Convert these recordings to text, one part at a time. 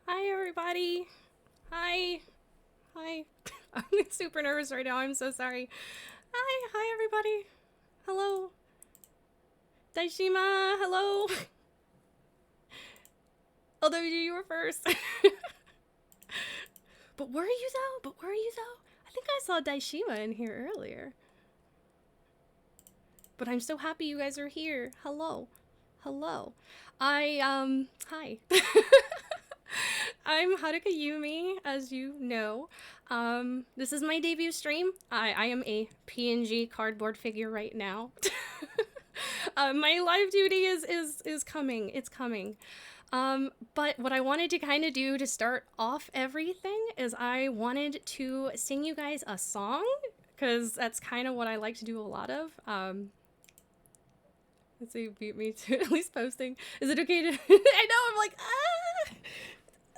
Hi, everybody. Hi. Hi. I'm super nervous right now. I'm so sorry. Hi, everybody. Hello. Daishima, hello. Although you were first. But were you though? I think I saw Daishima in here earlier. But I'm so happy you guys are here. Hello. Hi. I'm Haruka Yumi, as you know. This is my debut stream. I am a PNG cardboard figure right now. My live duty is coming. It's coming. But what I wanted to kind of do to start off everything is I wanted to sing you guys a song, because that's kind of what I like to do a lot of. Let's see, beat me to at least posting. Is it okay to... I know, I'm like, ah!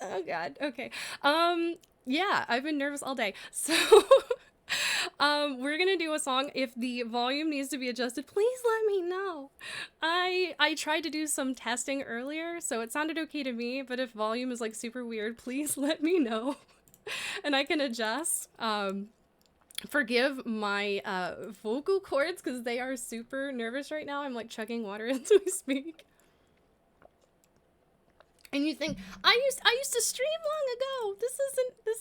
Oh god, okay. Yeah, I've been nervous all day. So, we're gonna do a song. If the volume needs to be adjusted, please let me know. I tried to do some testing earlier, so it sounded okay to me, but if volume is like super weird, please let me know. And I can adjust. Forgive my vocal cords because they are super nervous right now. I'm like chugging water as we speak. And you think I used to stream long ago. This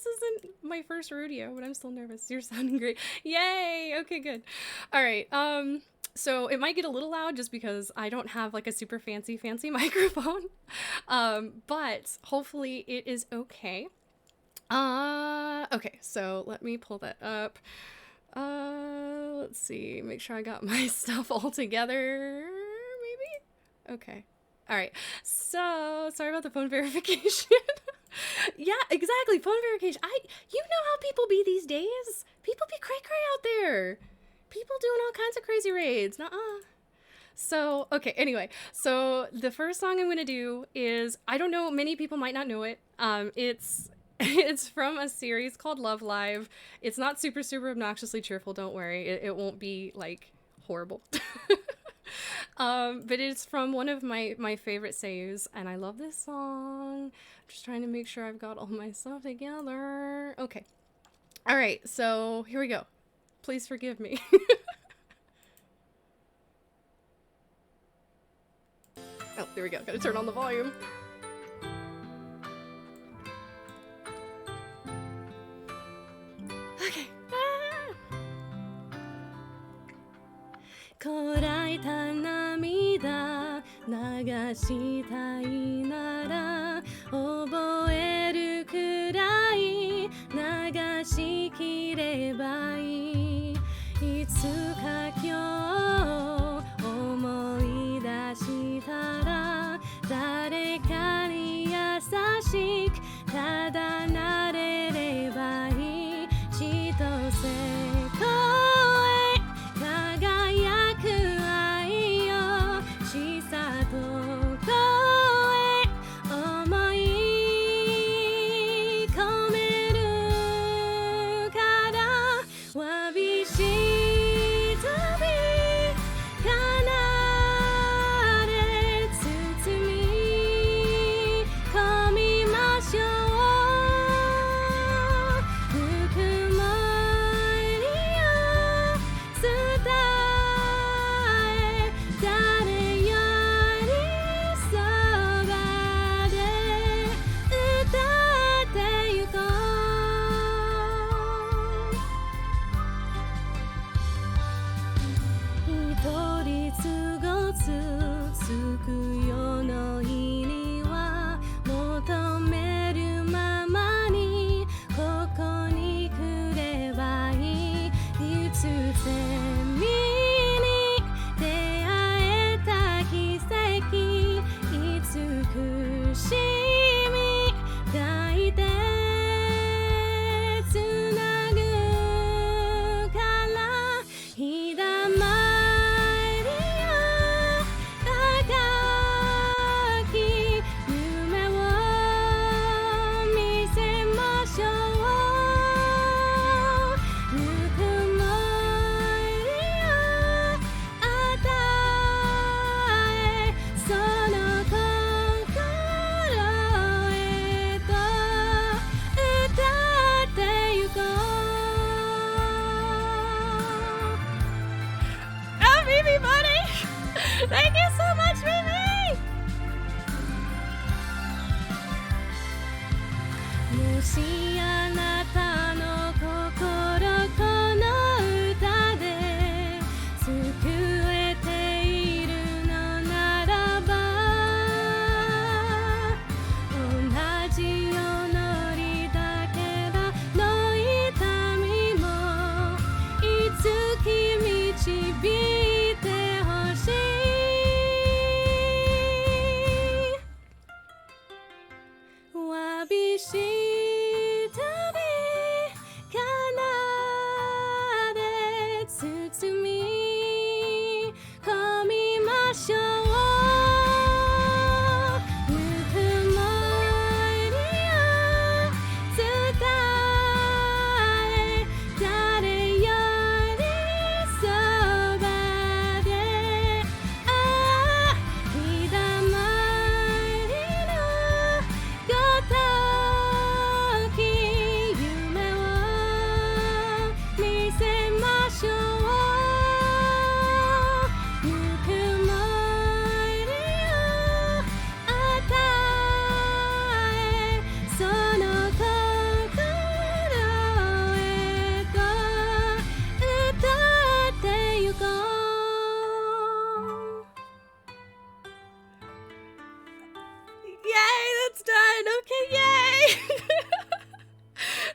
isn't my first rodeo, but I'm still nervous. You're sounding great. Yay. Okay, good. All right. So it might get a little loud just because I don't have like a super fancy microphone. But hopefully it is okay. Okay, so let me pull that up. Let's see, make sure I got my stuff all together, maybe? Okay. All right, so sorry about the phone verification. Yeah, exactly, phone verification. You know how people be these days. People be cray out there. People doing all kinds of crazy raids. Nuh-uh. So, okay, anyway, so the first song I'm gonna do is, I don't know, many people might not know it. It's from a series called Love Live. It's not super obnoxiously cheerful, don't worry. It won't be, like, horrible. But it's from one of my favorite seiyus, and I love this song. I'm just trying to make sure I've got all my stuff together. Okay. Alright, so here we go. Please forgive me. Oh, there we go. Gotta turn on the volume. Okay. こらえた涙流したいなら覚えるくらい流しきればいいいつか今日思い出したら誰かに優しくただなれればいい千歳越え輝く愛よ千里越えしいあなたの心この歌で救えているのならば同じよのりだけらの痛みもいつき導いてほしいわびし旅奏で包み込みましょうぬくもりを伝え誰よりそばで日だまりのごとき夢を見せましょうぬくもりを与えその心へと歌ってゆこうYay, that's done. Okay, yay.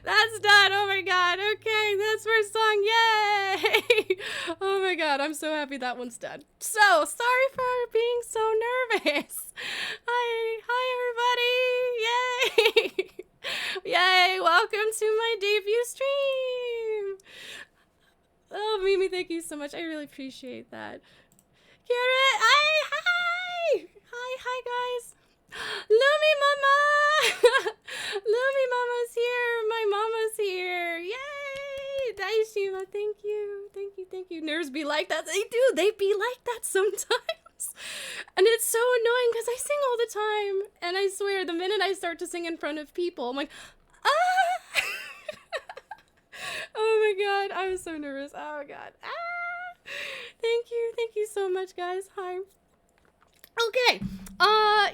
That's done. Oh my god. Okay, that's first song. Yay. Oh my god, I'm so happy that one's done. So, sorry for being so nervous. Hi everybody. Yay. Yay, welcome to my debut stream. Oh, Mimi, thank you so much. I really appreciate that. Garrett, hi guys. Lumi Mama! Lumi Mama's here! My mama's here! Yay! Daishima, thank you. Thank you. Nerves be like that. They do. They be like that sometimes. And it's so annoying because I sing all the time. And I swear, the minute I start to sing in front of people, I'm like, ah! Oh my god. I'm so nervous. Oh my god. Ah! Thank you so much, guys. Hi. Okay,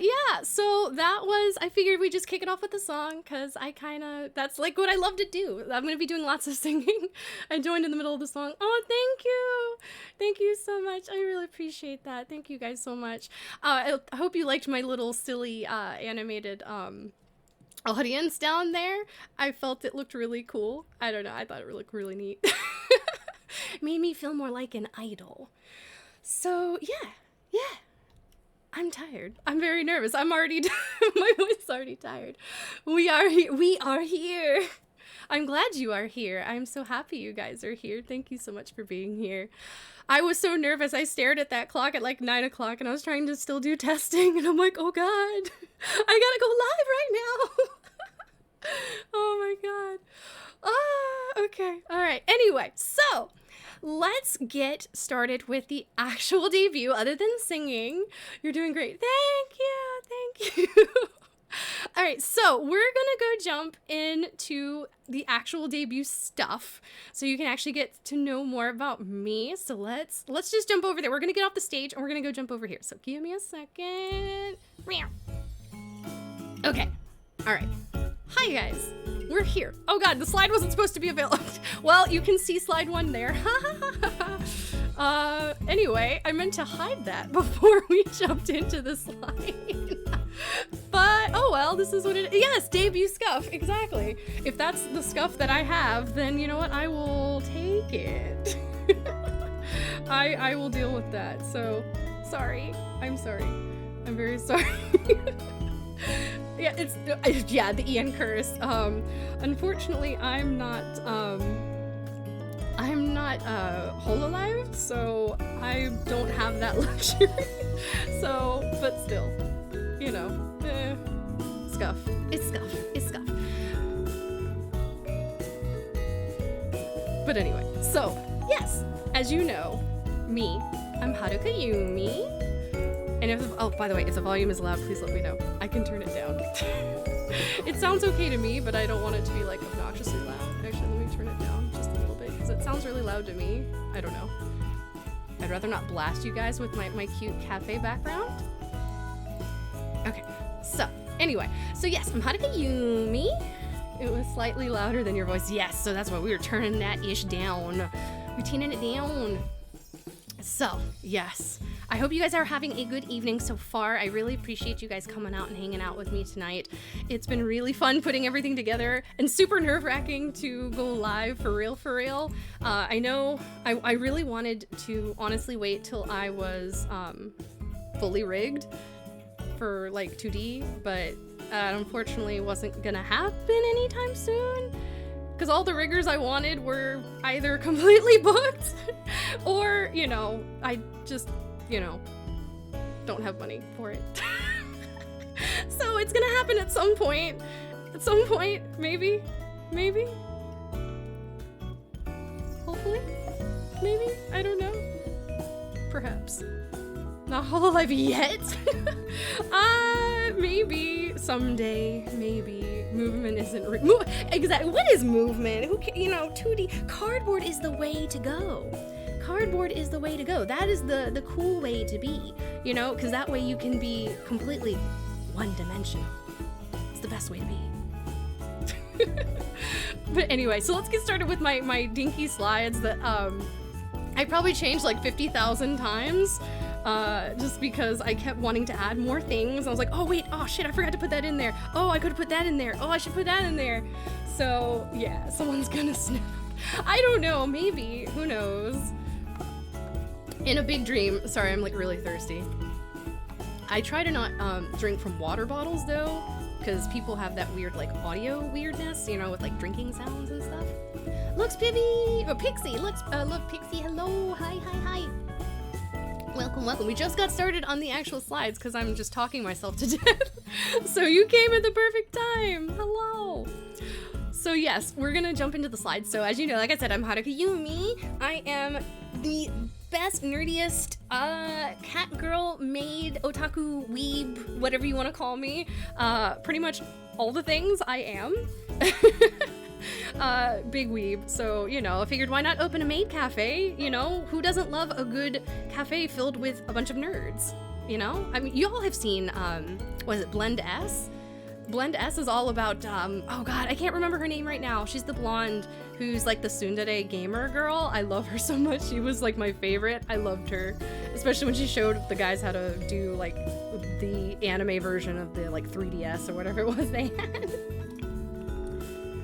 yeah, so that was, I figured we'd just kick it off with the song, because that's like what I love to do. I'm going to be doing lots of singing. I joined in the middle of the song. Oh, thank you so much. I really appreciate that. Thank you guys so much. I hope you liked my little silly animated audience down there. I felt it looked really cool. I don't know, I thought it looked really neat. Made me feel more like an idol. So, yeah. I'm tired. I'm very nervous. I'm already, my voice is already tired. We are here. I'm glad you are here. I'm so happy you guys are here. Thank you so much for being here. I was so nervous. I stared at that clock at like 9 o'clock and I was trying to still do testing and I'm like, oh God, I gotta go live right now. Oh my God. Okay. All right. Anyway, so let's get started with the actual debut. Other than singing, you're doing great. Thank you. All right, so we're gonna go jump into the actual debut stuff, so you can actually get to know more about me. So let's just jump over there. We're gonna get off the stage and we're gonna go jump over here. So give me a second. Okay. All right. Hi guys. We're here. Oh God, the slide wasn't supposed to be available. Well, you can see slide 1 there. Anyway, I meant to hide that before we jumped into the slide. But, oh well, this is what it is. Yes, debut scuff, exactly. If that's the scuff that I have, then you know what? I will take it. I will deal with that. So, sorry. I'm sorry. I'm very sorry. Yeah, the Ian curse. Unfortunately, I'm not hololive, so I don't have that luxury. So, but still, you know, scuff. It's scuff. But anyway, so yes, as you know, me, I'm Haruka Yumi. And by the way, if the volume is loud, please let me know. I can turn it down. It sounds okay to me, but I don't want it to be like obnoxiously loud. Actually, let me turn it down just a little bit because it sounds really loud to me. I don't know. I'd rather not blast you guys with my cute cafe background. Okay, so anyway, so yes, I'm Haruka Yumi, It was slightly louder than your voice. Yes, so that's why we were turning that ish down. We're tuning it down. So, yes. I hope you guys are having a good evening so far. I really appreciate you guys coming out and hanging out with me tonight. It's been really fun putting everything together and super nerve-wracking to go live for real. I know I really wanted to honestly wait till I was fully rigged for like 2D, but unfortunately wasn't gonna happen anytime soon. Because all the riggers I wanted were either completely booked or, you know, I just, you know, don't have money for it. So it's gonna happen at some point. Maybe. Hopefully. Maybe. I don't know. Perhaps. Not HoloLive yet. Maybe someday. Maybe. Movement isn't exactly. What is movement? Who can, you know, 2D. Cardboard is the way to go. Cardboard is the way to go. That is the cool way to be, you know, because that way you can be completely one-dimensional. It's the best way to be. But anyway, so let's get started with my dinky slides that I probably changed like 50,000 times. Just because I kept wanting to add more things. I was like, oh wait, oh shit, I forgot to put that in there. Oh, I could have put that in there. Oh, I should put that in there. So yeah, someone's gonna snap. I don't know, maybe, who knows? In a big dream, sorry, I'm like really thirsty. I try to not drink from water bottles though, because people have that weird like audio weirdness, you know, with like drinking sounds and stuff. Looks Pibby, or Pixie, look Pixie, hello, hi. Welcome. We just got started on the actual slides because I'm just talking myself to death. So you came at the perfect time. Hello. So yes, we're gonna jump into the slides. So as you know, like I said, I'm Haruka Yumi. I am the best, nerdiest cat girl, maid, otaku, weeb, whatever you want to call me. Pretty much all the things I am. Big weeb, so, you know, I figured why not open a maid cafe, you know? Who doesn't love a good cafe filled with a bunch of nerds, you know? I mean, you all have seen, what is it, Blend S? Blend S is all about, oh god, I can't remember her name right now. She's the blonde who's like the tsundere gamer girl. I love her so much. She was like my favorite. I loved her, especially when she showed the guys how to do like the anime version of the like 3DS or whatever it was they had.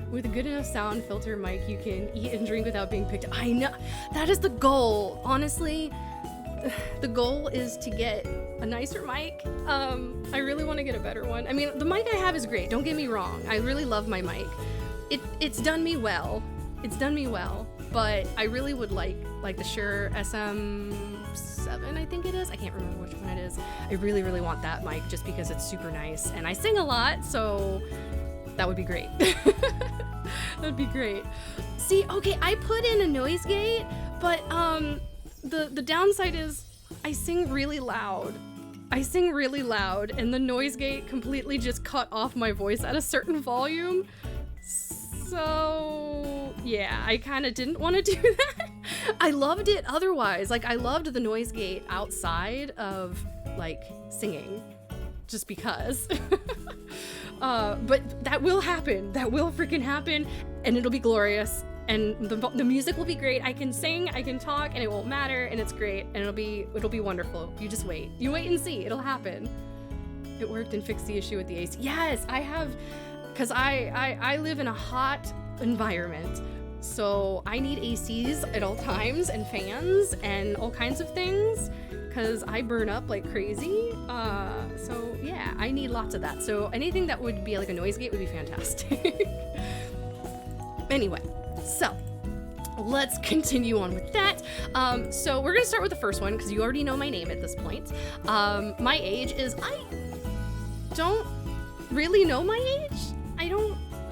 With a good enough sound filter mic, you can eat and drink without being picked up. I know, that is the goal. Honestly, the goal is to get a nicer mic. I really want to get a better one. I mean, the mic I have is great, don't get me wrong. I really love my mic. It's done me well. But I really would like the Shure SM7, I think it is. I can't remember which one it is. I really, really want that mic just because it's super nice. And I sing a lot, so that would be great. That'd be great. See, okay, I put in a noise gate, but the downside is I sing really loud. And the noise gate completely just cut off my voice at a certain volume. So yeah, I kind of didn't want to do that. I loved it otherwise. Like, I loved the noise gate outside of like singing, just because. But that will happen. That will freaking happen, and it'll be glorious. And the music will be great. I can sing, I can talk, and it won't matter, and it's great, and it'll be wonderful. You just wait. You wait and see. It'll happen. It worked and fixed the issue with the AC. Yes, I have, because I live in a hot environment, so I need ACs at all times and fans and all kinds of things, because I burn up like crazy. So yeah, I need lots of that. So anything that would be like a noise gate would be fantastic. Anyway, so let's continue on with that. So we're gonna start with the first one because you already know my name at this point. My age is, I don't really know my age. I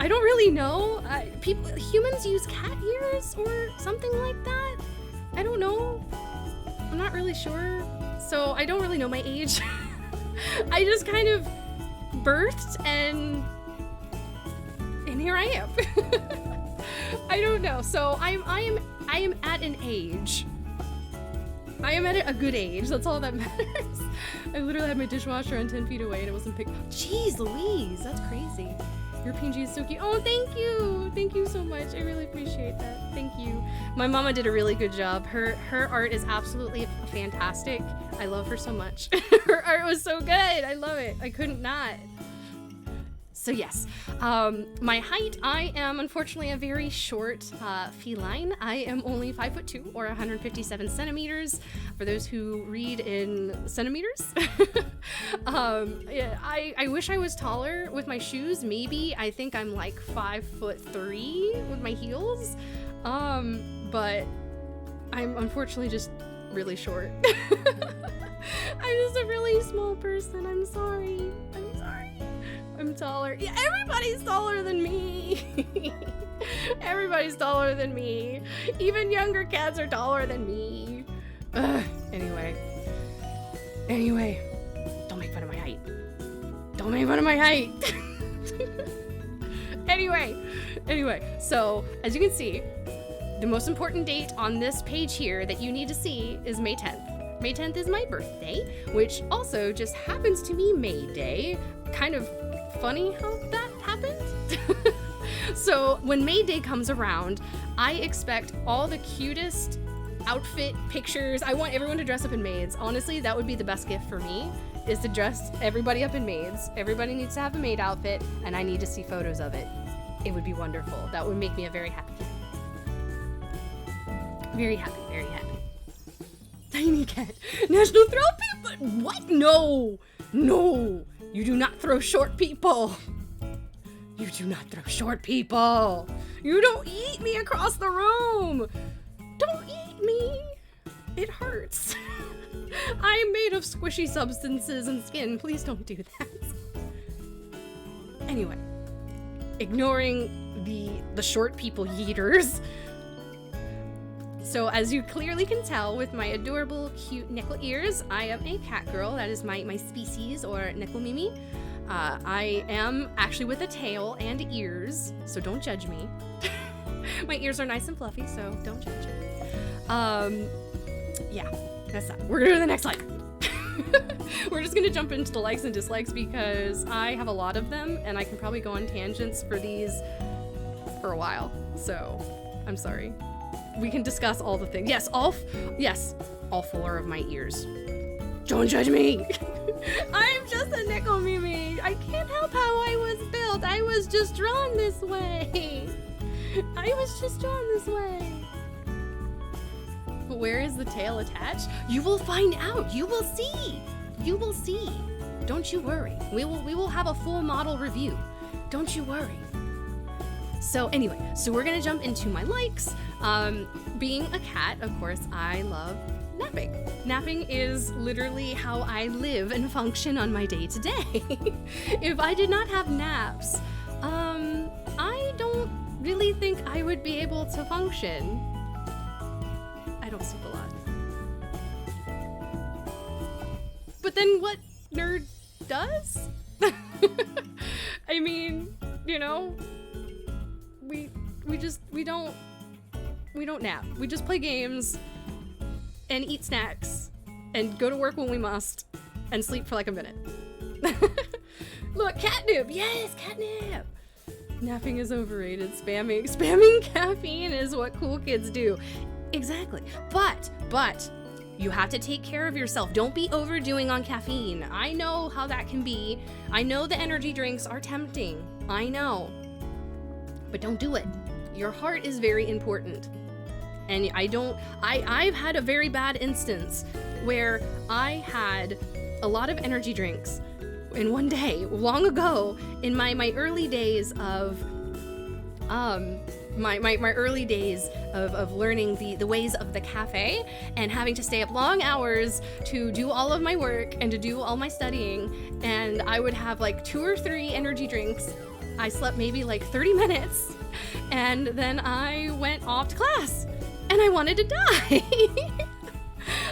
don't really know. Humans use cat ears or something like that. I don't know. I'm not really sure. So I don't really know my age. I just kind of birthed and here I am. I don't know. So I am at an age. I am at a good age. That's all that matters. I literally had my dishwasher on 10 feet away and it wasn't picked. Jeez Louise, that's crazy. Your PNG is so cute. Oh, thank you. Thank you so much. I really appreciate that. Thank you. My mama did a really good job. Her art is absolutely fantastic. I love her so much. Her art was so good. I love it. I couldn't not. So yes, my height, I am unfortunately a very short feline. I am only 5'2" or 157 centimeters, for those who read in centimeters. Yeah, I wish I was taller with my shoes. Maybe I think I'm like 5'3" with my heels, but I'm unfortunately just really short. I'm just a really small person. I'm sorry. I'm taller. Yeah, everybody's taller than me. Everybody's taller than me. Even younger cats are taller than me. Anyway, don't make fun of my height. Don't make fun of my height. Anyway, so as you can see, the most important date on this page here that you need to see is May 10th. May 10th is my birthday, which also just happens to be May Day. Kind of funny how that happened. So when May Day comes around, I expect all the cutest outfit pictures. I want everyone to dress up in maids. Honestly, that would be the best gift for me, is to dress everybody up in maids. Everybody needs to have a maid outfit, and I need to see photos of it. It would be wonderful. That would make me a very happy cat. Very happy, very happy. Tiny cat. National Throw People. What? No. You do not throw short people. You do not throw short people. You don't eat me across the room. Don't eat me. It hurts. I am made of squishy substances and skin. Please don't do that. Anyway, ignoring the short people yeeters. So as you clearly can tell with my adorable, cute nickel ears, I am a cat girl. That is my species, or nickel mimi. I am actually with a tail and ears, so don't judge me. My ears are nice and fluffy, so don't judge it. Yeah, that's that. We're gonna do the next slide. We're just gonna jump into the likes and dislikes because I have a lot of them, and I can probably go on tangents for these for a while, so I'm sorry. We can discuss all the things. Yes, all 4 of my ears. Don't judge me. I'm just a nickel mimi. I can't help how I was built. I was just drawn this way. But where is the tail attached? You will find out. You will see. Don't you worry. We will have a full model review. Don't you worry. So anyway, we're gonna jump into my likes. Being a cat, of course, I love napping. Napping is literally how I live and function on my day-to-day. If I did not have naps, I don't really think I would be able to function. I don't sleep a lot. But then what nerd does? I mean, you know, we don't nap. We just play games and eat snacks and go to work when we must and sleep for like a minute. Look, catnip. Yes, catnip. Napping is overrated. Spamming caffeine is what cool kids do. Exactly. But you have to take care of yourself. Don't be overdoing on caffeine. I know how that can be. I know the energy drinks are tempting. I know. But don't do it. Your heart is very important. And I've had a very bad instance where I had a lot of energy drinks in one day, long ago, in my early days of my early days of learning the ways of the cafe and having to stay up long hours to do all of my work and to do all my studying. And I would have like 2 or 3 energy drinks. I slept maybe like 30 minutes and then I went off to class and I wanted to die.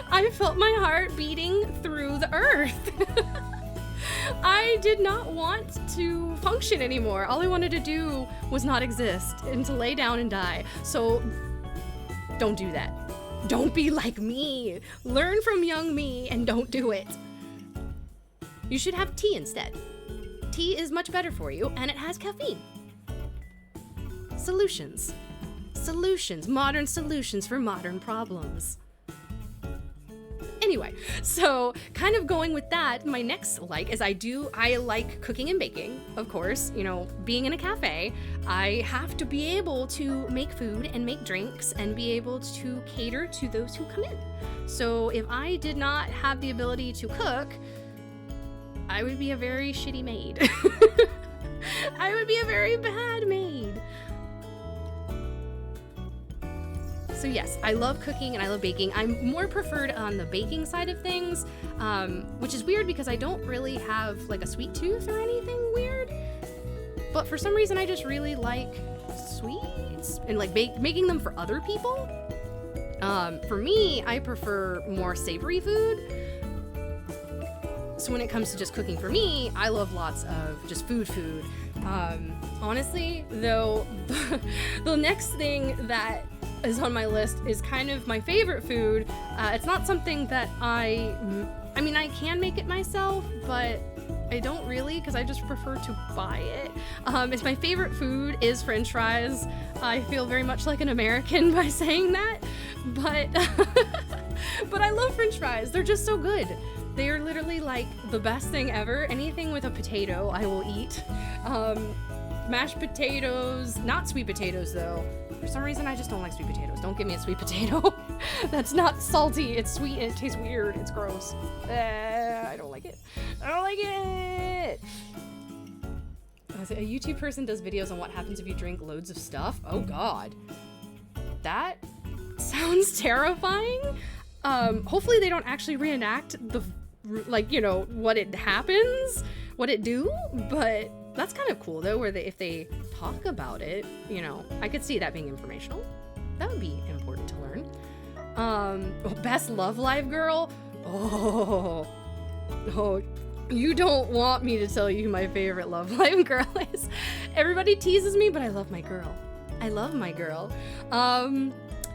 I felt my heart beating through the earth. I did not want to function anymore. All I wanted to do was not exist and to lay down and die. So don't do that. Don't be like me. Learn from young me and don't do it. You should have tea instead. tea is much better for you, and it has caffeine. Solutions. Solutions. Modern solutions for modern problems. Anyway, so kind of going with that, my next like is I like cooking and baking, of course. You know, being in a cafe, I have to be able to make food and make drinks and be able to cater to those who come in. So if I did not have the ability to cook, I would be a very shitty maid. I would be a very bad maid. So yes, I love cooking and I love baking. I'm more preferred on the baking side of things, which is weird because I don't really have like a sweet tooth or anything weird. But for some reason, I just really like sweets and like making them for other people. For me, I prefer more savory food. So when it comes to just cooking for me, I love lots of just food. Honestly, though, the next thing that is on my list is kind of my favorite food. It's not something that I mean, I can make it myself, but I don't really, because I just prefer to buy it. It's my favorite food is French fries. I feel very much like an American by saying that, but but I love French fries. They're just so good. They are literally like the best thing ever. Anything with a potato, I will eat. Mashed potatoes, not sweet potatoes though. For some reason, I just don't like sweet potatoes. Don't give me a sweet potato. That's not salty. It's sweet and it tastes weird. It's gross. I don't like it. I don't like it. A YouTube person does videos on what happens if you drink loads of stuff. Oh God. That sounds terrifying. Hopefully they don't actually reenact the, like, you know, what it happens, what it do, but that's kind of cool though, where if they talk about it, you know, I could see that being informational. That would be important to learn. Best Love Live girl. Oh, you don't want me to tell you who my favorite Love Live girl is. Everybody teases me, but I love my girl. I love my girl.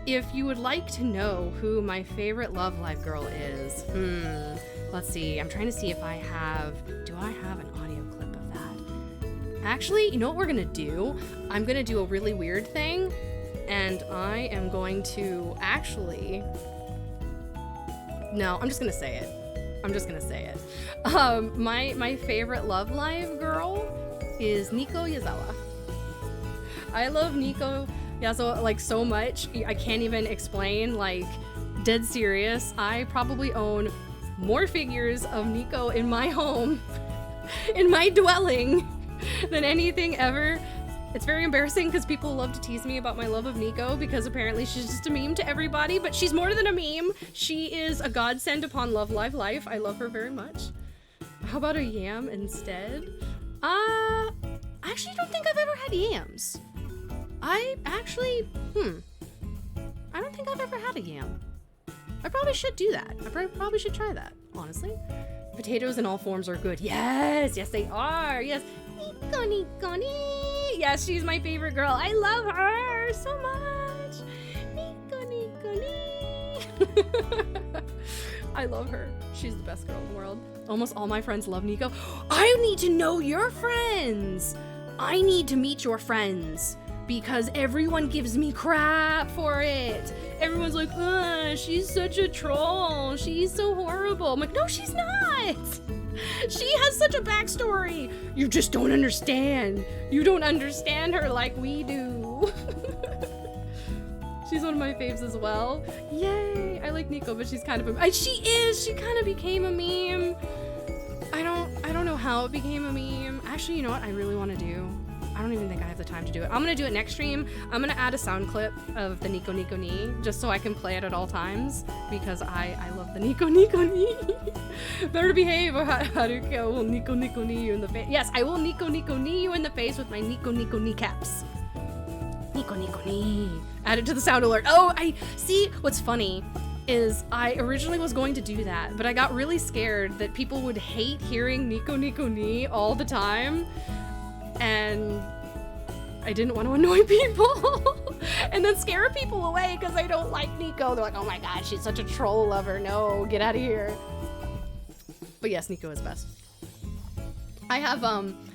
If you would like to know who my favorite Love Live girl is, let's see. I'm trying to see if do I have an audio clip of that? Actually, you know what we're gonna do? I'm gonna do a really weird thing, and I am going to actually, no, I'm just gonna say it. My favorite Love Live girl is Nico Yazawa. I love Nico Yazawa like so much. I can't even explain, like, dead serious. I probably own more figures of Nico in my home, in my dwelling, than anything ever. It's very embarrassing because people love to tease me about my love of Nico because apparently she's just a meme to everybody, but she's more than a meme. She is a godsend upon Love Live life. I love her very much. How about a yam instead? I actually don't think I've ever had yams. I don't think I've ever had a yam. I probably should do that. I probably should try that, honestly. Potatoes in all forms are good. Yes, they are. Yes. Nico. Yes, she's my favorite girl. I love her so much. Nico. I love her. She's the best girl in the world. Almost all my friends love Nico. I need to know your friends. I need to meet your friends because everyone gives me crap for it. Everyone's like, she's such a troll. She's so horrible. I'm like, no, she's not. She has such a backstory. You just don't understand. You don't understand her like we do. She's one of my faves as well. Yay! I like Nico, but she's kind of she kind of became a meme. I don't know how it became a meme. Actually, you know what I really want to do? I don't even think I have the time to do it. I'm gonna do it next stream. I'm gonna add a sound clip of the Nico Ni just so I can play it at all times because I love the Nico Ni. Better behave or Haruka will Nico Ni you in the face. Yes, I will Nico Ni you in the face with my Nico Ni caps. Nico Ni. Add it to the sound alert. Oh, I see. What's funny is I originally was going to do that, but I got really scared that people would hate hearing Nico Ni all the time. And I didn't want to annoy people and then scare people away because I don't like Nico. They're like, oh my god, she's such a troll lover. No, get out of here. But yes, Nico is best. I have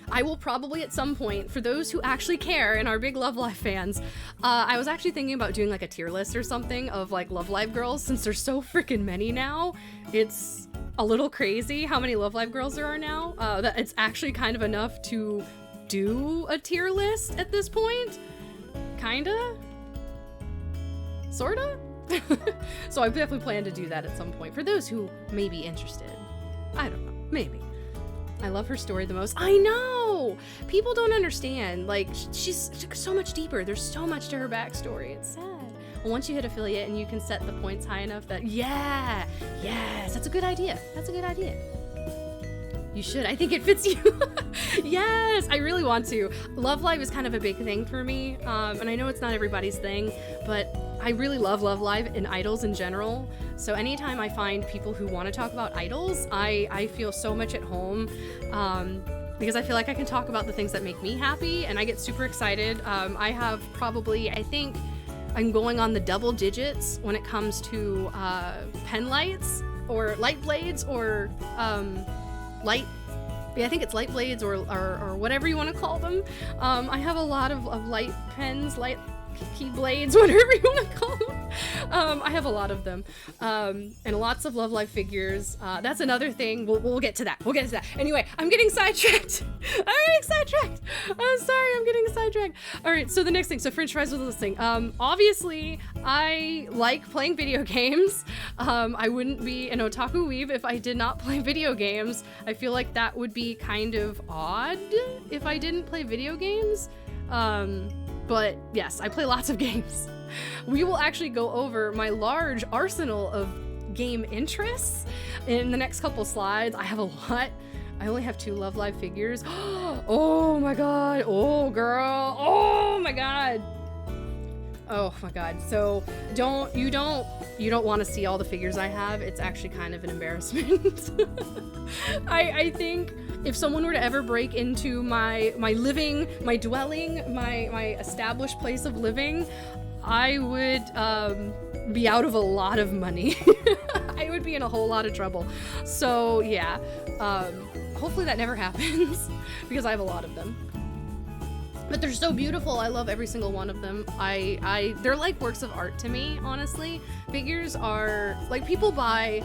I will probably at some point, for those who actually care and are big Love Live fans, I was actually thinking about doing like a tier list or something of like Love Live girls, since there's so freaking many now. It's a little crazy how many Love Live girls there are now, that it's actually kind of enough to do a tier list at this point. Kinda? Sorta? So I definitely plan to do that at some point for those who may be interested. I don't know, maybe. I love her story the most. I know! People don't understand. Like, she's so much deeper. There's so much to her backstory. It's sad. Well, once you hit affiliate and you can set the points high enough that, yes, that's a good idea. That's a good idea. You should. I think it fits you. Yes, I really want to. Love Live is kind of a big thing for me. And I know it's not everybody's thing, but I really love Love Live and idols in general. So anytime I find people who want to talk about idols, I feel so much at home, because I feel like I can talk about the things that make me happy, and I get super excited. I have probably, I think I'm going on the double digits when it comes to pen lights or light blades or light. Yeah, I think it's light blades or whatever you want to call them. I have a lot of light pens, light key blades, whatever you want to call them. I have a lot of them, and lots of Love Live figures. That's another thing. We'll get to that. We'll get to that. Anyway, I'm getting sidetracked. I'm sorry, I'm getting sidetracked. All right, so the next thing. So French fries was listening. Obviously, I like playing video games. I wouldn't be an otaku weeb if I did not play video games. I feel like that would be kind of odd if I didn't play video games. But yes, I play lots of games. We will actually go over my large arsenal of game interests in the next couple slides. I have a lot. I only have 2 Love Live figures. Oh my god. Oh girl. Oh my god. Oh my god. So you don't want to see all the figures I have. It's actually kind of an embarrassment. I think if someone were to ever break into my living, my dwelling, my established place of living, I would be out of a lot of money. I would be in a whole lot of trouble. So yeah, hopefully that never happens because I have a lot of them. But they're so beautiful. I love every single one of them. They're like works of art to me, honestly. Figures are like people buy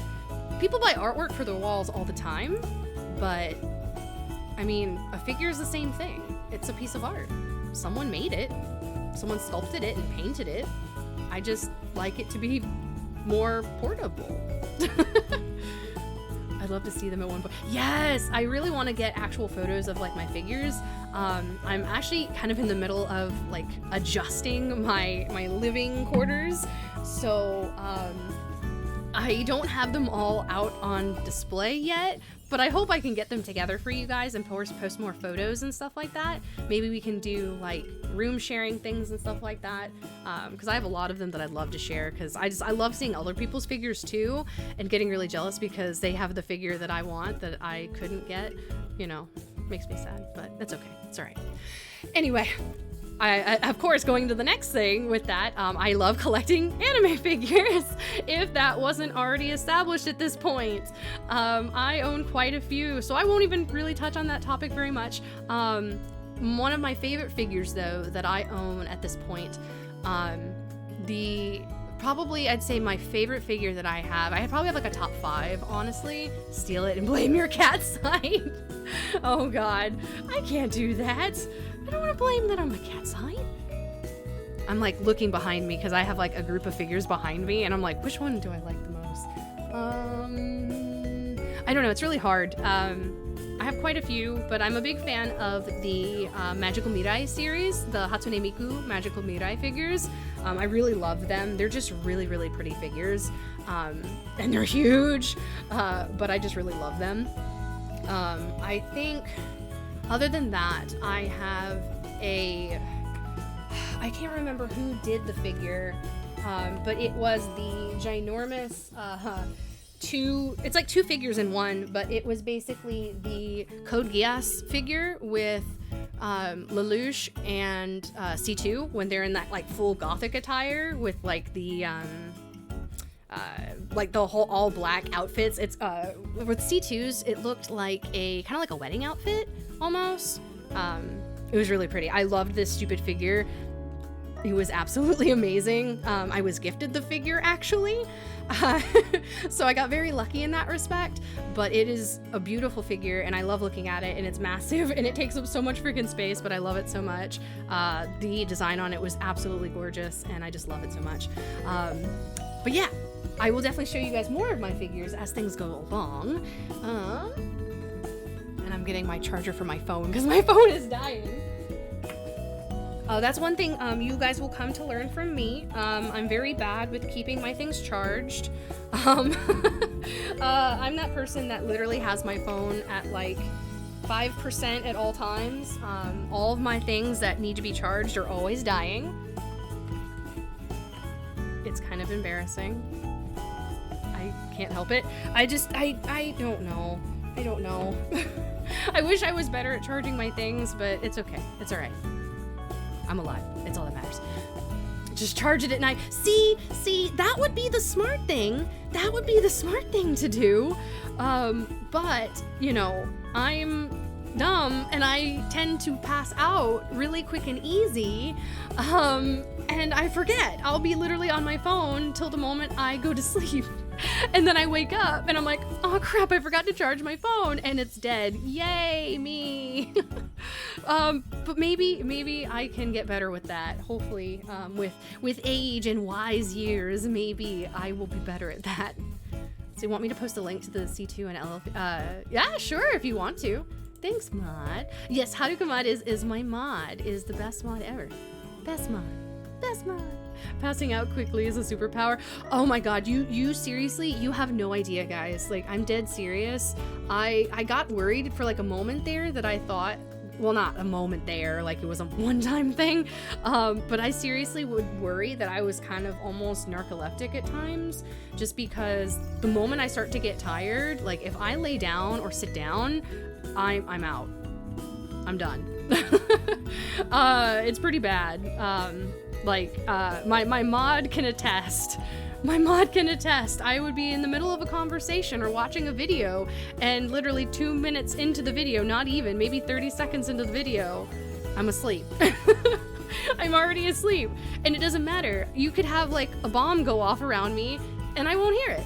artwork for their walls all the time, but I mean, a figure is the same thing. It's a piece of art. Someone made it. Someone sculpted it and painted it. I just like it to be more portable. I'd love to see them at one point. Yes, I really want to get actual photos of like my figures. I'm actually kind of in the middle of like adjusting my living quarters. So I don't have them all out on display yet, but I hope I can get them together for you guys and post more photos and stuff like that. Maybe we can do like room sharing things and stuff like that, because I have a lot of them that I'd love to share, because I love seeing other people's figures too and getting really jealous because they have the figure that I want that I couldn't get. You know, makes me sad, but that's okay. It's all right. Anyway, I of course, going to the next thing with that, I love collecting anime figures, if that wasn't already established at this point. I own quite a few, so I won't even really touch on that topic very much. One of my favorite figures, though, that I own at this point, probably I'd say my favorite figure that I probably have like a top 5, honestly. Steal it and blame your cat side. Oh god, I can't do that. I don't want to blame that on my cat side. I'm like looking behind me because I have like a group of figures behind me and I'm like, which one do I like the most? I don't know, it's really hard. I have quite a few, but I'm a big fan of the Magical Mirai series, the Hatsune Miku Magical Mirai figures. I really love them. They're just really, really pretty figures, and they're huge, but I just really love them. I think, other than that, I have I can't remember who did the figure, but it was the ginormous, it's like 2 figures in one, but it was basically the Code Geass figure with Lelouch and C2 when they're in that like full gothic attire with like the whole all black outfits. It's with C2's, it looked like kind of like a wedding outfit almost. It was really pretty. I loved this stupid figure. It was absolutely amazing. I was gifted the figure, actually. So I got very lucky in that respect, but it is a beautiful figure and I love looking at it, and it's massive and it takes up so much freaking space, but I love it so much. The design on it was absolutely gorgeous and I just love it so much. But yeah, I will definitely show you guys more of my figures as things go along. And I'm getting my charger for my phone because my phone is dying. That's one thing you guys will come to learn from me. I'm very bad with keeping my things charged. I'm that person that literally has my phone at like 5% at all times. All of my things that need to be charged are always dying. It's kind of embarrassing. I can't help it. I don't know. I don't know. I wish I was better at charging my things, but it's okay. It's all right. I'm alive. It's all that matters. Just charge it at night. See, that would be the smart thing. That would be the smart thing to do. But, you know, I'm dumb and I tend to pass out really quick and easy. And I forget. I'll be literally on my phone till the moment I go to sleep. And then I wake up and I'm like, oh crap, I forgot to charge my phone and it's dead. Yay, me. But maybe I can get better with that. Hopefully, with age and wise years, maybe I will be better at that. So you want me to post a link to the C2 and LLP? Yeah, sure, if you want to. Thanks, mod. Yes, Haruka mod is my mod, is the best mod ever. Best mod. Best mod. Passing out quickly is a superpower. Oh my god, you seriously, you have no idea, guys. Like, I'm dead serious. I got worried for like a moment there that I thought, well, not a moment there, like it was a one-time thing, but I seriously would worry that I was kind of almost narcoleptic at times, just because the moment I start to get tired, like if I lay down or sit down, I'm out. I'm done. It's pretty bad. My mod can attest. My mod can attest. I would be in the middle of a conversation or watching a video, and literally 2 minutes into the video, not even, maybe 30 seconds into the video, I'm asleep. I'm already asleep. And it doesn't matter. You could have like a bomb go off around me and I won't hear it.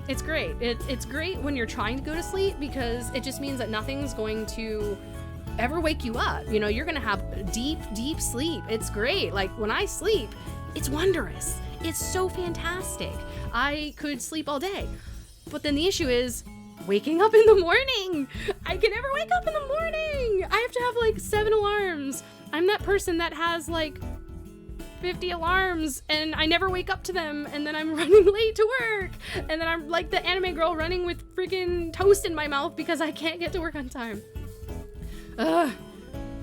It's great. It's great when you're trying to go to sleep because it just means that nothing's going to ever wake you up. You know, you're gonna have deep sleep. It's great. Like when I sleep, it's wondrous. It's so fantastic. I could sleep all day. But then the issue is waking up in the morning. I can never wake up in the morning. I have to have like 7 alarms. I'm that person that has like 50 alarms and I never wake up to them, and then I'm running late to work, and then I'm like the anime girl running with freaking toast in my mouth because I can't get to work on time.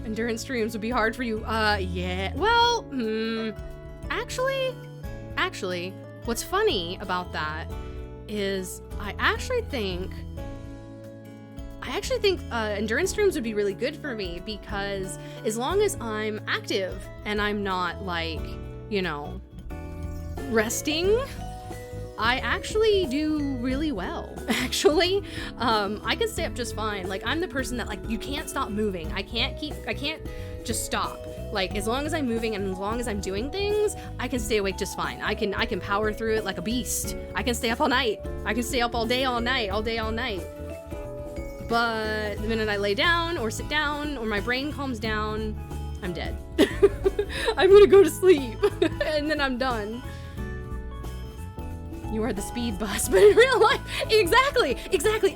Endurance streams would be hard for you. Yeah. Well, actually, what's funny about that is I actually think endurance streams would be really good for me, because as long as I'm active and I'm not like, you know, resting, I actually do really well, actually. I can stay up just fine. Like, I'm the person that, like, you can't stop moving. I can't just stop. Like, as long as I'm moving and as long as I'm doing things, I can stay awake just fine. I can power through it like a beast. I can stay up all night. I can stay up all day, all night, all day, all night. But the minute I lay down or sit down or my brain calms down, I'm dead. I'm gonna go to sleep and then I'm done. You are the speed bus, but in real life, exactly.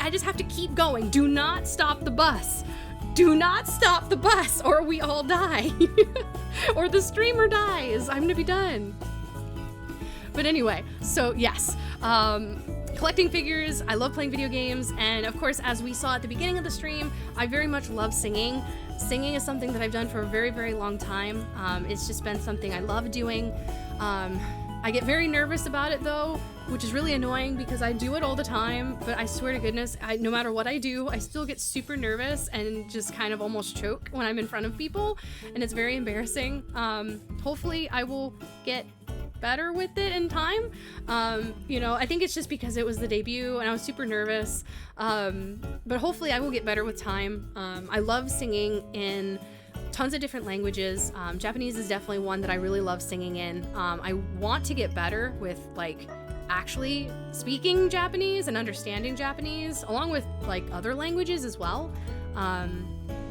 I just have to keep going. Do not stop the bus. Do not stop the bus, or we all die. Or the streamer dies. I'm gonna be done. But anyway, so yes, collecting figures, I love playing video games, and of course, as we saw at the beginning of the stream, I very much love singing. Singing is something that I've done for a very, very long time. It's just been something I love doing. I get very nervous about it though, which is really annoying because I do it all the time, but I swear to goodness, no matter what I do, I still get super nervous and just kind of almost choke when I'm in front of people, and it's very embarrassing. Hopefully I will get better with it in time. You know, I think it's just because it was the debut and I was super nervous. But hopefully I will get better with time. I love singing in tons of different languages. Japanese is definitely one that I really love singing in. I want to get better with like actually speaking Japanese and understanding Japanese, along with like other languages as well.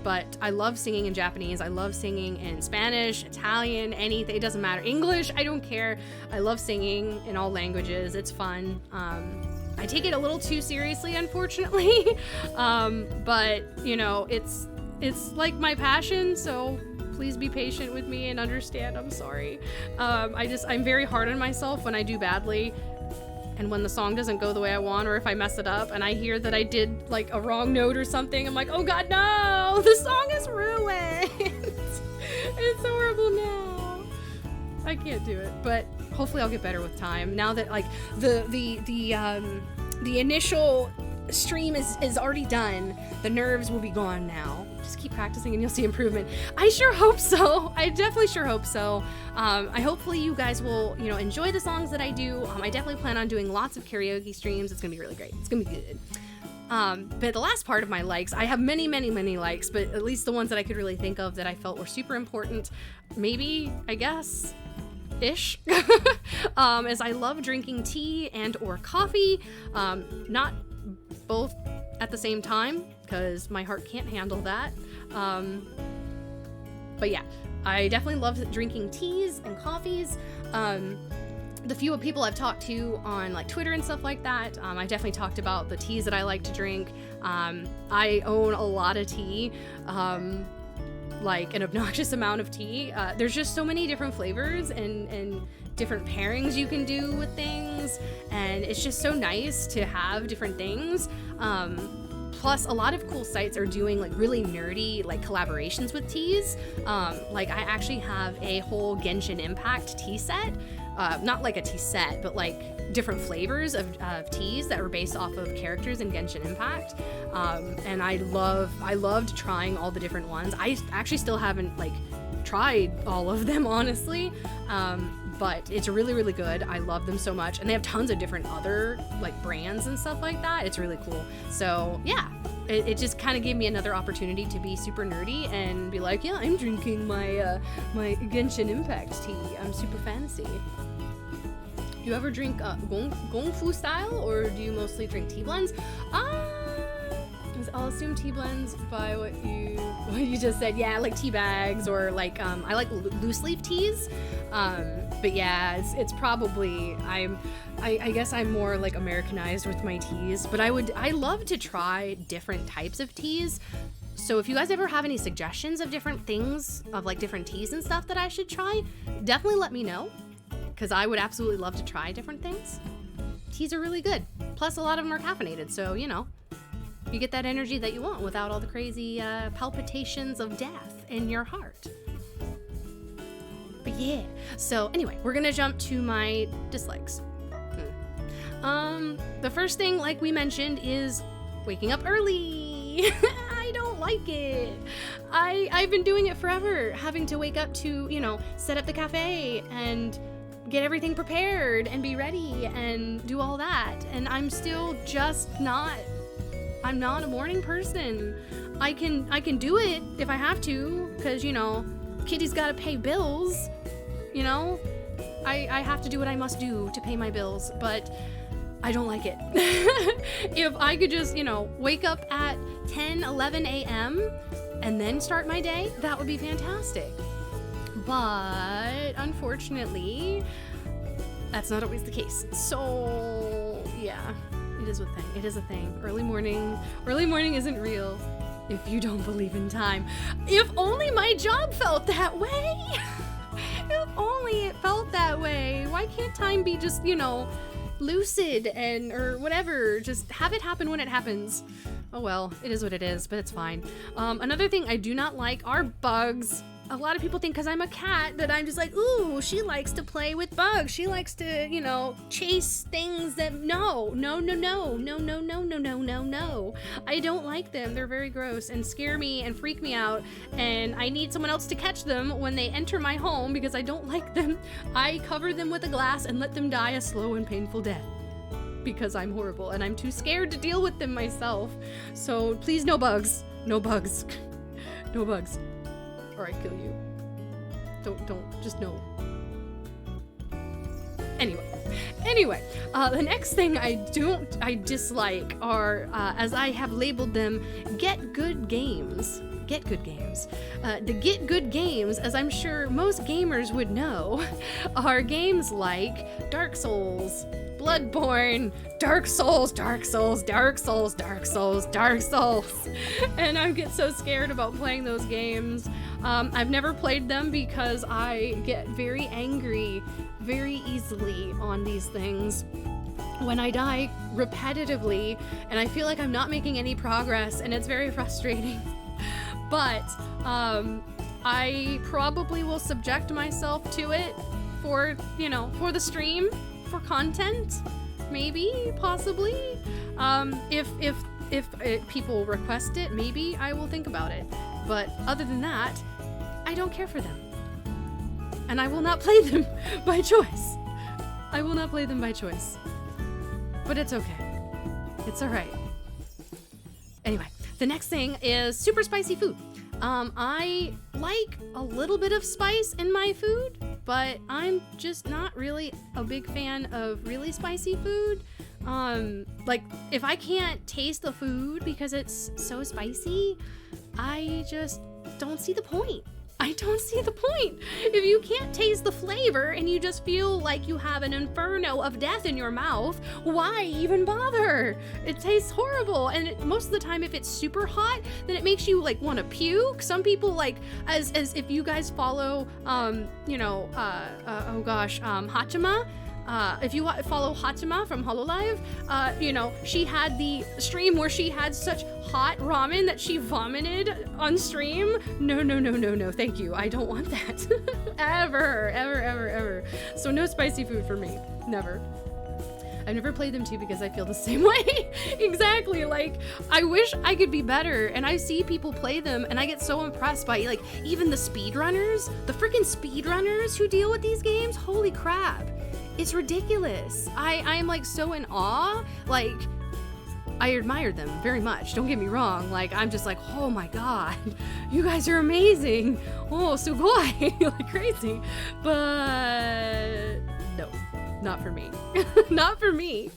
But I love singing in Japanese. I love singing in Spanish, Italian, anything. It doesn't matter. English, I don't care. I love singing in all languages. It's fun. I take it a little too seriously, unfortunately. But you know, it's like my passion, so please be patient with me and understand. I'm sorry. I'm very hard on myself when I do badly. And when the song doesn't go the way I want, or if I mess it up and I hear that I did like a wrong note or something, I'm like, oh God, no, the song is ruined. It's horrible now. I can't do it, but hopefully I'll get better with time. Now that like the initial stream is already done, the nerves will be gone now. Just keep practicing and you'll see improvement. I sure hope so. I definitely sure hope so. I hopefully you guys will, you know, enjoy the songs that I do. I definitely plan on doing lots of karaoke streams. It's gonna be really great. It's gonna be good. But the last part of my likes, I have many likes, but at least the ones that I could really think of that I felt were super important, maybe, I guess, ish, is I love drinking tea and or coffee, not both at the same time, because my heart can't handle that. But yeah, I definitely love drinking teas and coffees. The few people I've talked to on like Twitter and stuff like that, I definitely talked about the teas that I like to drink. I own a lot of tea, like an obnoxious amount of tea. There's just so many different flavors and different pairings you can do with things, and it's just so nice to have different things. Plus, a lot of cool sites are doing like really nerdy like collaborations with teas. Like I actually have a whole Genshin Impact tea set. Not like a tea set, but like different flavors of teas that were based off of characters in Genshin Impact. And I loved trying all the different ones. I actually still haven't like tried all of them, honestly. But it's really good. I love them so much, and they have tons of different other like brands and stuff like that. It's really cool. So yeah, it just kind of gave me another opportunity to be super nerdy and be like, yeah, I'm drinking my my Genshin Impact tea. I'm super fancy. Do you ever drink gongfu style, or do you mostly drink tea blends? I'll assume tea blends by what you just said. Yeah, like tea bags, or like I like loose leaf teas. But yeah, it's probably I guess I'm more like Americanized with my teas. But I love to try different types of teas. So if you guys ever have any suggestions of different things, of like different teas and stuff that I should try, definitely let me know, because I would absolutely love to try different things. Teas are really good. Plus a lot of them are caffeinated, so you know, you get that energy that you want without all the crazy palpitations of death in your heart. But yeah, so anyway, we're gonna jump to my dislikes. The first thing, like we mentioned, is waking up early. I don't like it. I've been doing it forever, having to wake up to, you know, set up the cafe and get everything prepared and be ready and do all that. And I'm still just I'm not a morning person. I can do it if I have to, because, you know, Kitty's gotta pay bills, you know? I have to do what I must do to pay my bills, but I don't like it. If I could just, you know, wake up at 10, 11 a.m. and then start my day, that would be fantastic. But unfortunately, that's not always the case. So yeah, it is a thing. It is a thing. Early morning isn't real if you don't believe in time. If only my job felt that way. If only it felt that way. Why can't time be just, you know, lucid and or whatever? Just have it happen when it happens. Oh well, it is what it is, but it's fine. Another thing I do not like are bugs. a lot of people think because I'm a cat that I'm just like, ooh, she likes to play with bugs. She likes to, you know, chase things that, no. I don't like them. They're very gross and scare me and freak me out. And I need someone else to catch them when they enter my home because I don't like them. I cover them with a glass and let them die a slow and painful death. Because I'm horrible and I'm too scared to deal with them myself. So please, no bugs. No bugs. No bugs. Or I kill you. Just no. Anyway, the next thing I dislike are, as I have labeled them, get good games. Get good games. The get good games, as I'm sure most gamers would know, are games like Dark Souls, Bloodborne, Dark Souls. And I get so scared about playing those games. I've never played them because I get very angry very easily on these things. When I die repetitively and I feel like I'm not making any progress and it's very frustrating. But I probably will subject myself to it for, you know, for the stream, for content, maybe, possibly. If people request it, maybe I will think about it. But other than that, I don't care for them. And I will not play them by choice. I will not play them by choice. But it's okay. It's alright. Anyway, the next thing is super spicy food. I like a little bit of spice in my food, but I'm just not really a big fan of really spicy food. Like, if I can't taste the food because it's so spicy, I just don't see the point. I don't see the point. If you can't taste the flavor and you just feel like you have an inferno of death in your mouth, why even bother? It tastes horrible. And most of the time, if it's super hot, then it makes you like want to puke. Some people like, as if you guys follow, Hachima. If you follow Hatsuma from Hololive, she had the stream where she had such hot ramen that she vomited on stream. No, thank you. I don't want that. ever. So no spicy food for me. Never. I've never played them too because I feel the same way. Exactly. Like, I wish I could be better, and I see people play them and I get so impressed by, like, even the speedrunners, the freaking speedrunners who deal with these games. Holy crap. It's ridiculous. I'm like so in awe. Like, I admire them very much. Don't get me wrong. Like, I'm just like, oh my god, you guys are amazing. Oh, sugoi, like crazy. But no, not for me. Not for me.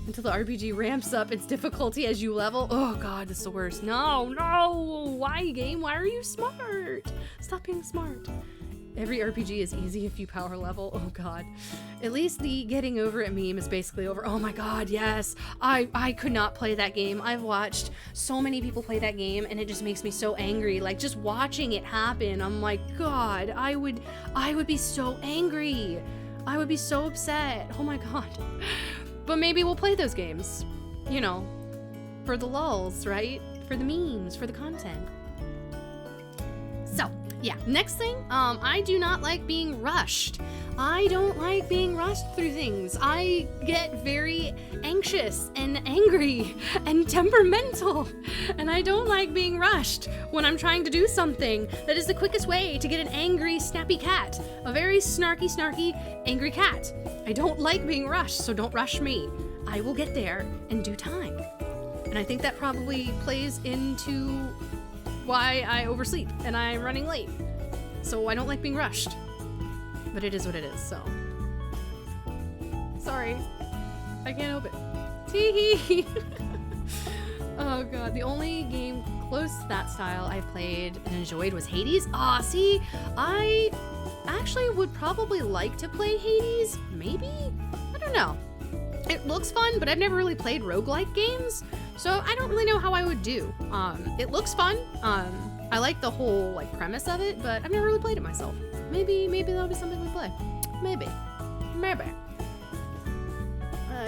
Until the RPG ramps up its difficulty as you level. Oh god, this is the worst. No. Why, game? Why are you smart? Stop being smart. Every RPG is easy if you power level. Oh god. At least the getting over it meme is basically over. Oh my god, yes. I could not play that game. I've watched so many people play that game and it just makes me so angry. Like, just watching it happen, I'm like, god, I would be so angry. I would be so upset. Oh my god. But maybe we'll play those games. You know, for the lulz, right? For the memes, for the content. So, yeah, next thing, I do not like being rushed. I don't like being rushed through things. I get very anxious and angry and temperamental, and I don't like being rushed when I'm trying to do something. That is the quickest way to get an angry, snappy cat. A very snarky, angry cat. I don't like being rushed, so don't rush me. I will get there in due time. And I think that probably plays into why I oversleep and I'm running late. So I don't like being rushed. But it is what it is, so. Sorry. I can't help it. Tee-hee! Oh god, the only game close to that style I played and enjoyed was Hades. See, I actually would probably like to play Hades. Maybe? I don't know. It looks fun, but I've never really played roguelike games, so I don't really know how I would do. It looks fun. I like the whole like premise of it, but I've never really played it myself. Maybe that'll be something we play. Maybe.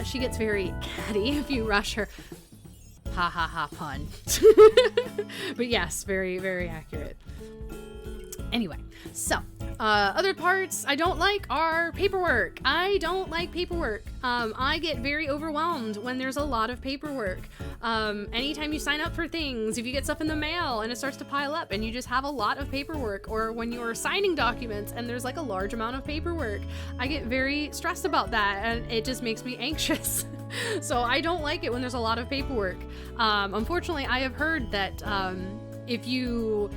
She gets very catty if you rush her. Ha ha ha pun. But yes, very, very accurate. Anyway, so other parts I don't like are paperwork. I don't like paperwork. I get very overwhelmed when there's a lot of paperwork. Anytime you sign up for things, if you get stuff in the mail and it starts to pile up and you just have a lot of paperwork, or when you're signing documents and there's like a large amount of paperwork, I get very stressed about that and it just makes me anxious. So I don't like it when there's a lot of paperwork. Unfortunately, I have heard that if you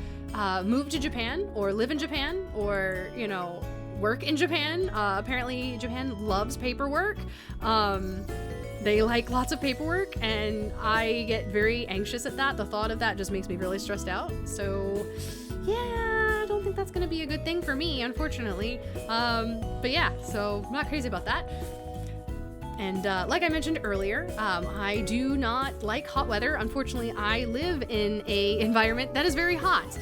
move to Japan or live in Japan or, you know, work in Japan, apparently Japan loves paperwork. They like lots of paperwork, and I get very anxious at that. The thought of that just makes me really stressed out. So yeah, I don't think that's gonna be a good thing for me, unfortunately. But yeah, so I'm not crazy about that. And like I mentioned earlier, I do not like hot weather. Unfortunately, I live in an environment that is very hot.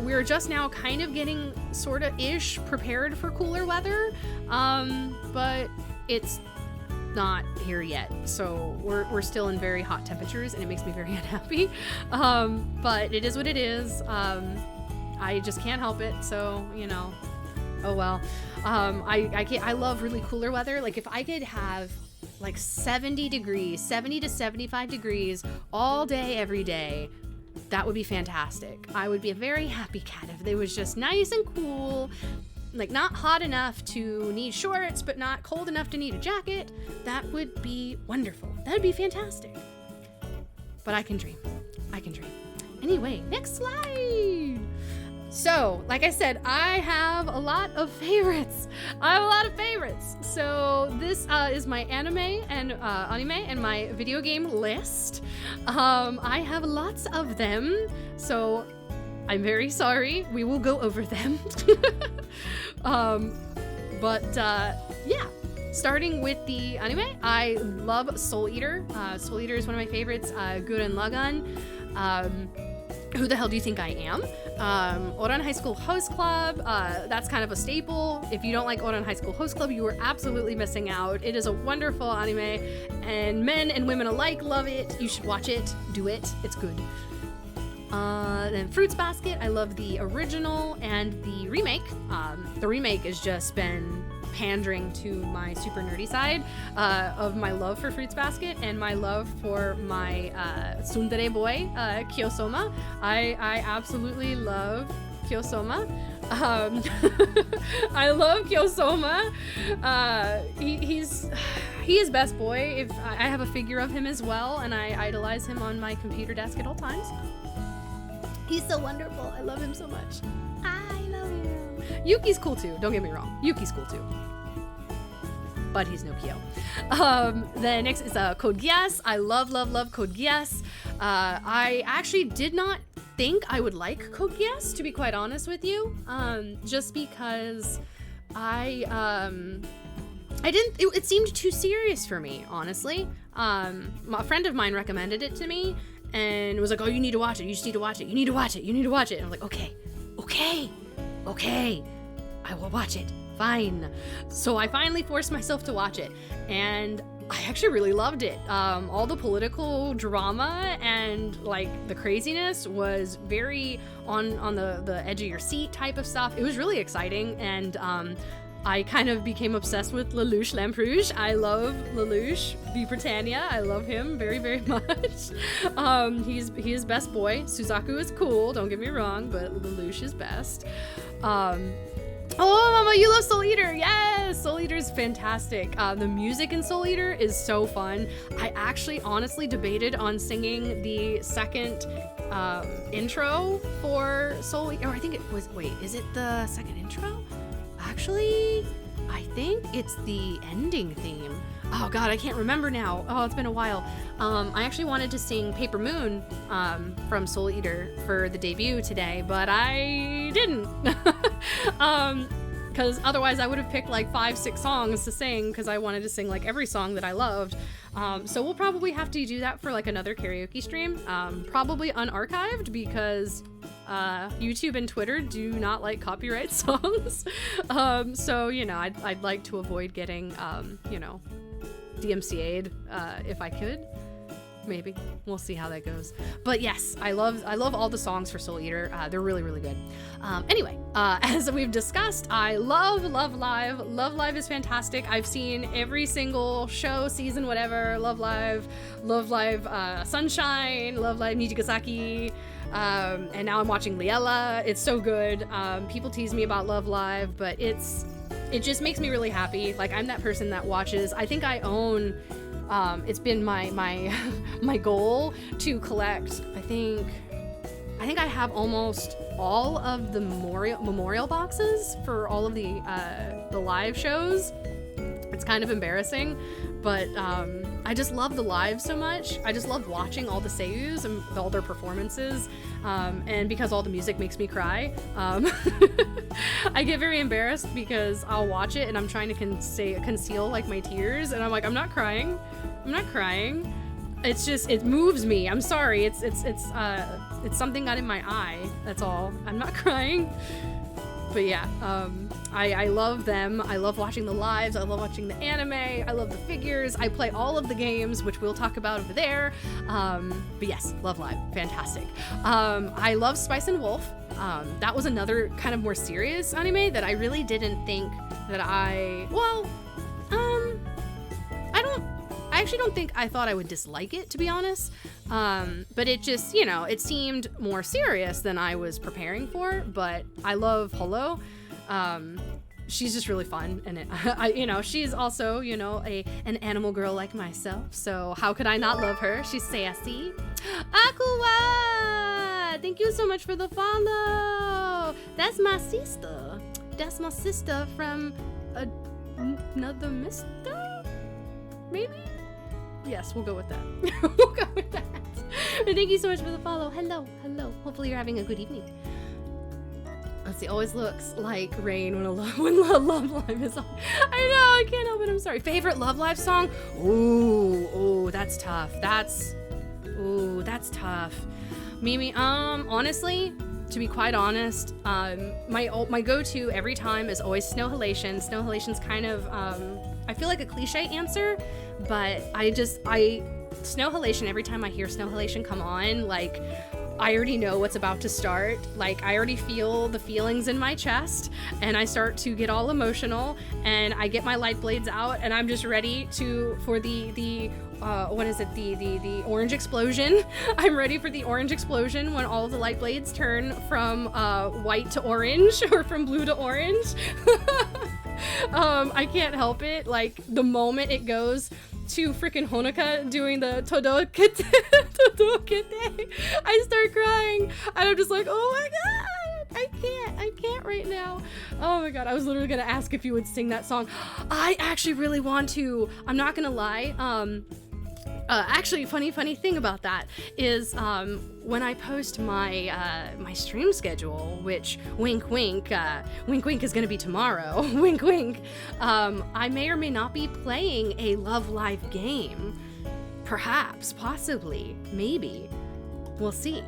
We're just now kind of getting sort of ish prepared for cooler weather, but it's not here yet. So we're still in very hot temperatures, and it makes me very unhappy. But it is what it is. I just can't help it. So, you know, oh well. I love really cooler weather. Like if I could have like 70 to 75 degrees all day, every day, that would be fantastic. I would be a very happy cat if it was just nice and cool, like not hot enough to need shorts, but not cold enough to need a jacket. That would be wonderful. That would be fantastic. But I can dream. I can dream. Anyway, next slide. So, like I said, I have a lot of favorites. So this is my anime and my video game list. I have lots of them, so I'm very sorry. We will go over them. Yeah. Starting with the anime, I love Soul Eater. Soul Eater is one of my favorites. Gurren Lagann. Who the hell do you think I am? Ouran High School Host Club, that's kind of a staple. If you don't like Ouran High School Host Club, you are absolutely missing out. It is a wonderful anime, and men and women alike love it. You should watch it, do it, it's good. Then Fruits Basket, I love the original and the remake. The remake has just been pandering to my super nerdy side of my love for Fruits Basket and my love for my tsundere boy, Kyosoma. I absolutely love Kyosoma. I love Kyosoma. He is best boy. If I have a figure of him as well, and I idolize him on my computer desk at all times. He's so wonderful. I love him so much. I love him. Yuki's cool too. Don't get me wrong. Yuki's cool too. But he's no Kyo. Then next is Code Geass. I love Code Geass. I actually did not think I would like Code Geass, to be quite honest with you. Just because it seemed too serious for me, honestly. A friend of mine recommended it to me and was like, oh, you need to watch it. You just need to watch it. You need to watch it. You need to watch it. And I'm like, okay. I will watch it. Fine. So I finally forced myself to watch it, and I actually really loved it. All the political drama and like the craziness was very on the edge of your seat type of stuff. It was really exciting, and I kind of became obsessed with Lelouch Lamperouge. I love Lelouch the Britannia. I love him very, very much. He is best boy. Suzaku is cool, don't get me wrong, but Lelouch is best. Oh, Mama, you love Soul Eater. Yes, Soul Eater is fantastic. The music in Soul Eater is so fun. I actually honestly debated on singing the second intro for Soul Eater. Or I think it was, wait, is it the second intro? Actually, I think it's the ending theme. Oh God, I can't remember now. Oh, it's been a while. I actually wanted to sing Paper Moon from Soul Eater for the debut today, but I didn't. Because otherwise I would have picked like 5-6 songs to sing, because I wanted to sing like every song that I loved. So we'll probably have to do that for like another karaoke stream, probably unarchived, because YouTube and Twitter do not like copyright songs. So, you know, I'd like to avoid getting, you know, DMCA'd if I could. maybe. We'll see how that goes. But yes, I love all the songs for Soul Eater. They're really, really good. Anyway, as we've discussed, I love Live. Love Live is fantastic. I've seen every single show, season, whatever. Love Live, Sunshine, Love Live Nijigasaki. And now I'm watching Liella. It's so good. People tease me about Love Live, but it just makes me really happy. Like, I'm that person that watches. I think I own, it's been my my goal to collect, I think I have almost all of the memorial boxes for all of the live shows. It's kind of embarrassing, but I just love the live so much. I just love watching all the seiyus and all their performances, and because all the music makes me cry. I get very embarrassed because I'll watch it and I'm trying to conceal like my tears, and I'm like, I'm not crying. It's just, it moves me. I'm sorry. It's something got in my eye. That's all. I'm not crying. But yeah, I love them. I love watching the lives. I love watching the anime. I love the figures. I play all of the games, which we'll talk about over there. But yes, Love Live. Fantastic. I love Spice and Wolf. That was another kind of more serious anime that I really didn't think that I actually don't think I thought I would dislike it, to be honest. But it just, it seemed more serious than I was preparing for. But I love Holo. She's just really fun, and she's also, an animal girl like myself. So how could I not love her? She's sassy. Aqua, thank you so much for the follow. That's my sister. That's my sister from another mister, maybe. Yes, we'll go with that. But thank you so much for the follow. Hello. Hopefully you're having a good evening. Let's see. Always looks like rain when Love Live is on. I know. I can't help it. I'm sorry. Favorite Love Live song? Ooh, that's tough. That's tough. Mimi. Honestly, to be quite honest, my go-to every time is always Snow Halation. Snow Halation's kind of I feel like a cliche answer, but Snow Halation, every time I hear Snow Halation come on, like, I already know what's about to start. Like, I already feel the feelings in my chest, and I start to get all emotional, and I get my light blades out, and I'm just ready for the orange explosion. I'm ready for the orange explosion when all of the light blades turn from white to orange, or from blue to orange. I can't help it. Like, the moment it goes to freaking Honoka doing the Todokete, I start crying, and I'm just like, oh my god, I can't right now. Oh my god, I was literally gonna ask if you would sing that song. I actually really want to. I'm not gonna lie. Actually, funny thing about that is when I post my my stream schedule, which wink wink is gonna be tomorrow, wink wink, I may or may not be playing a Love Live game. Perhaps, possibly, maybe. We'll see.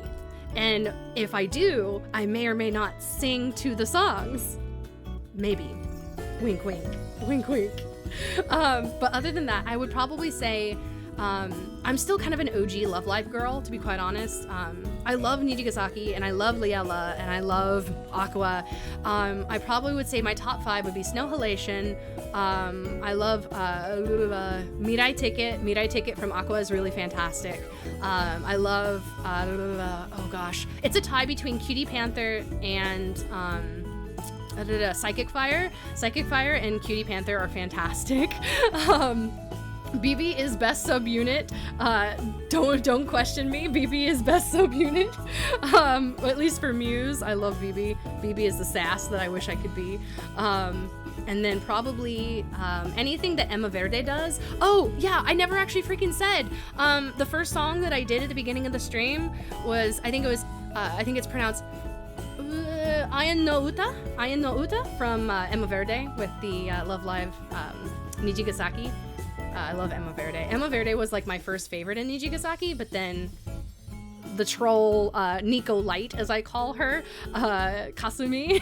And if I do, I may or may not sing to the songs. Maybe. Wink wink. Wink wink. But other than that, I would probably say I'm still kind of an OG Love Live girl, to be quite honest. I love Nijigasaki, and I love Liella, and I love Aqua. I probably would say my top 5 would be Snow Halation. I love Mirai Ticket. Mirai Ticket from Aqua is really fantastic. I love, oh gosh. It's a tie between Cutie Panther and Psychic Fire. Psychic Fire and Cutie Panther are fantastic. BB is best subunit. Don't question me. BB is best subunit. At least for Muse, I love BB. BB is the sass that I wish I could be. And then probably anything that Emma Verde does. Oh yeah, I never actually freaking said. The first song that I did at the beginning of the stream was, I think it's pronounced Ayan no Uta from Emma Verde with the Love Live Nijigasaki. I love Emma Verde. Emma Verde was like my first favorite in Nijigasaki, but then the troll Nico Light, as I call her, Kasumi,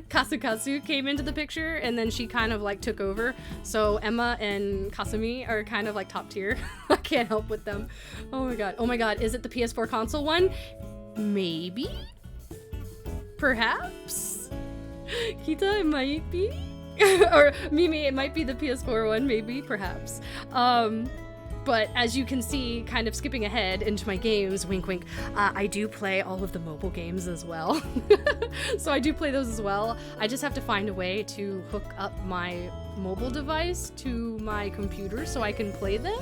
Kasukasu came into the picture, and then she kind of like took over. So Emma and Kasumi are kind of like top tier. I can't help with them. Oh my god, is it the PS4 console one? Maybe? Perhaps? Kita, it might be? Or Mimi, it might be the PS4 one, maybe, perhaps. But as you can see, kind of skipping ahead into my games, wink wink, I do play all of the mobile games as well. So I do play those as well. I just have to find a way to hook up my mobile device to my computer so I can play them.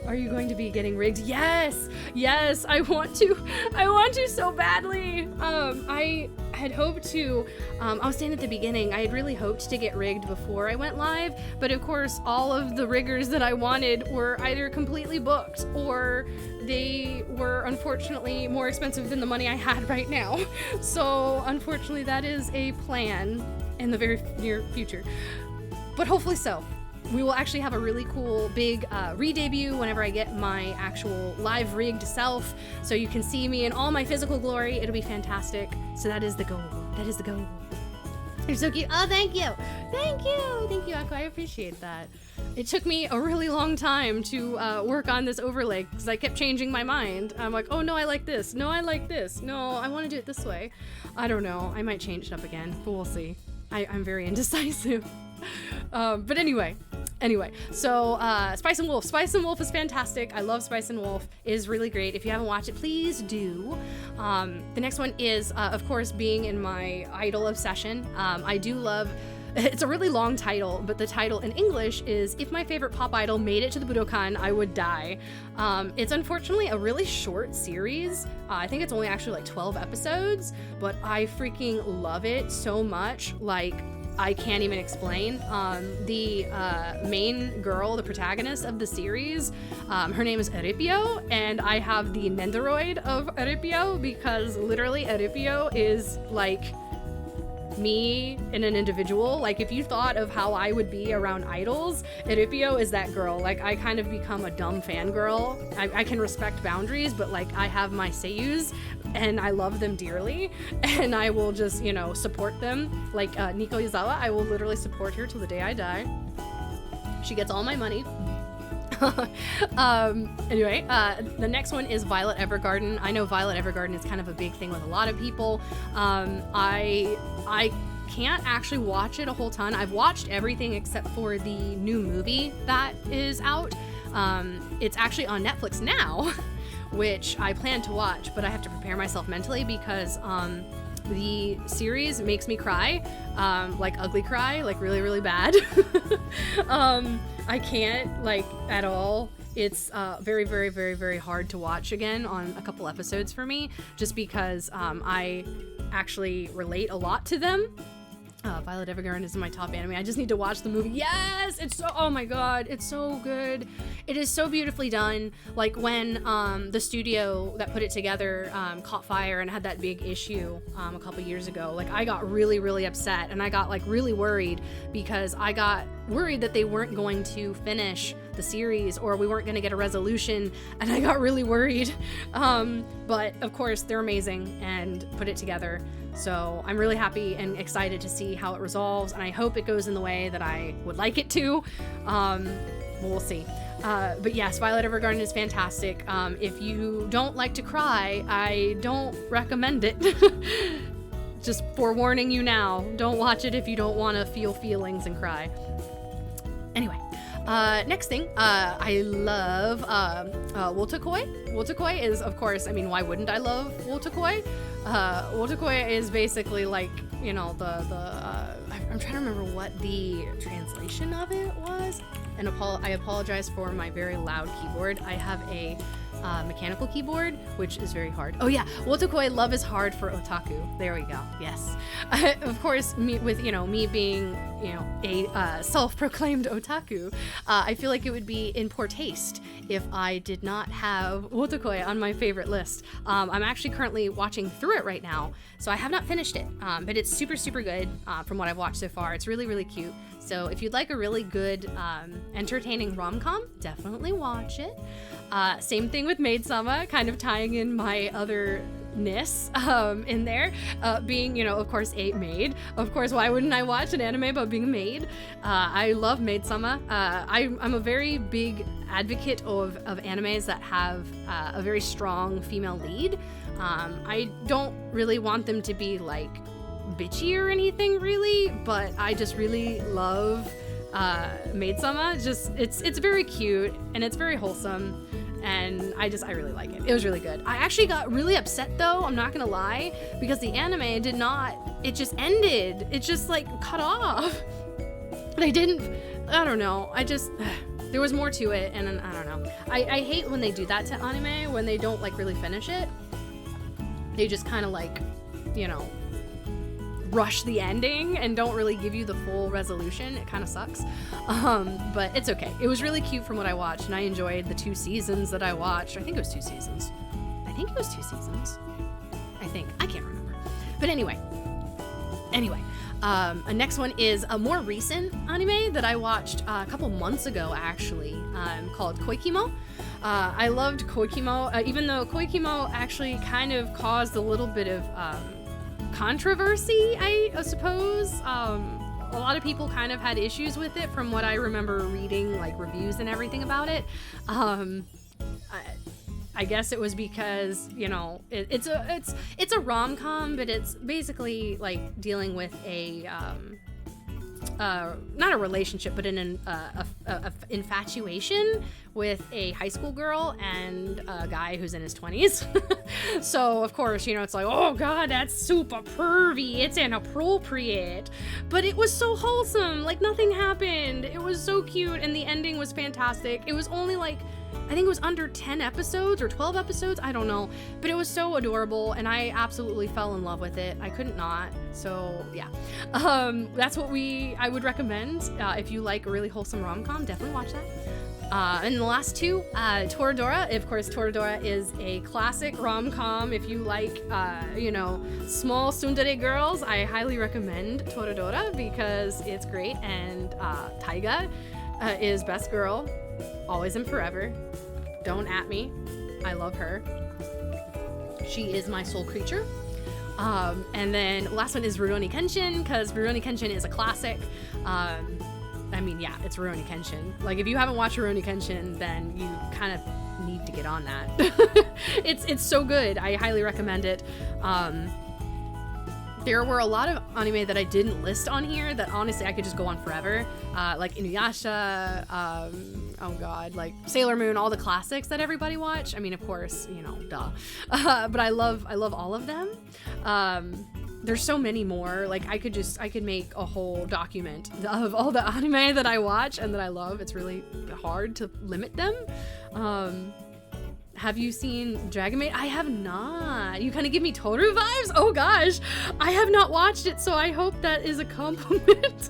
Are you going to be getting rigged? Yes, I want to so badly. I had hoped to, I was saying at the beginning, I had really hoped to get rigged before I went live, but of course all of the riggers that I wanted were either completely booked or they were unfortunately more expensive than the money I had right now. So unfortunately that is a plan in the very near future, but hopefully so. We will actually have a really cool big re-debut whenever I get my actual live rigged self, so you can see me in all my physical glory. It'll be fantastic. So that is the goal. That is the goal. You're so cute. Oh, thank you. Thank you, Aku. I appreciate that. It took me a really long time to work on this overlay because I kept changing my mind. I'm like, oh no, I like this. No, I like this. No, I want to do it this way. I don't know. I might change it up again, but we'll see. I'm very indecisive. But anyway, so Spice and Wolf. Spice and Wolf is fantastic. I love Spice and Wolf. It is really great. If you haven't watched it, please do. The next one is, of course, being in my idol obsession. I do love, it's a really long title, but the title in English is If My Favorite Pop Idol Made It to the Budokan, I Would Die. It's unfortunately a really short series. I think it's only actually like 12 episodes, but I freaking love it so much. Like, I can't even explain. The main girl, the protagonist of the series, her name is Eripio, and I have the Nendoroid of Eripio because literally Eripio is like me in an individual. Like, if you thought of how I would be around idols, Eripio is that girl. Like, I kind of become a dumb fangirl. I can respect boundaries, but like, I have my seiyus and I love them dearly, and I will just, you know, support them. Like Nico Yazawa, I will literally support her till the day I die. She gets all my money. Anyway, the next one is Violet Evergarden. I know Violet Evergarden is kind of a big thing with a lot of people. I can't actually watch it a whole ton. I've watched everything except for the new movie that is out. It's actually on Netflix now, which I plan to watch, but I have to prepare myself mentally because the series makes me cry, like ugly cry, like really, really bad. I can't, like, at all. It's very, very, very, very hard to watch again on a couple episodes for me, just because I actually relate a lot to them. Violet Evergarden is my top anime. I just need to watch the movie. Yes! It's so, oh my god, it's so good. It is so beautifully done. Like, when the studio that put it together caught fire and had that big issue a couple years ago, like, I got really, really upset, and I got like really worried because I got worried that they weren't going to finish the series or we weren't going to get a resolution, and I got really worried. But of course they're amazing and put it together. So I'm really happy and excited to see how it resolves, and I hope it goes in the way that I would like it to. We'll see. But yes, Violet Evergarden is fantastic. If you don't like to cry, I don't recommend it. Just forewarning you now, don't watch it if you don't want to feel feelings and cry. Anyway, next thing, I love Wotakoi. Wotakoi is, of course, I mean, why wouldn't I love Wotakoi? Wotakoi is basically like, you know, I'm trying to remember what the translation of it was. And I apologize for my very loud keyboard. I have a mechanical keyboard, which is very hard. Oh yeah, Wotakoi, love is hard for otaku. There we go. Yes. Of course, me being, you know, a self-proclaimed otaku, I feel like it would be in poor taste if I did not have Wotakoi on my favorite list. I'm actually currently watching through it right now, so I have not finished it, but it's super, super good from what I've watched so far. It's really, really cute. So if you'd like a really good, entertaining rom-com, definitely watch it. Same thing with Maid-sama, kind of tying in my otherness in there, being, you know, of course, a maid. Of course, why wouldn't I watch an anime about being a maid? I love Maid-sama. I'm a very big advocate of animes that have a very strong female lead. I don't really want them to be like bitchy or anything really, but I just really love Maid-sama. Just it's very cute and it's very wholesome, and I really like it. It was really good. I actually got really upset though, I'm not gonna lie, because the anime it just ended. It just like cut off. I don't know. There was more to it, and I don't know. I hate when they do that to anime, when they don't like really finish it. They just kind of like, you know, rush the ending and don't really give you the full resolution. It kind of sucks, but it's okay. It was really cute from what I watched, and I enjoyed the 2 seasons that I watched. I think it was 2 seasons. I can't remember, but anyway, next one is a more recent anime that I watched a couple months ago, actually, called Koikimo. I loved Koikimo, even though Koikimo actually kind of caused a little bit of controversy, I suppose. A lot of people kind of had issues with it from what I remember reading, like reviews and everything about it. I guess it was because, you know, it's a rom-com, but it's basically like dealing with a not a relationship, but an infatuation with a high school girl and a guy who's in his 20s. So of course, you know, it's like, oh god, that's super pervy, it's inappropriate, but it was so wholesome, like nothing happened. It was so cute, and the ending was fantastic. It was only like, I think it was under 10 episodes or 12 episodes, I don't know, but it was so adorable, and I absolutely fell in love with it. I couldn't not. So yeah, that's what I would recommend. If you like a really wholesome rom-com, definitely watch that. And the last 2, Toradora. Of course, Toradora is a classic rom-com. If you like, you know, small tsundere girls, I highly recommend Toradora because it's great. And Taiga is best girl, always and forever. Don't at me. I love her. She is my soul creature. And then last one is Rurouni Kenshin, because Rurouni Kenshin is a classic. I mean, yeah, it's Rurouni Kenshin. Like, if you haven't watched Rurouni Kenshin, then you kind of need to get on that. It's so good. I highly recommend it. There were a lot of anime that I didn't list on here that honestly I could just go on forever. Like Inuyasha, oh god, like Sailor Moon, all the classics that everybody watch. I mean, of course, you know, duh. But I love all of them. There's so many more. Like I could make a whole document of all the anime that I watch and that I love. It's really hard to limit them. Have you seen Dragon Maid? I have not. You kind of give me Toru vibes? Oh gosh, I have not watched it, so I hope that is a compliment.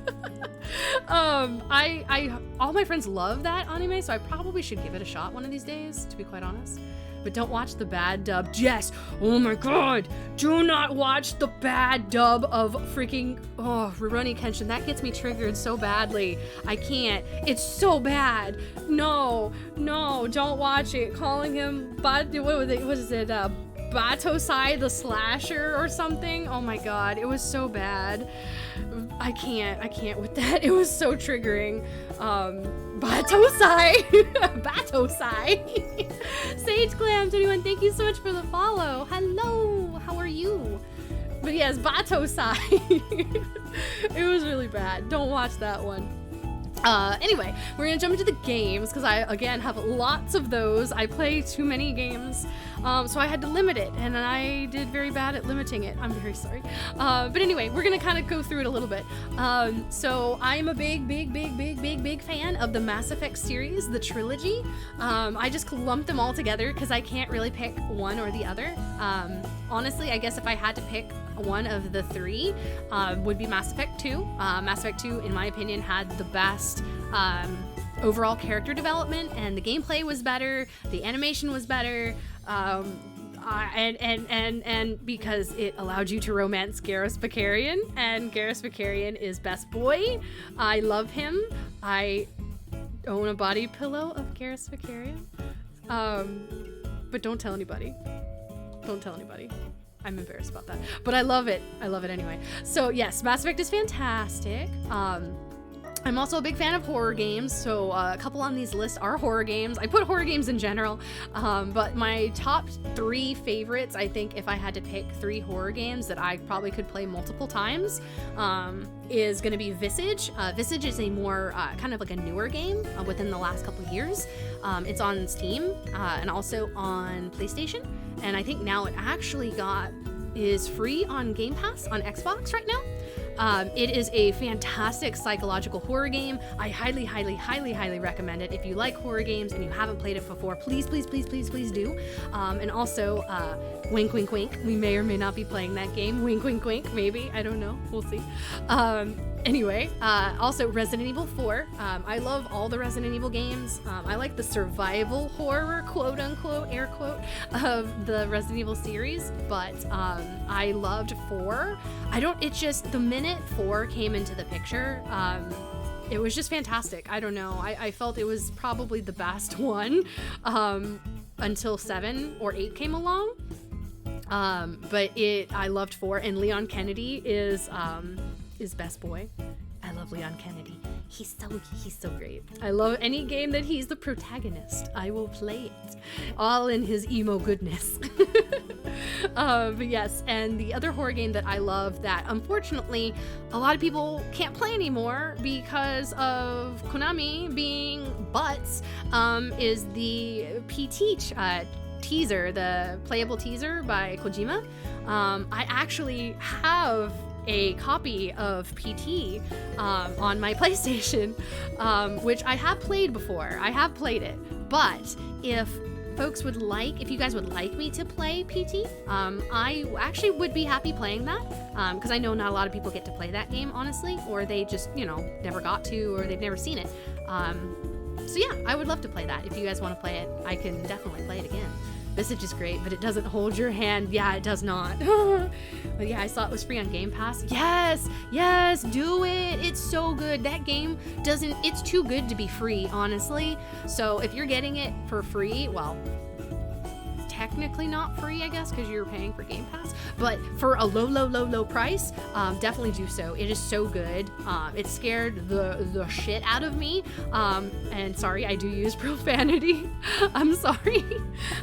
All my friends love that anime, so I probably should give it a shot one of these days, to be quite honest. But don't watch the bad dub. Yes! Oh my god! Do not watch the bad dub of freaking... Oh, Rurouni Kenshin. That gets me triggered so badly. I can't. It's so bad. No, don't watch it. Calling him... What is it? Batosai the Slasher or something? Oh my god, it was so bad. I can't with that. It was so triggering. Batosai! Batosai! Sage Clams, anyone, thank you so much for the follow. Hello, how are you? But yes, Batosai. It was really bad. Don't watch that one. Anyway, we're gonna jump into the games because I, again, have lots of those. I play too many games, so I had to limit it, and I did very bad at limiting it. I'm very sorry. But anyway, we're gonna kind of go through it a little bit. So I'm a big fan of the Mass Effect series, the trilogy. I just lumped them all together because I can't really pick one or the other. Honestly, I guess if I had to pick one of the 3, would be Mass Effect 2. Mass Effect 2, in my opinion, had the best overall character development, and the gameplay was better, the animation was better. and because it allowed you to romance Garrus Vakarian, and Garrus Vakarian is best boy. I love him. I own a body pillow of Garrus Vakarian. But don't tell anybody. Don't tell anybody. I'm embarrassed about that. But I love it. I love it anyway. So yes, Mass Effect is fantastic. I'm also a big fan of horror games, so a couple on these lists are horror games. I put horror games in general, but my top 3 favorites, I think if I had to pick 3 horror games that I probably could play multiple times, is going to be Visage. Visage is a more kind of like a newer game within the last couple years. It's on Steam and also on PlayStation, and I think now it actually is free on Game Pass on Xbox right now. It is a fantastic psychological horror game. I highly, highly, highly, highly recommend it. If you like horror games and you haven't played it before, please, please, please, please, please do. And also, wink, wink, wink. We may or may not be playing that game. Wink, wink, wink. Maybe. I don't know. We'll see. Anyway, also Resident Evil 4. I love all the Resident Evil games. I like the survival horror, quote unquote, air quote, of the Resident Evil series, but I loved 4. It's just the minute 4 came into the picture, it was just fantastic. I don't know. I felt it was probably the best one until 7 or 8 came along. But I loved 4, and Leon Kennedy is best boy. I love Leon Kennedy. He's so great. I love any game that he's the protagonist. I will play it. All in his emo goodness. But yes, and the other horror game that I love that unfortunately a lot of people can't play anymore because of Konami being butts, is the PT teaser, the playable teaser by Kojima. I actually have a copy of PT on my PlayStation, which I have played before. I have played it, but if you guys would like me to play PT, I actually would be happy playing that, because I know not a lot of people get to play that game, honestly, or they just, never got to, or they've never seen it. So yeah, I would love to play that. If you guys want to play it, I can definitely play it again. Visage is great, but it doesn't hold your hand. Yeah, it does not. But yeah, I saw it was free on Game Pass. Yes, do it. It's so good. That game it's too good to be free, honestly. So if you're getting it for free, well, technically not free, I guess, because you're paying for Game Pass, but for a low price, definitely do so. It is so good. It scared the shit out of me, and sorry, I do use profanity. I'm sorry,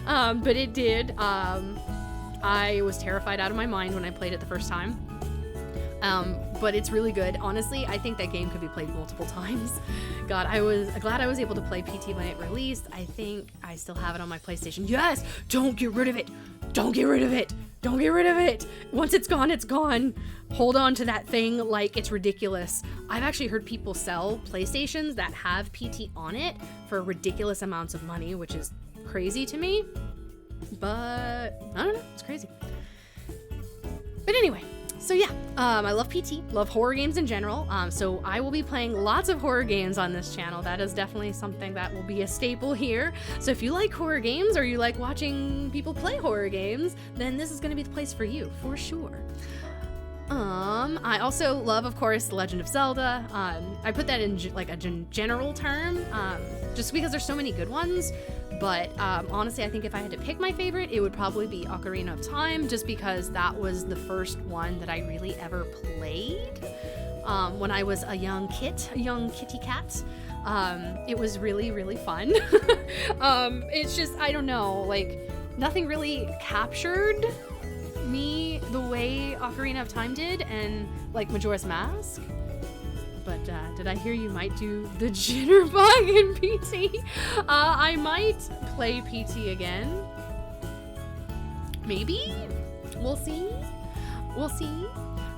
but it did. I was terrified out of my mind when I played it the first time. But it's really good. Honestly, I think that game could be played multiple times. God, I was glad I was able to play PT when it released. I think I still have it on my PlayStation. Yes! Don't get rid of it! Don't get rid of it! Don't get rid of it! Once it's gone, it's gone. Hold on to that thing like it's ridiculous. I've actually heard people sell PlayStations that have PT on it for ridiculous amounts of money, which is crazy to me. But, I don't know, it's crazy. But anyway. So yeah, I love PT, love horror games in general, so I will be playing lots of horror games on this channel. That is definitely something that will be a staple here. So if you like horror games or you like watching people play horror games, then this is going to be the place for you, for sure. I also love, of course, The Legend of Zelda. I put that in like a general term, just because there's so many good ones. But honestly, I think if I had to pick my favorite, it would probably be Ocarina of Time, just because that was the first one that I really ever played when I was a young kitty cat. It was really, really fun. It's just, I don't know, like, nothing really captured me the way Ocarina of Time did, and like Majora's Mask. But did I hear you might do the Jitterbug in PT? I might play PT again. Maybe? We'll see.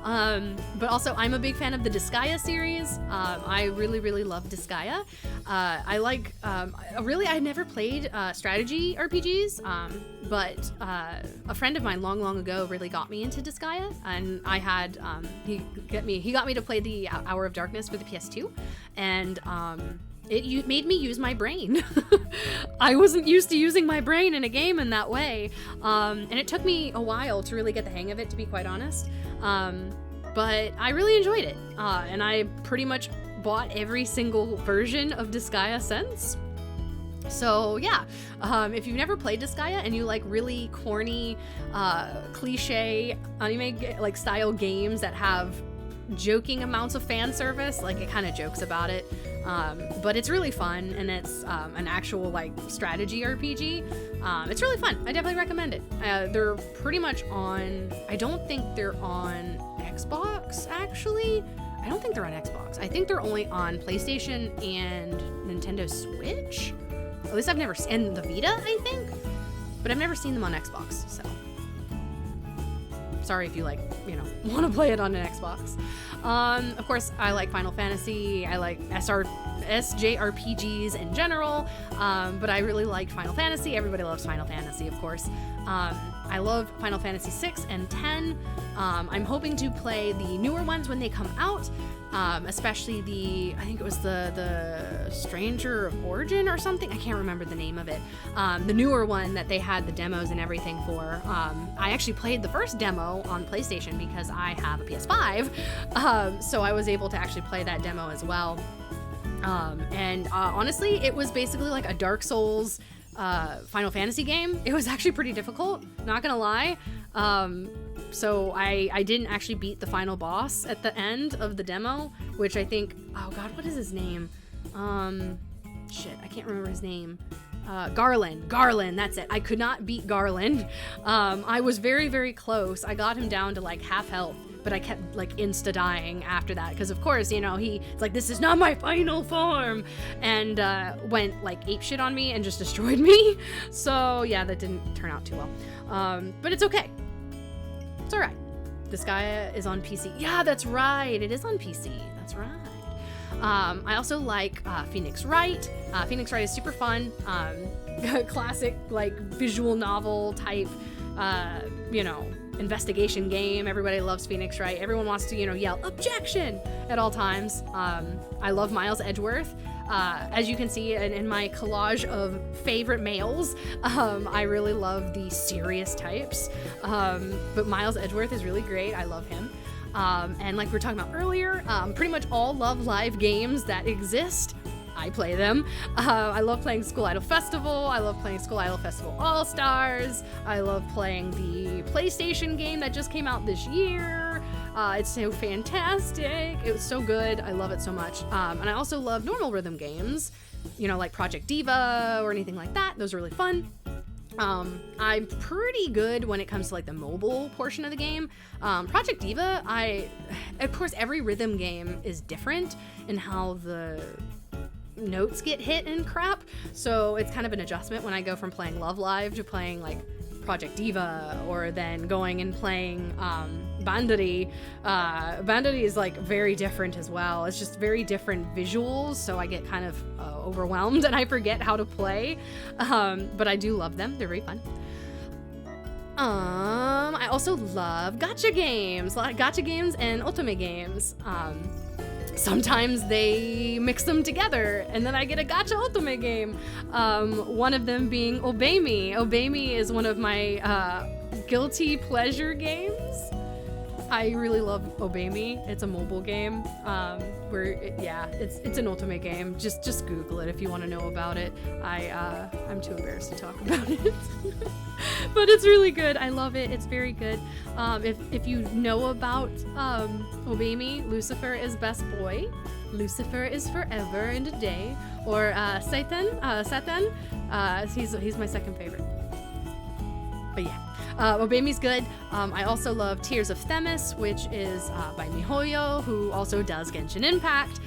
But also, I'm a big fan of the Disgaea series. I really, really love Disgaea. I never played strategy RPGs, but a friend of mine long ago really got me into Disgaea, and I had, he got me to play the Hour of Darkness for the PS2, and it made me use my brain. I wasn't used to using my brain in a game in that way. And it took me a while to really get the hang of it, to be quite honest. But I really enjoyed it. And I pretty much bought every single version of Disgaea since. So yeah, if you've never played Disgaea and you like really corny, cliche anime like style games that have joking amounts of fan service, like it kind of jokes about it, but it's really fun, and it's an actual like strategy RPG. It's really fun. I definitely recommend it. They're pretty much on, I don't think they're on Xbox actually. I don't think they're on Xbox. I think they're only on PlayStation and Nintendo Switch. At least I've never seen, and the Vita, I think, but I've never seen them on Xbox, so sorry if you like, want to play it on an Xbox. Of course, I like Final Fantasy, I like SJRPGs in general, but I really liked Final Fantasy. Everybody loves Final Fantasy, of course. I love Final Fantasy 6 and 10. I'm hoping to play the newer ones when they come out, especially I think it was the Stranger of Origin or something. I can't remember the name of it. The newer one that they had the demos and everything for. I actually played the first demo on PlayStation because I have a PS5, so I was able to actually play that demo as well. And honestly, it was basically like a Dark Souls Final Fantasy game. It was actually pretty difficult, not gonna lie. So I didn't actually beat the final boss at the end of the demo, which I think, oh god, what is his name? Shit, I can't remember his name. Garland, that's it. I could not beat Garland. I was very, very close. I got him down to like half health, but I kept like insta dying after that, because of course, he's like, this is not my final form, and went like apeshit on me and just destroyed me. So yeah, that didn't turn out too well. But it's okay. It's alright. Disgaea is on PC. Yeah, that's right. It is on PC. That's right. I also like Phoenix Wright. Phoenix Wright is super fun. Classic like visual novel type, investigation game. Everybody loves Phoenix Wright. Everyone wants to, yell objection at all times. I love Miles Edgeworth. As you can see in my collage of favorite males, I really love the serious types. But Miles Edgeworth is really great. I love him. And like we were talking about earlier, pretty much all Love Live games that exist, I play them. I love playing School Idol Festival. I love playing School Idol Festival All-Stars. I love playing the PlayStation game that just came out this year. It's so fantastic. It was so good. I love it so much. And I also love normal rhythm games, like Project Diva or anything like that. Those are really fun. I'm pretty good when it comes to like the mobile portion of the game. Project Diva, of course, every rhythm game is different in how the notes get hit and crap, so it's kind of an adjustment when I go from playing Love Live to playing like Project Diva, or then going and playing Bandari. Bandari is like very different as well. It's just very different visuals, so I get kind of overwhelmed and I forget how to play, but I do love them. They're very fun. I also love gacha games, and otome games. Sometimes they mix them together, and then I get a gacha otome game. One of them being Obey Me. Obey Me is one of my guilty pleasure games. I really love Obey Me. It's a mobile game it's an otome game. Just Google it if you want to know about it. I'm too embarrassed to talk about it. But it's really good. I love it. It's very good. If you know about Obey Me, Lucifer is best boy. Lucifer is forever and a day. Or Satan. He's my second favorite. But yeah. Obey Me's good. I also love Tears of Themis, which is by MiHoYo, who also does Genshin Impact.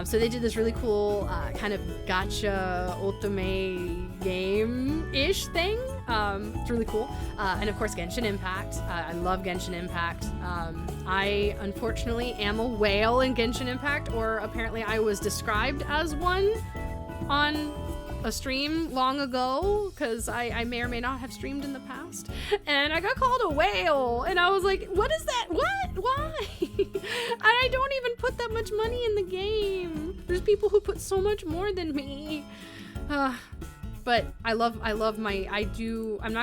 So they did this really cool kind of gacha otome game-ish thing. It's really cool. And of course, Genshin Impact. I love Genshin Impact. I unfortunately am a whale in Genshin Impact, or apparently I was described as one on a stream long ago, because I may or may not have streamed in the past, and I got called a whale, and I was like, what is that? What? Why? I don't even put that much much money in the game. There's people who put so much more than me. But I'm not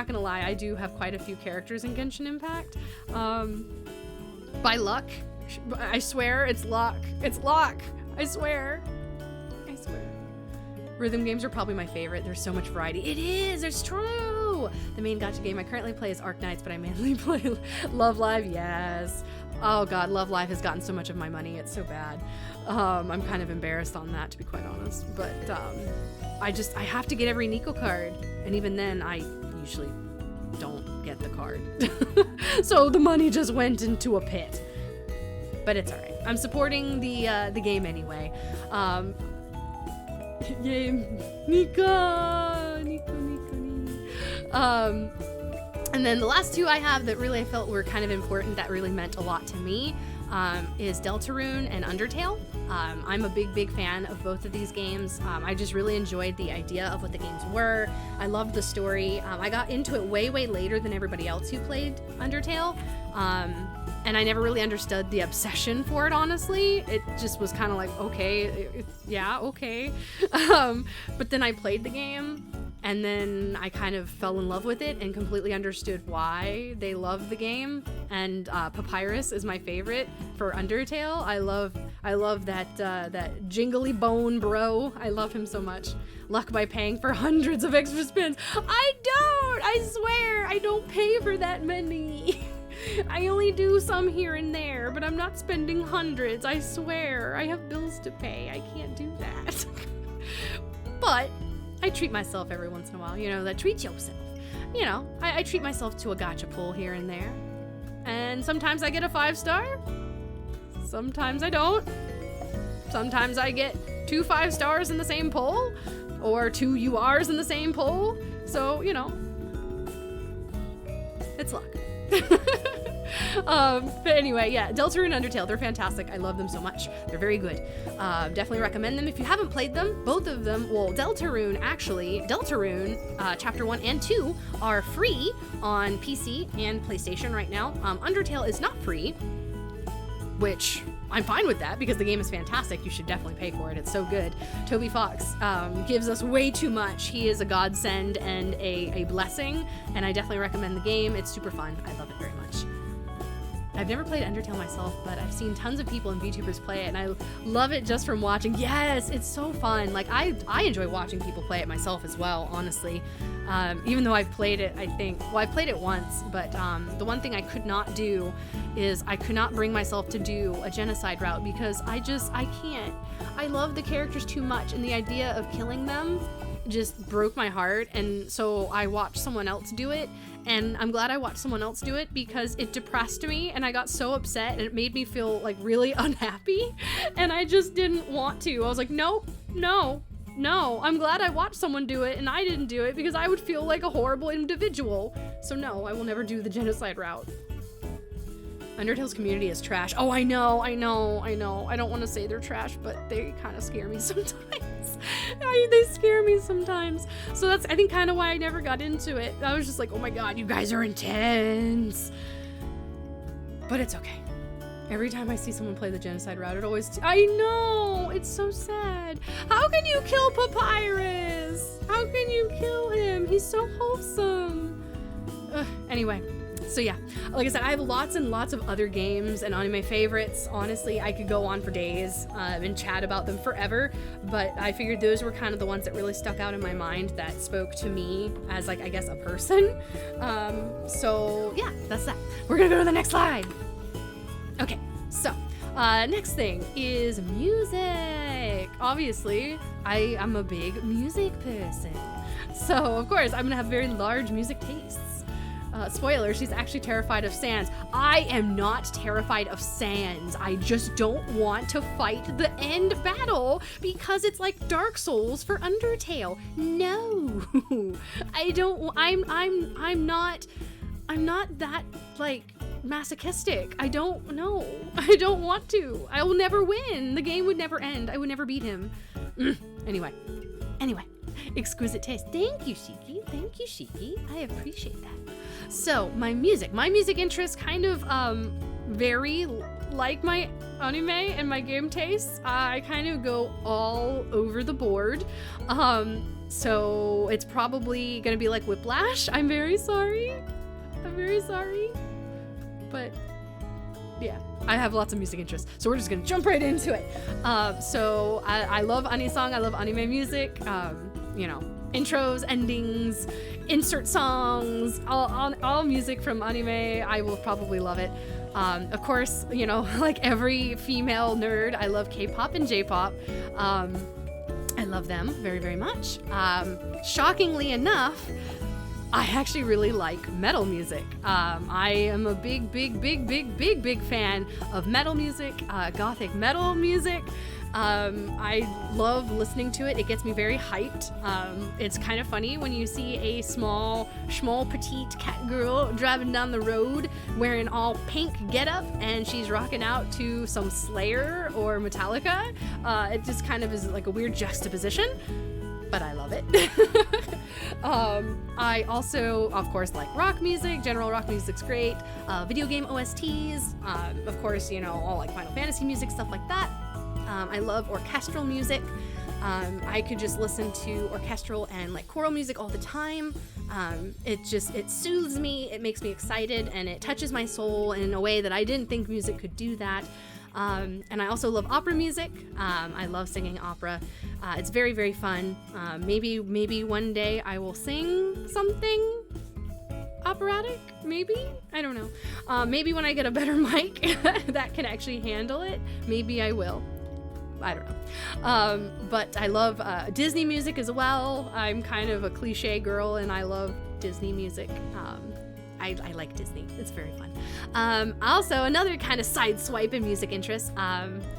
gonna lie, I do have quite a few characters in Genshin Impact. By luck, I swear it's luck. It's luck, I swear. Rhythm games are probably my favorite. There's so much variety. It is, it's true. The main gacha game I currently play is Arknights, but I mainly play Love Live, yes. Oh god, Love Live has gotten so much of my money, it's so bad. I'm kind of embarrassed on that, to be quite honest. But I have to get every Nico card, and even then I usually don't get the card. So the money just went into a pit. But it's alright. I'm supporting the game anyway. Yay, Nico. And then the last two I have that really I felt were kind of important, that really meant a lot to me, is Deltarune and Undertale. I'm a big fan of both of these games. I just really enjoyed the idea of what the games were. I loved the story. I got into it way later than everybody else who played Undertale. And I never really understood the obsession for it, honestly. It just was kind of like, okay, yeah, okay. But then I played the game, and then I kind of fell in love with it and completely understood why they love the game. And Papyrus is my favorite for Undertale. I love that jingly bone bro. I love him so much. Luck by paying for hundreds of extra spins. I swear, I don't pay for that many. I only do some here and there, but I'm not spending hundreds, I swear. I have bills to pay. I can't do that. But I treat myself every once in a while, that treat yourself. I treat myself to a gacha pull here and there. And sometimes I get a 5-star. Sometimes I don't. Sometimes I get 2 5-stars in the same pull, or 2 URs in the same pull. So, it's luck. But anyway, yeah, Deltarune and Undertale, they're fantastic. I love them so much. They're very good. Definitely recommend them if you haven't played them. Both of them, well, Deltarune, Chapter 1 and 2 are free on PC and PlayStation right now. Undertale is not free, which I'm fine with that because the game is fantastic. You should definitely pay for it. It's so good. Toby Fox gives us way too much. He is a godsend and a blessing, and I definitely recommend the game. It's super fun. I love it very much. I've never played Undertale myself, but I've seen tons of people and VTubers play it, and I love it just from watching. Yes, it's so fun. Like, I enjoy watching people play it myself as well, honestly. Even though I've played it, I've played it once, but the one thing I could not do is I could not bring myself to do a genocide route because I can't. I love the characters too much, and the idea of killing them just broke my heart, and so I watched someone else do it, and I'm glad I watched someone else do it because it depressed me, and I got so upset, and it made me feel like really unhappy, and I just didn't want to. I was like, no, I'm glad I watched someone do it and I didn't do it because I would feel like a horrible individual. So no, I will never do the genocide route. Undertale's community is trash. Oh, I know. I don't want to say they're trash, but they kind of scare me sometimes. They scare me sometimes. So that's, I think, kind of why I never got into it. I was just like, oh my god, you guys are intense. But it's okay. Every time I see someone play the genocide route, it always... I know! It's so sad. How can you kill Papyrus? How can you kill him? He's so wholesome. Anyway. So yeah, like I said, I have lots and lots of other games and anime favorites. Honestly, I could go on for days and chat about them forever, but I figured those were kind of the ones that really stuck out in my mind that spoke to me as, like, I guess, a person. So yeah, that's that. We're gonna go to the next slide. Okay, so next thing is music. Obviously, I am a big music person. So of course, I'm gonna have very large music tastes. Spoiler, she's actually terrified of sands. I am not terrified of sands. I just don't want to fight the end battle because it's like Dark Souls for Undertale. No, I don't. I'm not that, like, masochistic. I don't know. I don't want to. I will never win. The game would never end. I would never beat him. Anyway. Exquisite taste. Thank you, Shiki. I appreciate that. So, my music interests kind of vary like my anime and my game tastes, I kind of go all over the board. So it's probably gonna be like Whiplash. I'm very sorry. But yeah, I have lots of music interests, so we're just gonna jump right into it. So I love anisong, I love anime music, you know, intros, endings, insert songs, all music from anime. I will probably love it. Of course, you know, like every female nerd, I love K-pop and J-pop. I love them very, very much. Shockingly enough, I actually really like metal music. I am a big fan of metal music, gothic metal music. I love listening to it. It gets me very hyped. It's kind of funny when you see a small petite cat girl driving down the road wearing all pink getup and she's rocking out to some Slayer or Metallica. It just kind of is like a weird juxtaposition, but I love it. I also, of course, like rock music. General rock music's great. Video game OSTs. Of course, you know, all like Final Fantasy music, stuff like that. I love orchestral music. I could just listen to orchestral and like choral music all the time. It soothes me, it makes me excited, and it touches my soul in a way that I didn't think music could do that. And I also love opera music. I love singing opera. It's very, very fun. Maybe one day I will sing something operatic, maybe? I don't know. Maybe when I get a better mic that can actually handle it, maybe I will. I don't know. But I love Disney music as well. I'm kind of a cliche girl and I love Disney music. I like Disney. It's very fun. Also, another kind of side swipe in music interests.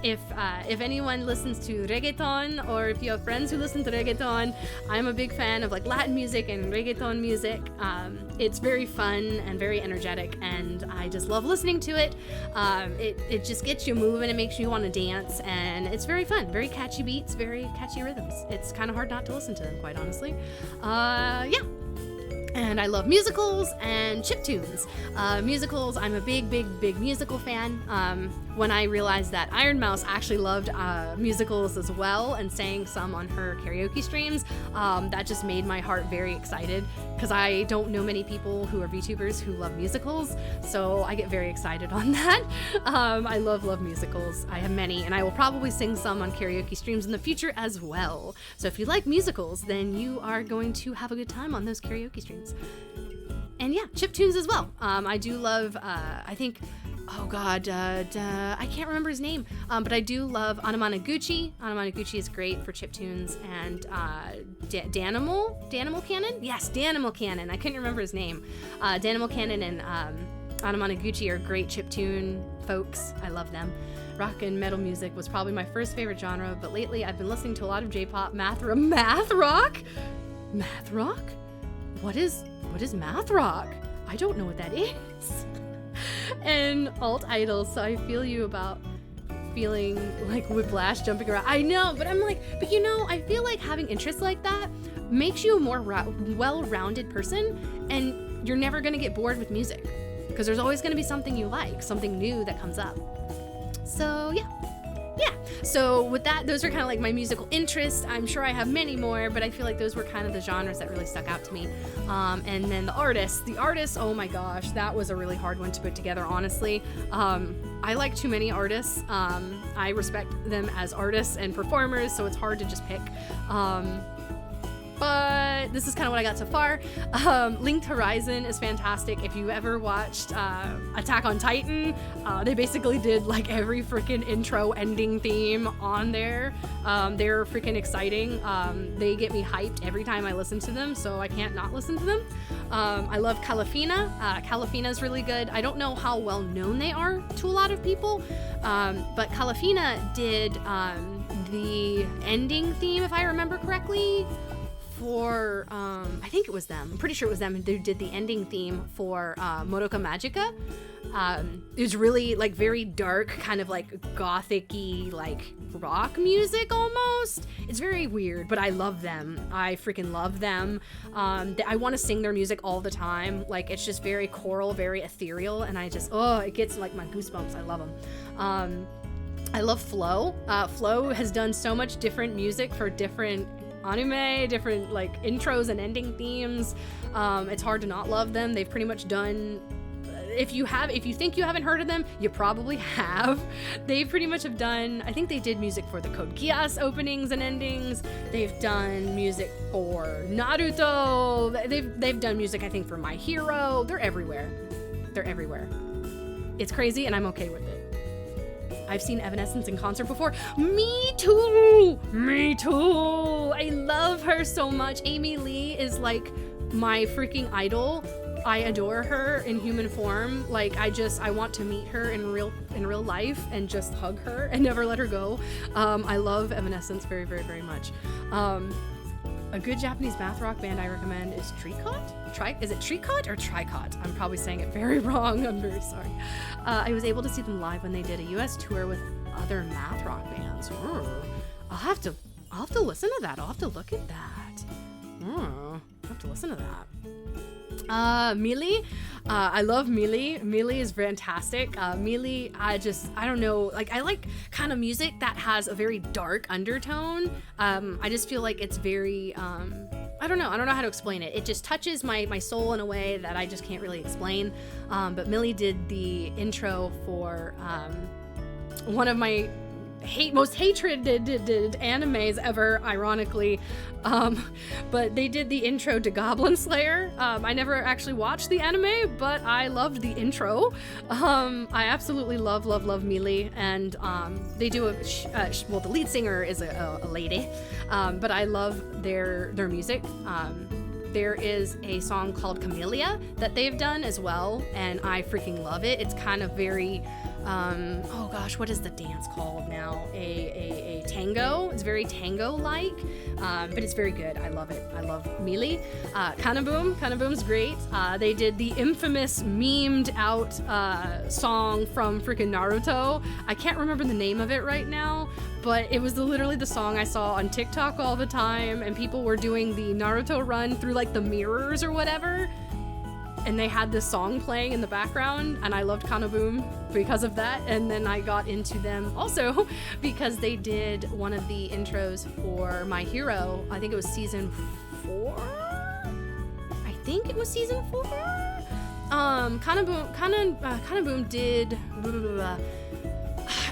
If anyone listens to reggaeton, or if you have friends who listen to reggaeton, I'm a big fan of like Latin music and reggaeton music. It's very fun and very energetic, and I just love listening to it. It just gets you moving. It makes you want to dance, and it's very fun. Very catchy beats, very catchy rhythms. It's kind of hard not to listen to them, quite honestly. Yeah. And I love musicals and chiptunes. Musicals, I'm a big musical fan. When I realized that Iron Mouse actually loved musicals as well and sang some on her karaoke streams, that just made my heart very excited, because I don't know many people who are VTubers who love musicals, so I get very excited on that. I love musicals. I have many, and I will probably sing some on karaoke streams in the future as well. So if you like musicals, then you are going to have a good time on those karaoke streams. And yeah, chiptunes as well. I do love, I think, oh god, I can't remember his name, but I do love Anamanaguchi. Anamanaguchi is great for chiptunes. And Danimal Cannon? Yes, Danimal Cannon. I couldn't remember his name. Danimal Cannon and Anamanaguchi are great chiptune folks. I love them. Rock and metal music was probably my first favorite genre, but lately I've been listening to a lot of J-pop. Math rock? What is math rock? I don't know what that is. And alt idols, so I feel you about feeling like Whiplash jumping around. I know, but I'm like, but you know, I feel like having interests like that makes you a more well-rounded person, and you're never gonna get bored with music, because there's always gonna be something you like, something new that comes up. So yeah. So with that, those are kind of like my musical interests. I'm sure I have many more, but I feel like those were kind of the genres that really stuck out to me. And then the artists, oh my gosh, that was a really hard one to put together, honestly. I like too many artists. I respect them as artists and performers, so it's hard to just pick. But this is kind of what I got so far. Linked Horizon is fantastic. If you ever watched Attack on Titan, they basically did like every freaking intro ending theme on there. They're freaking exciting. They get me hyped every time I listen to them, so I can't not listen to them. I love Calafina. Calafina is really good. I don't know how well known they are to a lot of people, but Calafina did the ending theme, if I remember correctly, for, I think it was them. I'm pretty sure it was them who did the ending theme for Moroka Magica. It was really like very dark, kind of like gothic-y, like rock music almost. It's very weird, but I love them. I freaking love them. I want to sing their music all the time. Like, it's just very choral, very ethereal, and I just, it gets like my goosebumps. I love them. I love Flow. Flow has done so much different music for different anime, different like intros and ending themes. It's hard to not love them. They've pretty much done, if you think you haven't heard of them, you probably have. They pretty much have done, I think they did music for the Code Geass openings and endings. They've done music for Naruto. They've done music, I think, for My Hero. They're everywhere. They're everywhere. It's crazy, and I'm okay with it. I've seen Evanescence in concert before. Me too! Me too! I love her so much. Amy Lee is like my freaking idol. I adore her in human form. Like, I want to meet her in real life and just hug her and never let her go. I love Evanescence very, very, very much. A good Japanese math rock band I recommend is Tricot? Is it Tricot or Tricot? I'm probably saying it very wrong. I'm very sorry. I was able to see them live when they did a US tour with other math rock bands. I'll have to listen to that. I'll have to look at that. I'll have to listen to that. Mealy. I love Mealy. Mealy is fantastic. Mealy, I don't know, like, I like kind of music that has a very dark undertone. I just feel like it's very, I don't know how to explain it. It just touches my soul in a way that I just can't really explain. But Millie did the intro for, one of my most hated animes ever, ironically, but they did the intro to Goblin Slayer. I never actually watched the anime, but I loved the intro. I absolutely love Mealy, and they do well, the lead singer is a lady, but I love their music. There is a song called Camellia that they've done as well, and I freaking love it. It's kind of very, oh gosh, what is the dance called now? A tango. It's very tango-like, but it's very good. I love it. I love Mealy. Kanaboom's great. They did the infamous memed out song from freaking Naruto. I can't remember the name of it right now, but it was literally the song I saw on TikTok all the time, and people were doing the Naruto run through like the mirrors or whatever, and they had this song playing in the background, and I loved Kanaboom because of that. And then I got into them also because they did one of the intros for My Hero. I think it was season 4. Kanaboom did.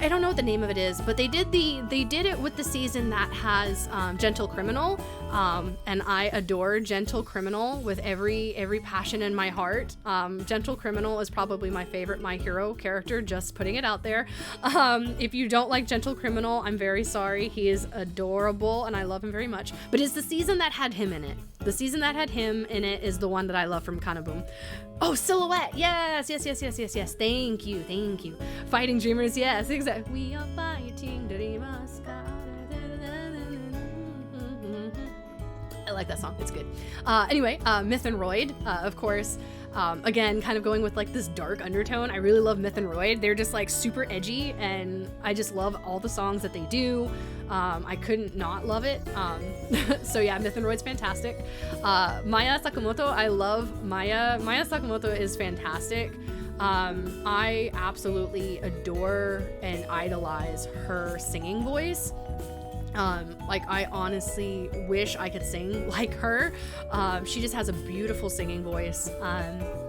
I don't know what the name of it is, but they did it with the season that has Gentle Criminal, and I adore Gentle Criminal with every passion in my heart. Gentle Criminal is probably my favorite My Hero character, just putting it out there. If you don't like Gentle Criminal, I'm very sorry. He is adorable, and I love him very much. But it's the season that had him in it. The season that had him in it is the one that I love from Kanaboom. Oh, Silhouette. Yes. Thank you. Fighting Dreamers. Yes, exactly. We are fighting dreamers. I like that song. It's good. Anyway, Myth and Roid, of course. Again, kind of going with like this dark undertone. I really love Myth and Roid. They're just like super edgy, and I just love all the songs that they do. I couldn't not love it. So yeah, Myth and Roid's fantastic. Maya Sakamoto, I love Maya. Maya Sakamoto is fantastic. I absolutely adore and idolize her singing voice. Like, I honestly wish I could sing like her. She just has a beautiful singing voice.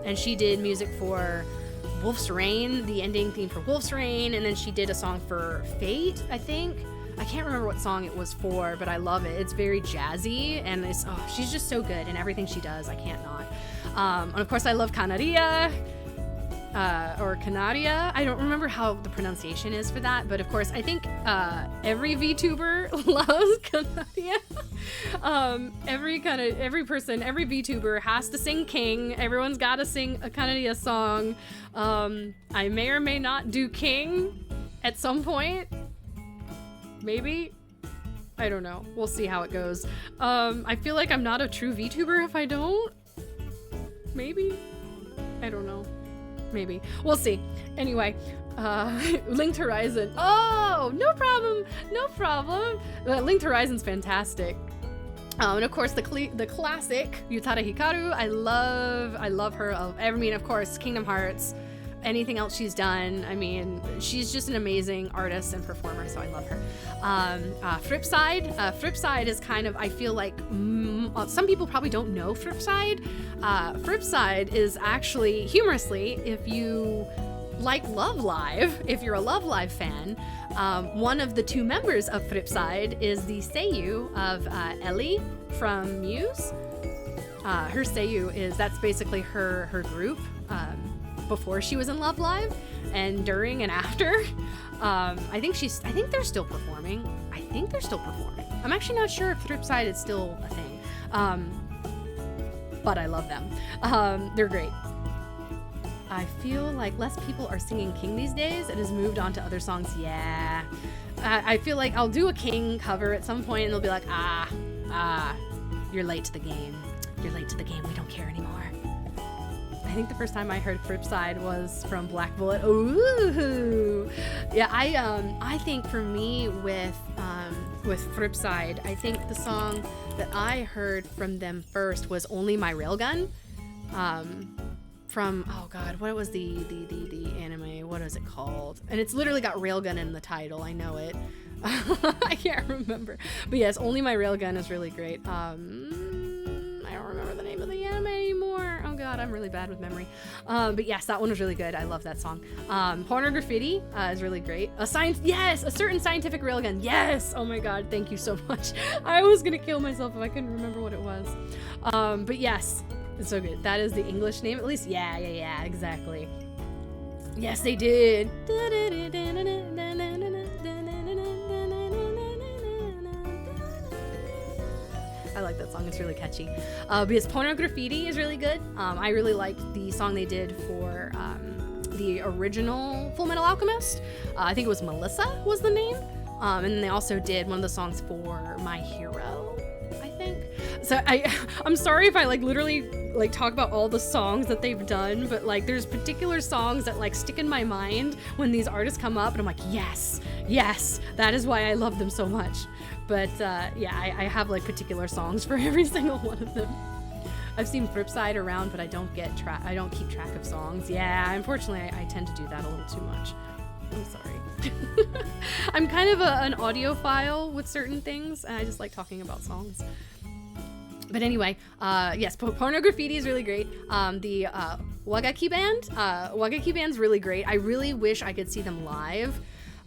And she did music for Wolf's Rain, the ending theme for Wolf's Rain, and then she did a song for Fate, I think. I can't remember what song it was for, but I love it. It's very jazzy, and she's just so good in everything she does. I can't not. And of course, I love Canaria. Or Canaria. I don't remember how the pronunciation is for that, but of course, I think every VTuber loves Canaria. Every VTuber has to sing King. Everyone's got to sing a Canaria song. I may or may not do King at some point. Maybe. I don't know. We'll see how it goes. I feel like I'm not a true VTuber if I don't. Maybe? I don't know. Maybe. We'll see. Anyway, Linked Horizon. Oh, no problem. No problem. Linked Horizon's fantastic. And of course, the classic Yutada Hikaru. I love her. I mean, of course, Kingdom Hearts. Anything else she's done, I mean, she's just an amazing artist and performer, so I love her. Flipside. Flipside is kind of, I feel like, some people probably don't know Flipside. Flipside is actually, humorously, if you like Love Live, if you're a Love Live fan, one of the two members of Flipside is the seiyuu of Ellie from Muse. Her seiyuu that's basically her group. Before she was in Love Live, and during and after. I think they're still performing. I'm actually not sure if Flipside is still a thing. But I love them. They're great. I feel like less people are singing King these days. It has moved on to other songs. Yeah. I feel like I'll do a King cover at some point and they'll be like, you're late to the game. You're late to the game. We don't care anymore. I think the first time I heard Flipside was from Black Bullet. Ooh, yeah. I think for me with Flipside, I think the song that I heard from them first was "Only My Railgun." From oh god, what was the anime? What is it called? And it's literally got Railgun in the title. I know it. I can't remember, but yes, "Only My Railgun" is really great. I don't remember the name of the anime anymore. Oh god, I'm really bad with memory. But yes, that one was really good. I love that song. Porno Graffiti is really great. A certain scientific railgun. Yes! Oh my god, thank you so much. I was gonna kill myself if I couldn't remember what it was. But yes, it's so good. That is the English name, at least. Yeah, exactly. Yes, they did. I like that song. It's really catchy. Because Porno Graffiti is really good. I really liked the song they did for the original Full Metal Alchemist. I think it was Melissa was the name. And then they also did one of the songs for My Hero, I think. So I'm sorry if I literally talk about all the songs that they've done, but there's particular songs that stick in my mind when these artists come up and I'm like, yes, that is why I love them so much. But yeah, I have particular songs for every single one of them. I've seen Flipside around, but I don't keep track of songs. Yeah, unfortunately, I tend to do that a little too much. I'm sorry. I'm kind of an audiophile with certain things, and I just like talking about songs. But anyway, yes, Porno Graffiti is really great. The Wagaki band's really great. I really wish I could see them live.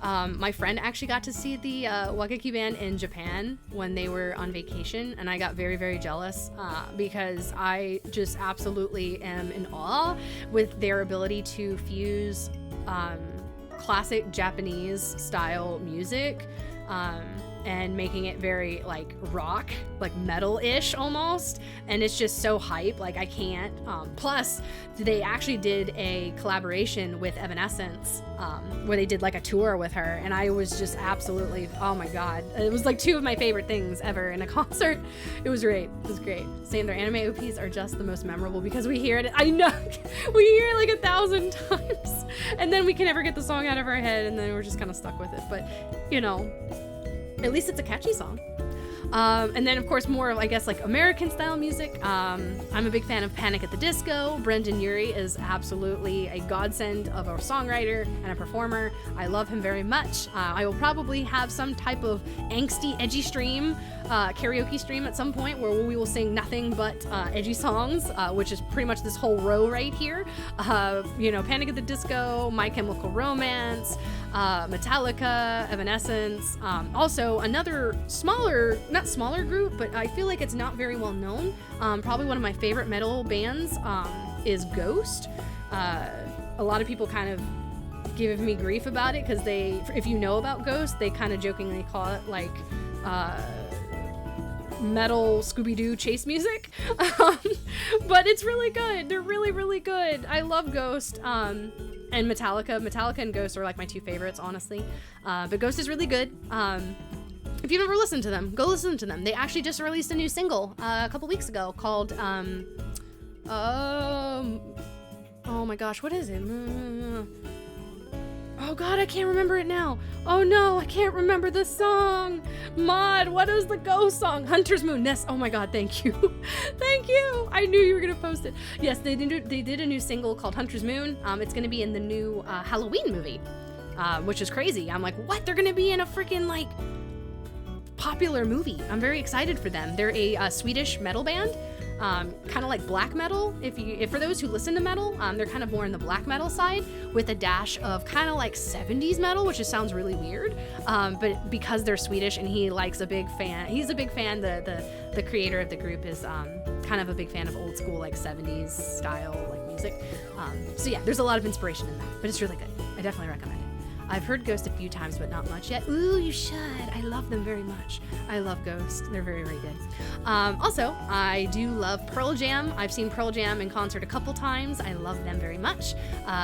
My friend actually got to see the Wagaki band in Japan when they were on vacation, and I got very, very jealous because I just absolutely am in awe with their ability to fuse classic Japanese style music and making it very rock, metal-ish almost, and it's just so hype. I can't. Plus, they actually did a collaboration with Evanescence where they did a tour with her, and I was just absolutely, oh my god, it was two of my favorite things ever in a concert. It was great. Saying their anime OPs are just the most memorable because we hear it. I know we hear it 1,000 times, and then we can never get the song out of our head, and then we're just kind of stuck with it. But at least it's a catchy song. And then, of course, more of, American style music. I'm a big fan of Panic at the Disco. Brendan Urie is absolutely a godsend of a songwriter and a performer. I love him very much. I will probably have some type of angsty, edgy stream, karaoke stream at some point where we will sing nothing but edgy songs, which is pretty much this whole row right here. Panic at the Disco, My Chemical Romance, Metallica, Evanescence. Also, another not smaller group, but I feel like it's not very well known. Probably one of my favorite metal bands is Ghost. A lot of people kind of give me grief about it because if you know about Ghost, they kind of jokingly call it metal Scooby-Doo chase music. But it's really good. They're really, really good. I love Ghost. And Metallica and Ghost are my two favorites, honestly. But Ghost is really good. if you've never listened to them, go listen to them. They actually just released a new single a couple weeks ago called, oh my gosh, what is it? Oh god, I can't remember it now. Oh no, I can't remember the song. Mod, what is the ghost song? Hunter's Moon. Yes, oh my god, thank you. Thank you. I knew you were gonna post it. Yes, they did a new single called Hunter's Moon. It's gonna be in the new Halloween movie, which is crazy. I'm like, what? They're gonna be in a freaking like popular movie. I'm very excited for them. They're a Swedish metal band. Kind of like black metal. If for those who listen to metal, they're kind of more in the black metal side with a dash of kind of like 70s metal, which just sounds really weird. But because they're Swedish and he's a big fan. The creator of the group is kind of a big fan of old school like 70s style like music. So yeah, there's a lot of inspiration in that, but it's really good. I definitely recommend it. I've heard Ghost a few times, but not much yet. Ooh, you should. I love them very much. I love Ghost. They're very, very good. Also, I do love Pearl Jam. I've seen Pearl Jam in concert a couple times. I love them very much.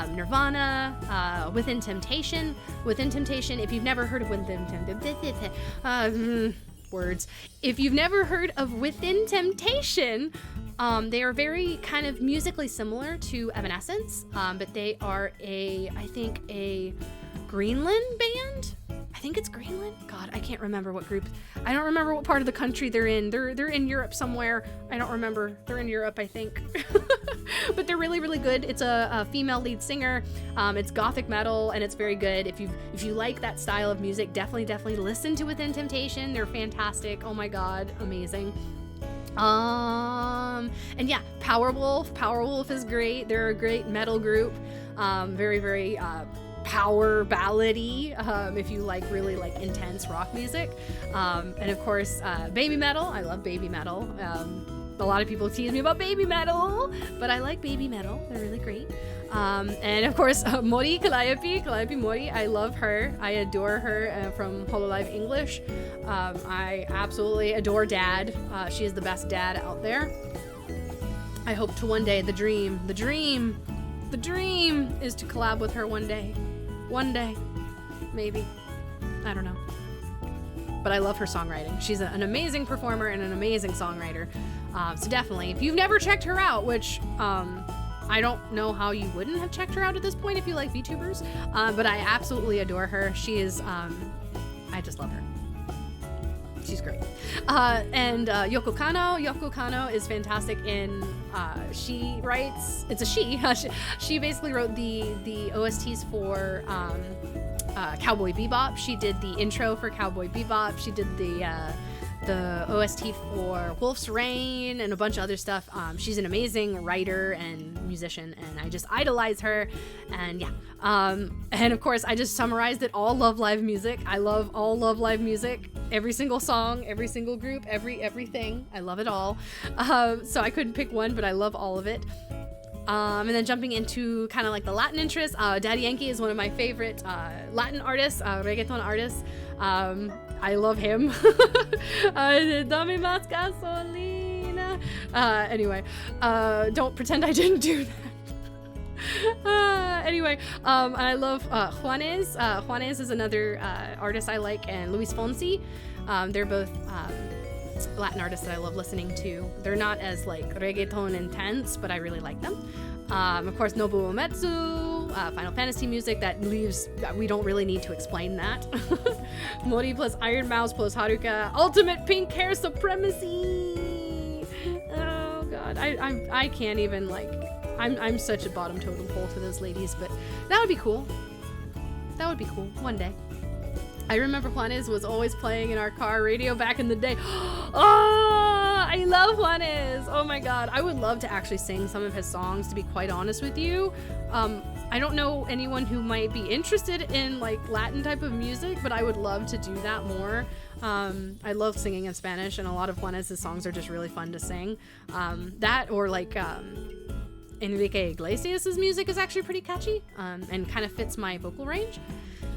Nirvana, Within Temptation. Within Temptation, if you've never heard of Within Temptation, words. If you've never heard of Within Temptation, they are very kind of musically similar to Evanescence, but they are I think a Greenland band? I think it's Greenland? God, I can't remember what group. I don't remember what part of the country they're in. They're in Europe somewhere. I don't remember. They're in Europe, I think. But they're really, really good. It's a female lead singer. It's gothic metal, and it's very good. If you like that style of music, definitely listen to Within Temptation. They're fantastic. Oh my God, amazing. And yeah, Powerwolf. Powerwolf is great. They're a great metal group. Very, very power ballady, if you like really like intense rock music. And of course, baby metal. I love baby metal. A lot of people tease me about baby metal, but I like baby metal. They're really great. And of course, Mori Calliope Mori. I love her. I adore her from Hololive English. I absolutely adore Dad. She is the best dad out there. I hope to one day, the dream is to collab with her one day. One day. Maybe. I don't know. But I love her songwriting. She's an amazing performer and an amazing songwriter. So definitely, if you've never checked her out, which I don't know how you wouldn't have checked her out at this point if you like VTubers, but I absolutely adore her. She is, I just love her. She's great. And Yoko Kanno is fantastic in, she writes, it's a she, she basically wrote the OSTs for Cowboy Bebop. She did the intro for Cowboy Bebop. She did the OST for Wolf's Rain and a bunch of other stuff. She's an amazing writer and musician, and I just idolize her. And yeah, and of course I just summarized it all. Love live music. I love all Love Live music. Every single song, every single group, everything. I love it all. So I couldn't pick one, but I love all of it. And then jumping into kind of like the Latin interest, Daddy Yankee is one of my favorite Latin artists, reggaeton artists. I love him. Dame más gasolina. Anyway, don't pretend I didn't do that. Anyway, and I love Juanes. Juanes is another artist I like, and Luis Fonsi. They're both Latin artists that I love listening to. They're not as like reggaeton intense, but I really like them. Of course, Nobuo Uematsu, Final Fantasy music that leaves, we don't really need to explain that. Mori plus Iron Mouse plus Haruka, ultimate pink hair supremacy. Oh god, I can't even like, I'm such a bottom totem pole to those ladies, but that would be cool. That would be cool, one day. I remember Juanes was always playing in our car radio back in the day. Oh, I love Juanes. Oh my god. I would love to actually sing some of his songs, to be quite honest with you. I don't know anyone who might be interested in like Latin type of music, but I would love to do that more. I love singing in Spanish, and a lot of Juanes' songs are just really fun to sing. That or like Enrique Iglesias' music is actually pretty catchy and kind of fits my vocal range.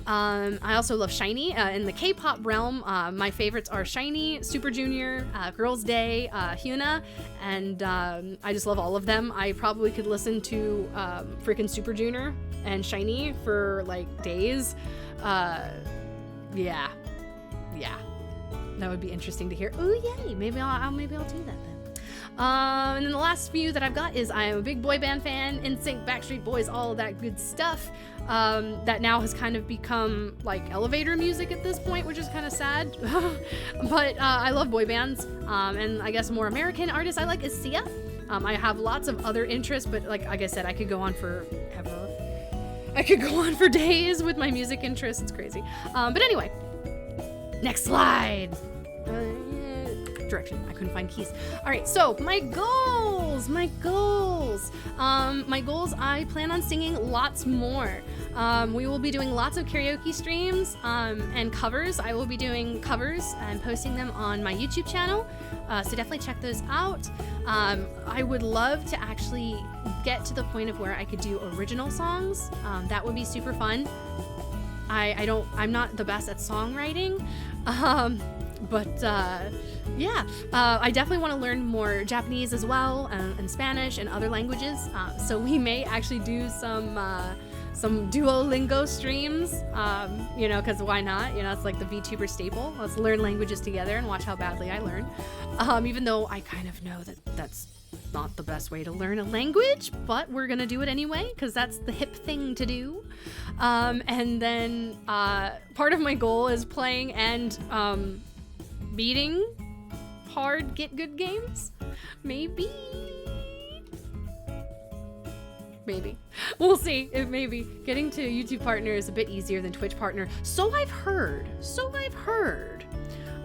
I also love SHINee. In the K-pop realm, my favorites are SHINee, Super Junior, Girls' Day, Hyuna, and I just love all of them. I probably could listen to freaking Super Junior and SHINee for like days. Yeah. That would be interesting to hear. Oh yay! Maybe I'll do that then. And then the last few that I've got is I am a big boy band fan, NSYNC, Backstreet Boys, all of that good stuff. That now has kind of become like elevator music at this point, which is kind of sad. But I love boy bands. And I guess more American artists I like is Sia. I have lots of other interests, but like I said, I could go on forever. I could go on for days with my music interests. It's crazy. But anyway, next slide. Direction. I couldn't find keys. All right, so my goals. My goals, I plan on singing lots more. We will be doing lots of karaoke streams and covers. I will be doing covers and posting them on my YouTube channel. So definitely check those out. I would love to actually get to the point of where I could do original songs. That would be super fun. I'm not the best at songwriting. Yeah, I definitely want to learn more Japanese as well, and Spanish and other languages. So we may actually do some Duolingo streams, you know, because why not? You know, it's like the VTuber staple. Let's learn languages together and watch how badly I learn. Even though I kind of know that that's not the best way to learn a language, but we're gonna do it anyway because that's the hip thing to do. And then part of my goal is playing and beating hard get good games. Maybe we'll see. If maybe getting to YouTube partner is a bit easier than Twitch partner, so I've heard.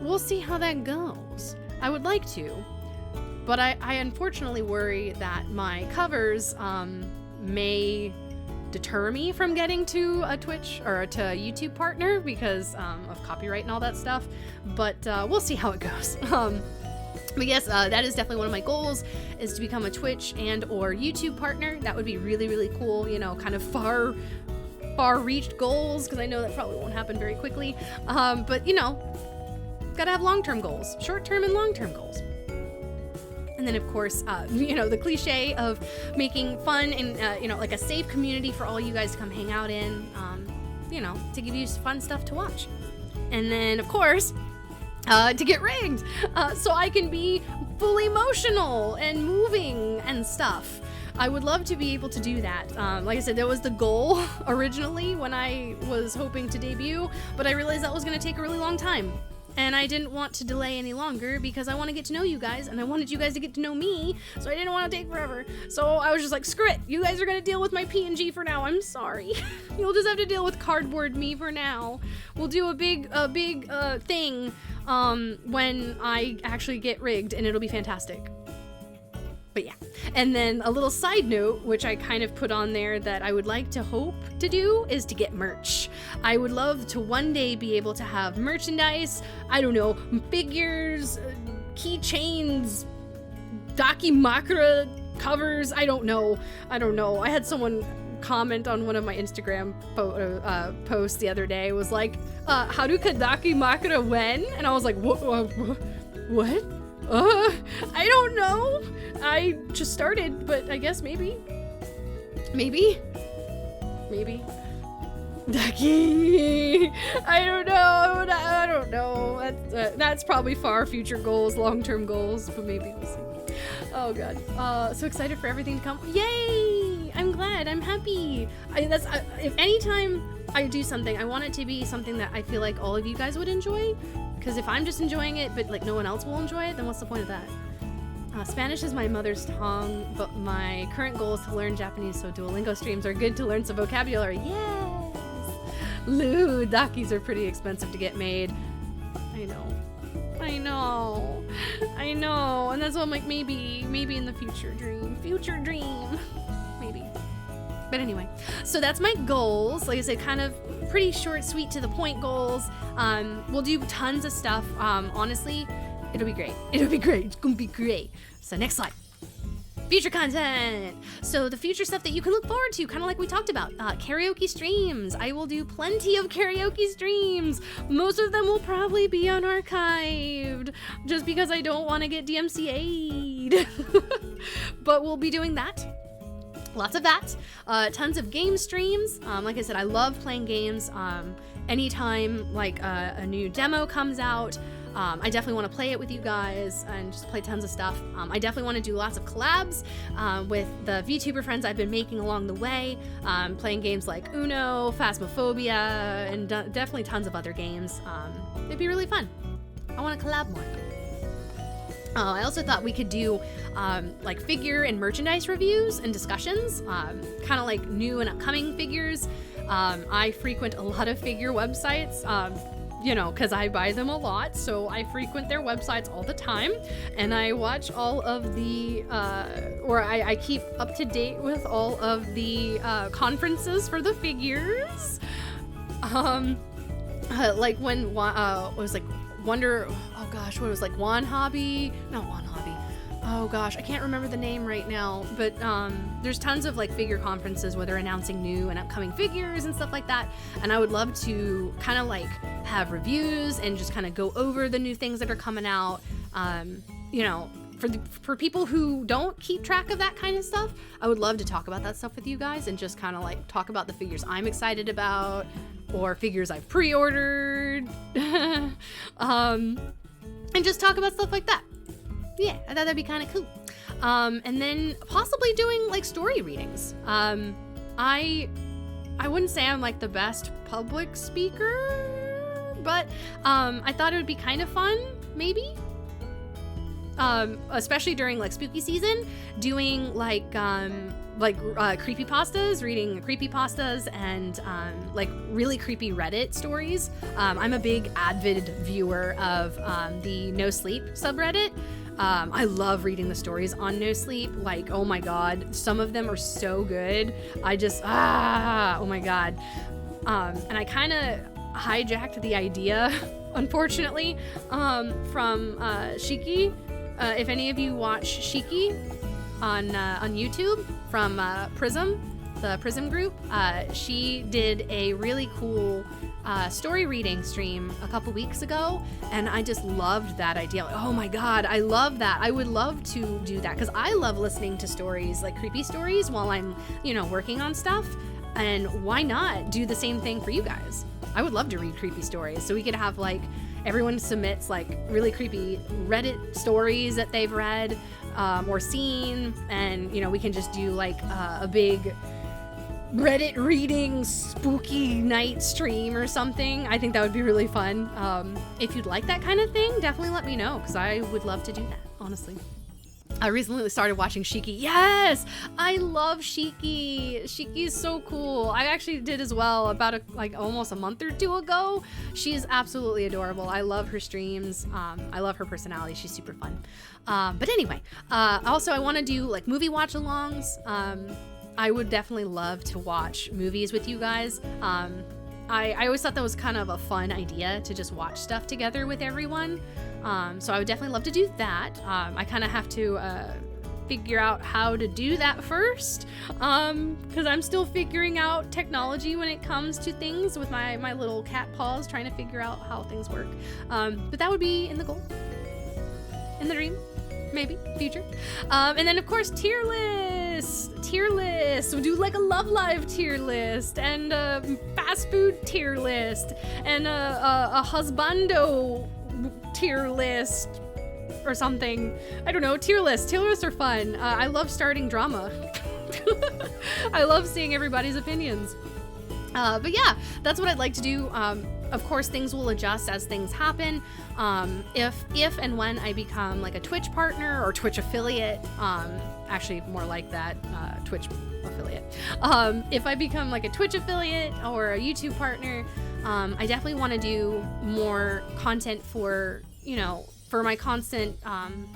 We'll see how that goes. I would like to, but I unfortunately worry that my covers may deter me from getting to a Twitch or to a YouTube partner because of copyright and all that stuff, but we'll see how it goes. But yes, that is definitely one of my goals, is to become a Twitch and or YouTube partner. That would be really, really cool, you know, kind of far-reached goals, because I know that probably won't happen very quickly. But, you know, gotta have long-term goals, short-term and long-term goals. And then, of course, you know, the cliche of making fun and, you know, like a safe community for all you guys to come hang out in, you know, to give you fun stuff to watch. And then, of course, to get rigged, so I can be fully emotional and moving and stuff. I would love to be able to do that. Like I said, that was the goal originally when I was hoping to debut, but I realized that was going to take a really long time. And I didn't want to delay any longer because I want to get to know you guys and I wanted you guys to get to know me, so I didn't want to take forever. So I was just like, screw it, you guys are going to deal with my PNG for now, I'm sorry. You'll just have to deal with cardboard me for now. We'll do a big thing when I actually get rigged, and it'll be fantastic. But yeah, and then a little side note, which I kind of put on there that I would like to hope to do, is to get merch. I would love to one day be able to have merchandise, I don't know, figures, keychains, Dakimakura covers, I don't know. I had someone comment on one of my Instagram posts the other day, was like, Haruka Dakimakura when? And I was like, what? I don't know. I just started, but I guess maybe. Ducky. I don't know. That's probably far future goals, long-term goals, but maybe we'll see. Oh god. So excited for everything to come. Yay! I'm glad. I'm happy. If anytime I do something, I want it to be something that I feel like all of you guys would enjoy. Because if I'm just enjoying it, but like no one else will enjoy it, then what's the point of that? Spanish is my mother's tongue, but my current goal is to learn Japanese, so Duolingo streams are good to learn some vocabulary. Yes! Loo, Dakis are pretty expensive to get made. I know. And that's why I'm like, maybe in the future dream. Maybe. But anyway, so that's my goals. Like I said, kind of pretty short, sweet, to the point goals. We'll do tons of stuff. Honestly, it'll be great. It's gonna be great. So next slide. Future content. So the future stuff that you can look forward to, kind of like we talked about, karaoke streams. I will do plenty of karaoke streams. Most of them will probably be unarchived, just because I don't want to get DMCA'd. But we'll be doing that. Lots of that. Tons of game streams. Like I said, I love playing games. Anytime like a new demo comes out, I definitely want to play it with you guys and just play tons of stuff. I definitely want to do lots of collabs with the VTuber friends I've been making along the way, playing games like Uno, Phasmophobia, and definitely tons of other games. It'd be really fun. I want to collab more. I also thought we could do like figure and merchandise reviews and discussions, kind of like new and upcoming figures. I frequent a lot of figure websites, you know, because I buy them a lot, so I frequent their websites all the time, and I watch all of the, or I keep up to date with all of the conferences for the figures. Like when it was like Wonder, oh gosh, what was like One Hobby, not One Hobby, oh gosh, I can't remember the name right now, but there's tons of like figure conferences where they're announcing new and upcoming figures and stuff like that, and I would love to kind of like have reviews and just kind of go over the new things that are coming out. You know, for people who don't keep track of that kind of stuff, I would love to talk about that stuff with you guys and just kind of like talk about the figures I'm excited about, or figures I've pre-ordered, and just talk about stuff like that. Yeah, I thought that'd be kind of cool. And then possibly doing like story readings. I wouldn't say I'm like the best public speaker, but I thought it would be kind of fun, maybe. Especially during like spooky season, doing like creepypastas, reading creepypastas and like really creepy Reddit stories. I'm a big avid viewer of the No Sleep subreddit. I love reading the stories on No Sleep. Like, oh my god, some of them are so good. I just, oh my god. And I kind of hijacked the idea, unfortunately, from Shiki. If any of you watch Shiki on YouTube from Prism, the Prism group, she did a really cool story reading stream a couple weeks ago, and I just loved that idea. Oh my god, I love that. I would love to do that because I love listening to stories, like creepy stories, while I'm, you know, working on stuff. And why not do the same thing for you guys? I would love to read creepy stories, so we could have like everyone submits like really creepy Reddit stories that they've read or seen, and you know, we can just do like a big Reddit reading spooky night stream or something. I think that would be really fun. If you'd like that kind of thing, definitely let me know, because I would love to do that, honestly. I recently started watching Shiki. Yes, I love Shiki. Shiki is so cool. I actually did as well about almost a month or two ago. She's absolutely adorable. I love her streams. I love her personality. She's super fun. But anyway, also I want to do like movie watch-alongs. I would definitely love to watch movies with you guys. I always thought that was kind of a fun idea to just watch stuff together with everyone. So I would definitely love to do that. I kind of have to figure out how to do that first, because I'm still figuring out technology when it comes to things with my little cat paws, trying to figure out how things work. But that would be in the goal, in the dream, maybe, future. And then of course tier list. We'll do like a Love Live tier list, and a fast food tier list, and a husbando tier list or something. I don't know, tier lists are fun. I love starting drama. I love seeing everybody's opinions. But yeah, that's what I'd like to do. Of course, things will adjust as things happen. If and when I become like a Twitch partner or Twitch affiliate, actually more like that, Twitch affiliate. If I become like a Twitch affiliate or a YouTube partner, I definitely want to do more content for, you know, for my constant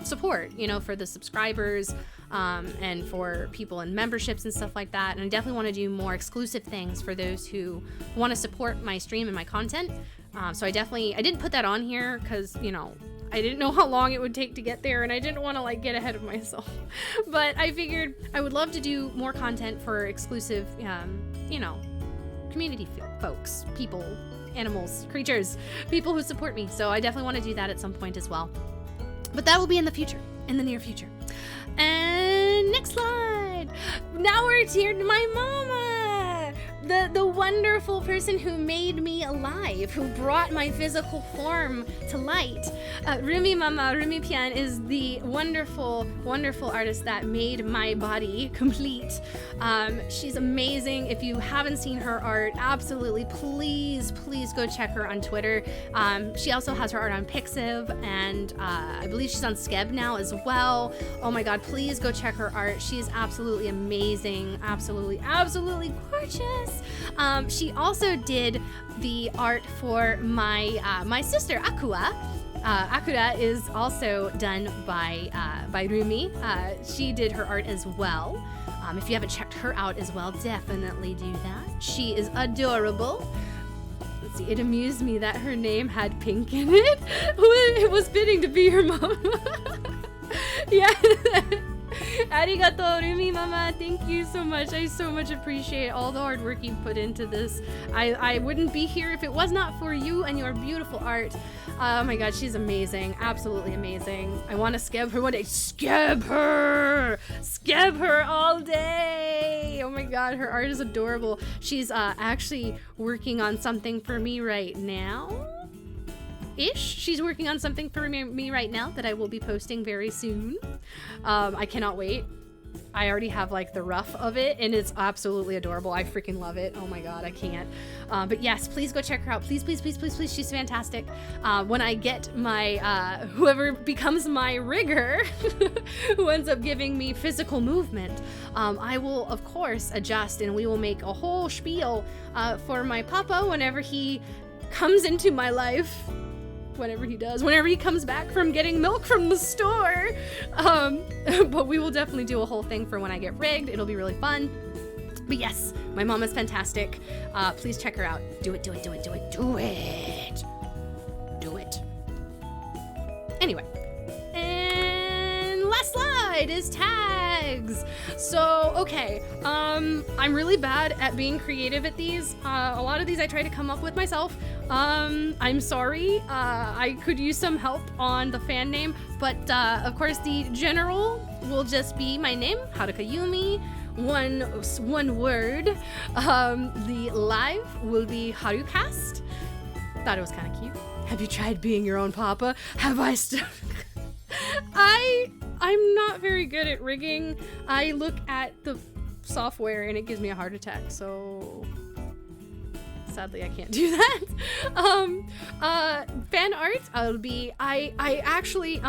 support, you know, for the subscribers, and for people in memberships and stuff like that. And I definitely want to do more exclusive things for those who want to support my stream and my content. So I didn't put that on here because, you know, I didn't know how long it would take to get there, and I didn't want to like get ahead of myself. But I figured I would love to do more content for exclusive, you know, community folks, people, animals, creatures, people who support me. So I definitely want to do that at some point as well. But that will be in the future, in the near future. And next slide. Now we're here to my mama. the wonderful person who made me alive, who brought my physical form to light. Rumi Mama, Rumi Pian is the wonderful, wonderful artist that made my body complete. She's amazing. If you haven't seen her art, absolutely, please go check her on Twitter. She also has her art on Pixiv, and I believe she's on Skeb now as well. Oh my god, please go check her art. She is absolutely amazing, absolutely gorgeous. She also did the art for my sister Akua. Akura is also done by Rumi. She did her art as well. If you haven't checked her out as well, definitely do that. She is adorable. Let's see, it amused me that her name had pink in it. It was fitting to be her mom. Yeah. Arigato, Rumi Mama. Thank you so much. I so much appreciate all the hard work you put into this. I wouldn't be here if it was not for you and your beautiful art. Oh my god, she's amazing. Absolutely amazing. I want to skeb her one day. Skeb her! Skeb her all day! Oh my god, her art is adorable. She's actually working on something for me right now. She's working on something for me right now that I will be posting very soon. I cannot wait. I already have like the rough of it, and it's absolutely adorable. I freaking love it. Oh my god, I can't. But yes, please go check her out. Please. She's fantastic. When I get my whoever becomes my rigger, who ends up giving me physical movement, I will of course adjust, and we will make a whole spiel for my papa whenever he comes into my life. Whenever he comes back from getting milk from the store. But we will definitely do a whole thing for when I get rigged. It'll be really fun. But yes, my mom is fantastic. Please check her out. Do it. Anyway, and last slide is tags. So, okay, I'm really bad at being creative at these. A lot of these I try to come up with myself. I'm sorry, I could use some help on the fan name, but of course the general will just be my name, Haruka Yumi, one word. The live will be Harucast. Thought it was kind of cute. Have you tried being your own papa? Have I I'm not very good at rigging. I look at the software and it gives me a heart attack, so sadly I can't do that. Fan art, I'll be I actually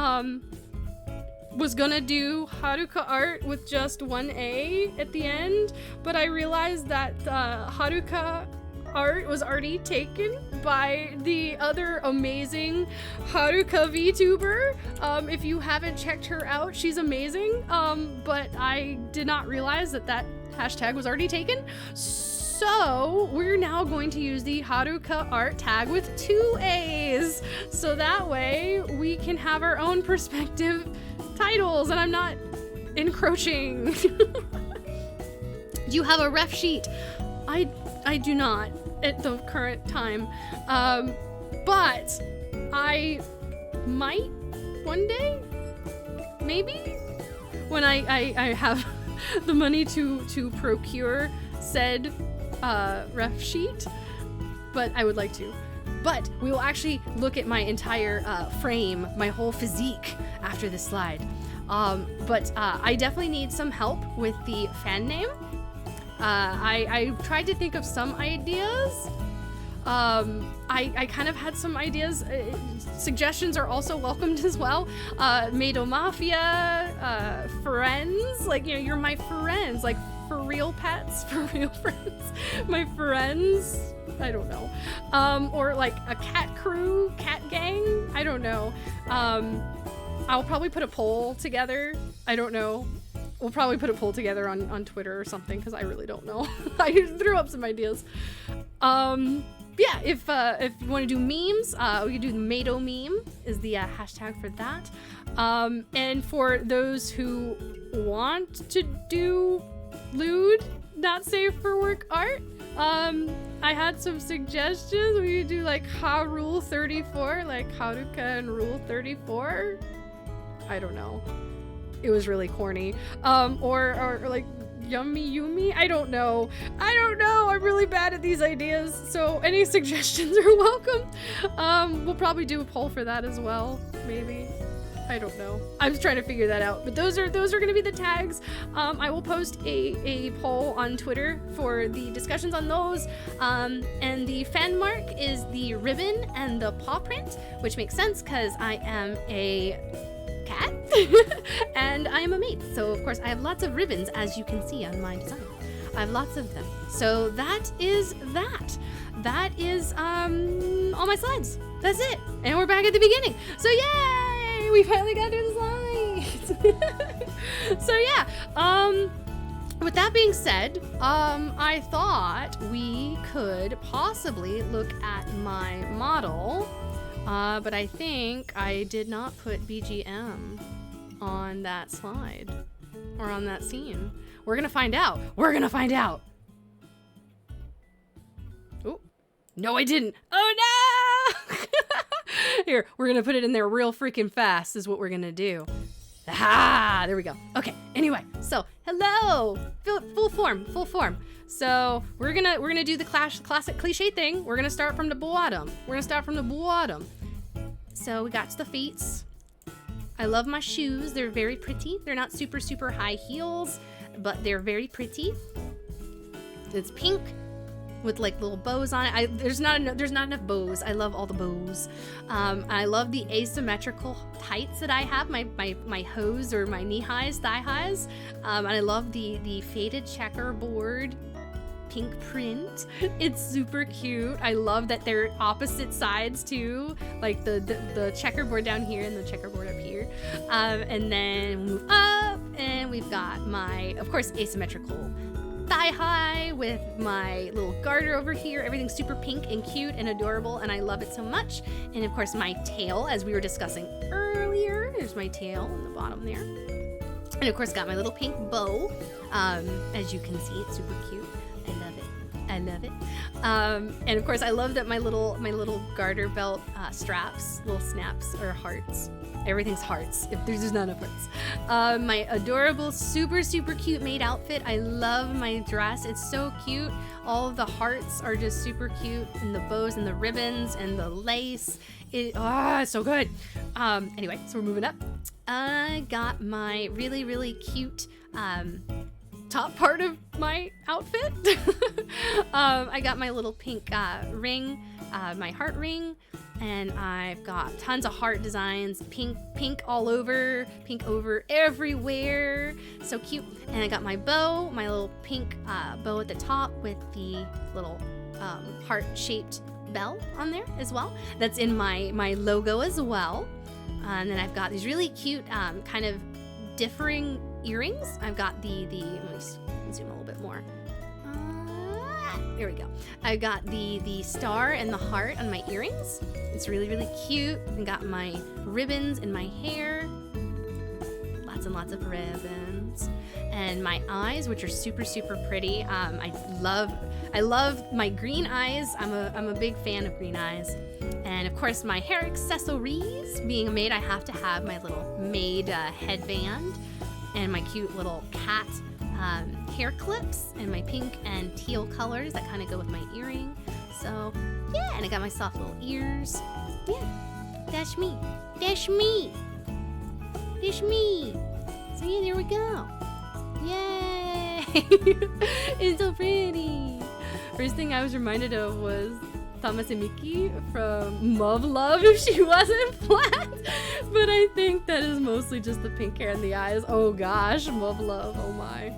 was gonna do Haruka art with just one A at the end, but I realized that Haruka art was already taken by the other amazing Haruka Vtuber. If you haven't checked her out, she's amazing, but I did not realize that hashtag was already taken. So we're now going to use the Haruka art tag with 2 A's, so that way we can have our own perspective titles and I'm not encroaching. Do you have a ref sheet? I do not at the current time, but I might one day, maybe, when I have the money to procure said ref sheet, but I would like to. But we will actually look at my entire frame, my whole physique after this slide. But I definitely need some help with the fan name. I tried to think of some ideas. I kind of had some ideas. Suggestions are also welcomed as well. Maid Mafia, friends, like, you know, you're my friends, like for real pets, for real friends, my friends. I don't know. Or like a cat crew, cat gang. I don't know. I'll probably put a poll together. I don't know. We'll probably put a poll together on Twitter or something, because I really don't know. I threw up some ideas. Yeah, if you want to do memes, we can do the Mado meme is the hashtag for that. And for those who want to do lewd, not safe for work art, I had some suggestions. We could do like Rule 34, like Haruka and Rule 34. I don't know. It was really corny. Or like Yumi? I don't know. I'm really bad at these ideas. So any suggestions are welcome. We'll probably do a poll for that as well. Maybe. I don't know. I'm just trying to figure that out. But those are going to be the tags. I will post a poll on Twitter for the discussions on those. And the fan mark is the ribbon and the paw print, which makes sense because I am a cat and I am a maid. So of course I have lots of ribbons, as you can see on my design. I have lots of them. So that is that. That is all my slides. That's it. And we're back at the beginning. So yay! We finally got through the slides. So yeah. With that being said, I thought we could possibly look at my model. But I think I did not put BGM on that slide or on that scene. We're gonna find out. Oh, no, I didn't. Oh no! Here, we're gonna put it in there real freaking fast is what we're gonna do. Ah, there we go. Okay, anyway, so hello, full form. So we're gonna do the classic cliche thing. We're gonna start from the bottom. So we got to the feet. I love my shoes. They're very pretty. They're not super high heels, but they're very pretty. It's pink with like little bows on it. There's not enough bows. I love all the bows. I love the asymmetrical tights that I have. My hose or my knee highs, thigh highs. And I love the faded checkerboard pink print. It's super cute. I love that they're opposite sides too, like the checkerboard down here and the checkerboard up here. And then move up and we've got my, of course, asymmetrical thigh high with my little garter over here. Everything's super pink and cute and adorable and I love it so much. And of course my tail, as we were discussing earlier, there's my tail in the bottom there. And of course got my little pink bow. As you can see, it's super cute. I love it. And of course I love that my little garter belt straps, little snaps are hearts. Everything's hearts, if there's not enough hearts. My adorable, super cute maid outfit. I love my dress. It's so cute. All of the hearts are just super cute, and the bows and the ribbons and the lace. It's so good. Anyway, so we're moving up. I got my really cute top part of my outfit. I got my little pink ring, my heart ring, and I've got tons of heart designs, pink all over, pink over everywhere, so cute. And I got my bow, my little pink bow at the top with the little heart-shaped bell on there as well. That's in my logo as well. And then I've got these really cute kind of differing earrings. I've got the let me zoom a little bit more. There we go. I got the star and the heart on my earrings. It's really cute. I got my ribbons in my hair. Lots and lots of ribbons. And my eyes, which are super pretty. I love my green eyes. I'm a big fan of green eyes. And of course my hair accessories. Being a maid, I have to have my little maid headband and my cute little cat hair clips and my pink and teal colors that kind of go with my earring. So yeah, and I got my soft little ears. Yeah, that's me. So yeah, there we go. Yay! It's so pretty. First thing I was reminded of was Tamase Miki from Move Love if she wasn't flat. But I think that is mostly just the pink hair and the eyes. Oh gosh, Move Love, oh my.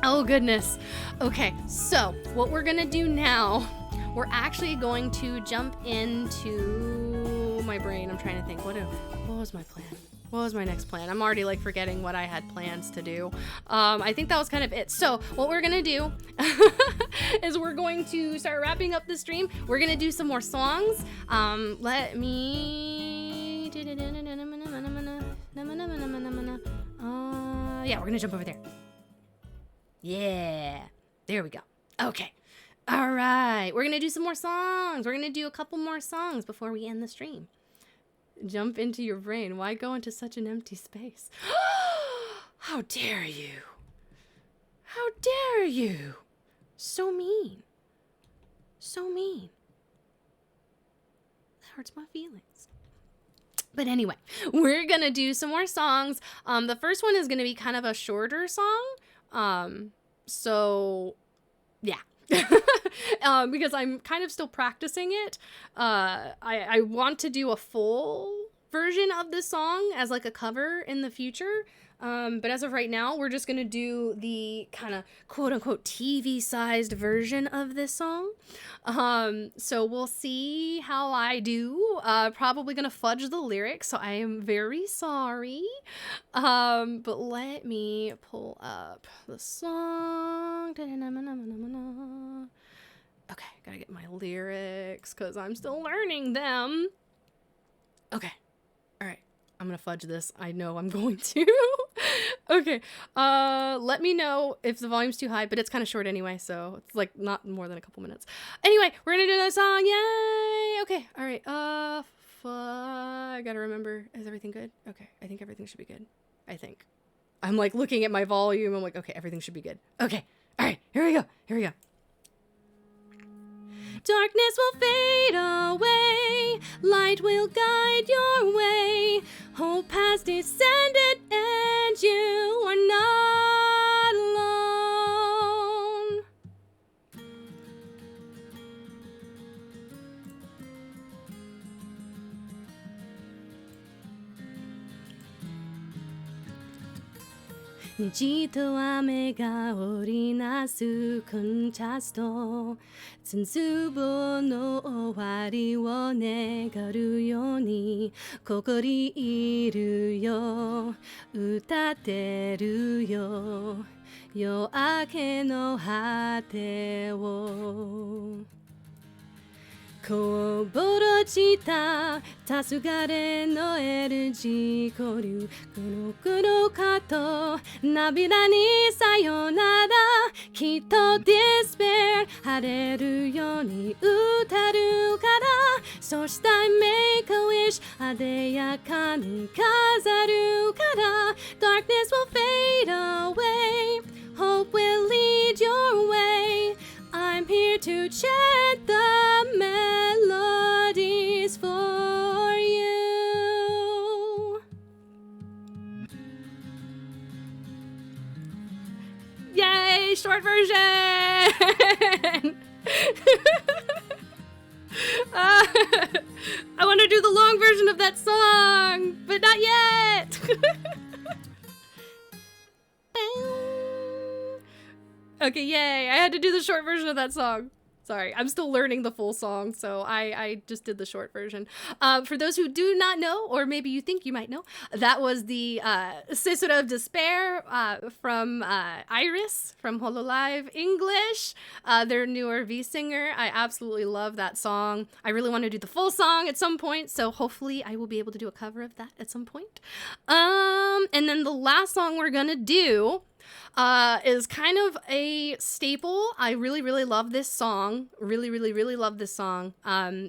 Oh goodness. Okay, so what we're gonna do now, we're actually going to jump into my brain. I'm trying to think, what was my plan? What was my next plan? I'm already like forgetting what I had plans to do. I think that was kind of it. So what we're gonna do is we're going to start wrapping up the stream. We're gonna do some more songs. Let me... yeah, we're gonna jump over there. Yeah, there we go. Okay. All right, we're gonna do some more songs. We're gonna do a couple more songs before we end the stream. Jump into your brain. Why go into such an empty space? How dare you? How dare you? So mean. So mean. That hurts my feelings. But anyway, we're gonna do some more songs. The first one is gonna be kind of a shorter song. So yeah. Because I'm kind of still practicing it. I want to do a full version of this song as like a cover in the future. But as of right now, we're just gonna do the kind of quote unquote TV sized version of this song. So we'll see how I do. Probably gonna fudge the lyrics, so I am very sorry. But let me pull up the song. Okay, gotta get my lyrics because I'm still learning them. Okay, all right. I'm gonna fudge this. I know I'm going to. Okay. Let me know if the volume's too high, but it's kind of short anyway, so it's like not more than a couple minutes. Anyway, we're gonna do another song. Yay! Okay. All right. I gotta remember. Is everything good? Okay. I think everything should be good. I think. I'm like looking at my volume. I'm like, okay, everything should be good. Okay. All right. Here we go. Here we go. Darkness will fade away, light will guide your way. Hope has descended and you are not alone.虹と雨が織りなすコントラスト、絶望の終わりを願うようにここにいるよ、歌ってるよ、夜明けの果てを。こぼろした黄昏のエルジコリュくのくのかと涙にさよならきっと despair 晴れるように歌るからそして make a wish あでやかに飾るから darkness will fade away hope will lead your way I'm here to chant the melodies for you. Yay, short version! I want to do the long version of that song, but not yet! Okay, yay. I had to do the short version of that song. Sorry, I'm still learning the full song, so I just did the short version. For those who do not know, or maybe you think you might know, that was the Sister of Despair from Iris from Hololive English, their newer V-singer. I absolutely love that song. I really want to do the full song at some point, so hopefully I will be able to do a cover of that at some point. And then the last song we're gonna do is kind of a staple. I really, really love this song. Really, really, really love this song.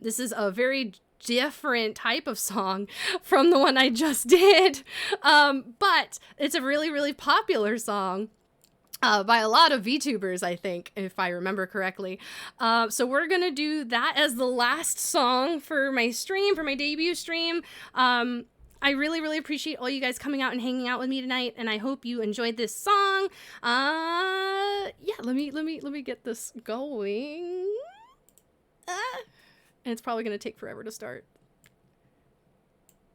This is a very different type of song from the one I just did. But it's a really, really popular song. By a lot of VTubers, I think, if I remember correctly. So we're gonna do that as the last song for my stream, for my debut stream. I really, really appreciate all you guys coming out and hanging out with me tonight, and I hope you enjoyed this song. Yeah, let me get this going. And it's probably gonna take forever to start,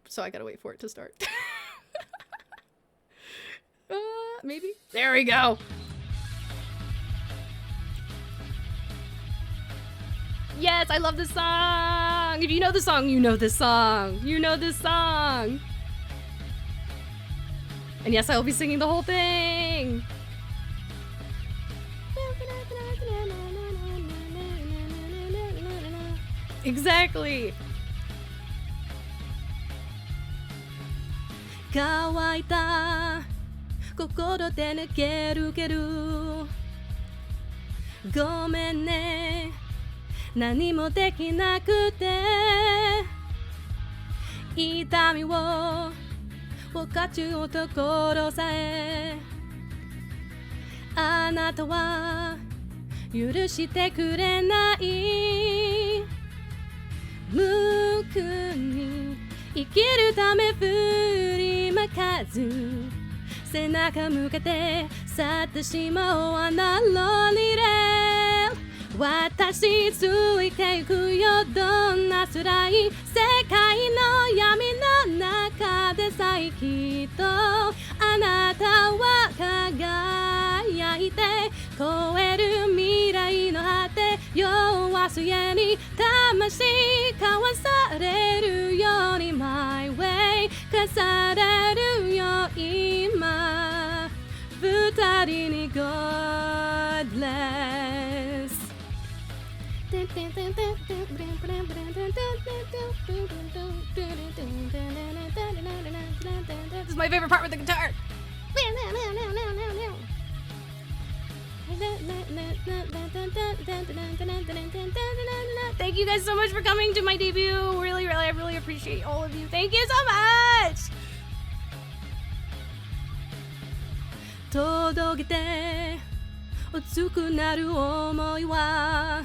so I gotta wait for it to start. Maybe. There we go. Yes, I love this song. If you know the song, you know this song. You know this song. And yes, I will be singing the whole thing. Exactly. 乾いた心で抜けるけどごめんね何もできなくて痛みを分かちうところさえあなたは許してくれない。無垢に生きるため振りまかず背中向けて去ってしまうあのロリレール。私ついてゆくよどんな辛い世界の闇の中でさえきっとあなたは輝いて超える未来の果て弱すげに魂交わされるように My way 重ねるよ今二人に God bless。 This is my favorite part with the guitar. Thank you guys so much for coming to my debut. I really appreciate all of you. Thank you so much. 届けて熱くなる思いは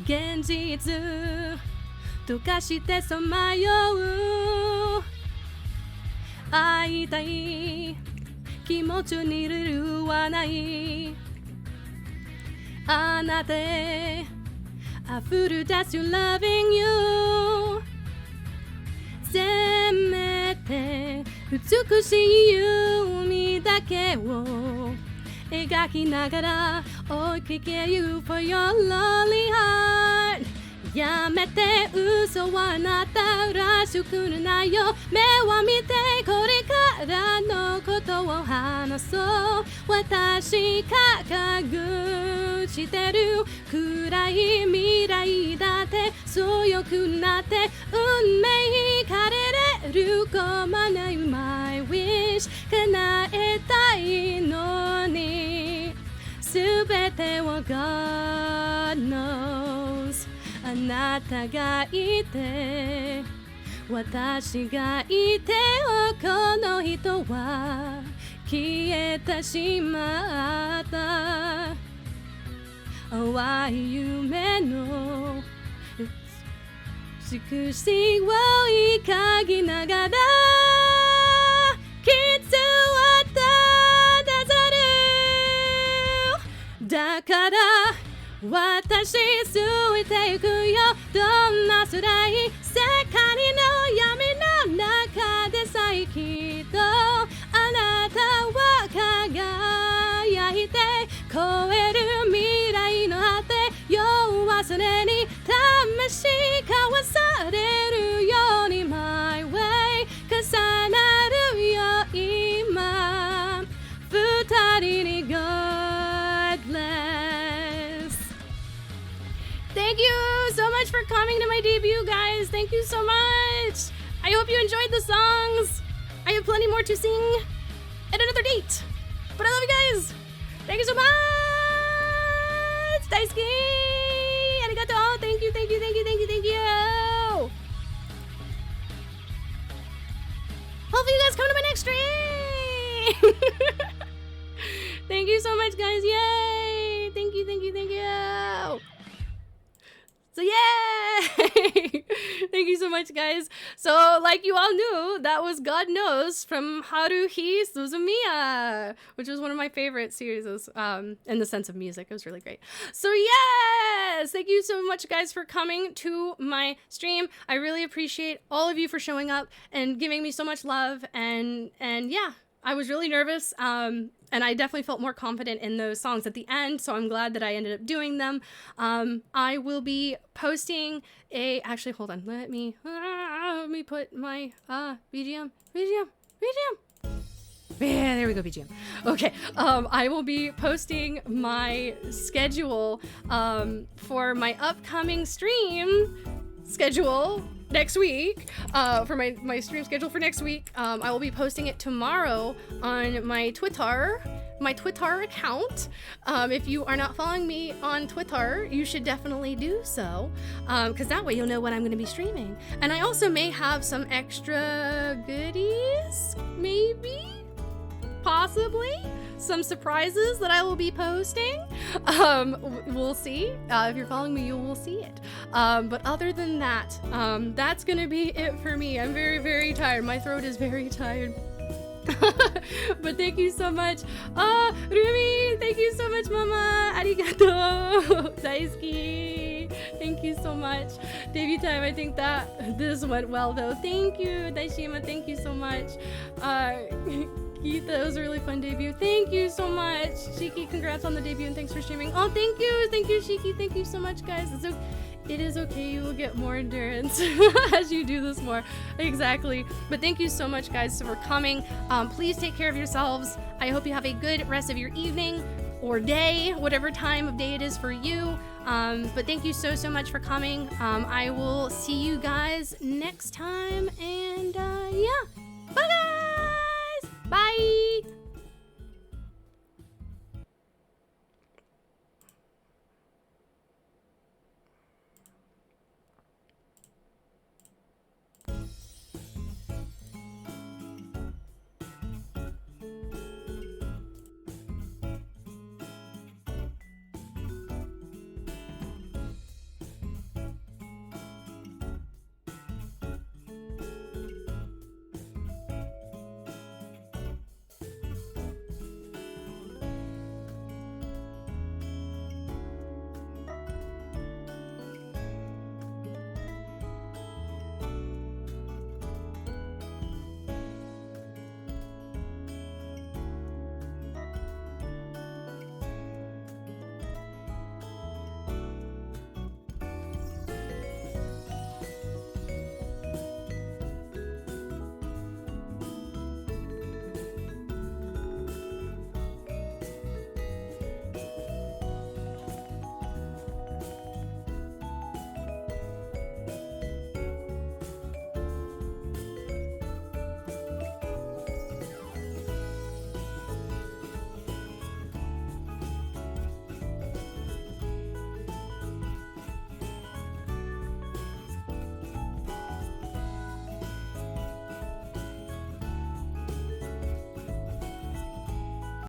現実溶かしてさまよう。会いたい気持ちに理由はない。あなたへ溢れ出す loving you。 せめて美しい夢だけを描きながら追いかけ You for your lonely heart。 やめて嘘はあなたらしくないよ。目を見てこれからのことを話そう。私が隠してる暗い未来だって強くなって運命変えれるかもない My wish 叶えたいのに全てを God knows。 あなたがいて私がいてこの人は消えてしまった淡い夢の美しいを追いかけながら傷はただる。だから私ついてゆくよどんな辛い世界の闇の中でさえきっとあなたは輝いて超える未来の果て弱されに魂交わされるように My way 重なるよ今二人に God bless。 Thank you so much for coming to my debut, guys. Thank you so much. I hope you enjoyed the songs. I have plenty more to sing at another date. But I love you guys. Thank you so much. Daisuki. Arigato. Thank you, thank you, thank you, thank you, thank you. Hopefully you guys come to my next stream. Thank you so much, guys. Yay. Thank you, thank you, thank you. So yay! Thank you so much, guys. So like you all knew, that was God Knows from Haruhi Suzumiya, which was one of my favorite series in the sense of music. It was really great. So yes! Thank you so much, guys, for coming to my stream. I really appreciate all of you for showing up and giving me so much love. And yeah, I was really nervous. And I definitely felt more confident in those songs at the end, so I'm glad that I ended up doing them. I will be posting actually, hold on, let me put my BGM. Yeah, there we go, BGM. Okay, I will be posting my schedule for my upcoming stream schedule next week, for my stream schedule for next week. I will be posting it tomorrow on my Twitter account. If you are not following me on Twitter, you should definitely do so, because that way you'll know when I'm going to be streaming. And I also may have some extra goodies, maybe? possibly some surprises that I will be posting. We'll see. If you're following me, you will see it. But other than that, that's gonna be it for me. I'm very, very tired. My throat is very tired. But thank you so much. Rumi, thank you so much, Mama. Arigato. Daisuki. Thank you so much. Debut time, I think that this went well though. Thank you, Daishima. Thank you so much. Keith, that was a really fun debut. Thank you so much. Shiki, congrats on the debut and thanks for streaming. Oh, thank you. Thank you, Shiki. Thank you so much, guys. It is okay. You will get more endurance as you do this more. Exactly. But thank you so much, guys, for coming. Please take care of yourselves. I hope you have a good rest of your evening or day, whatever time of day it is for you. But thank you so much for coming. I will see you guys next time.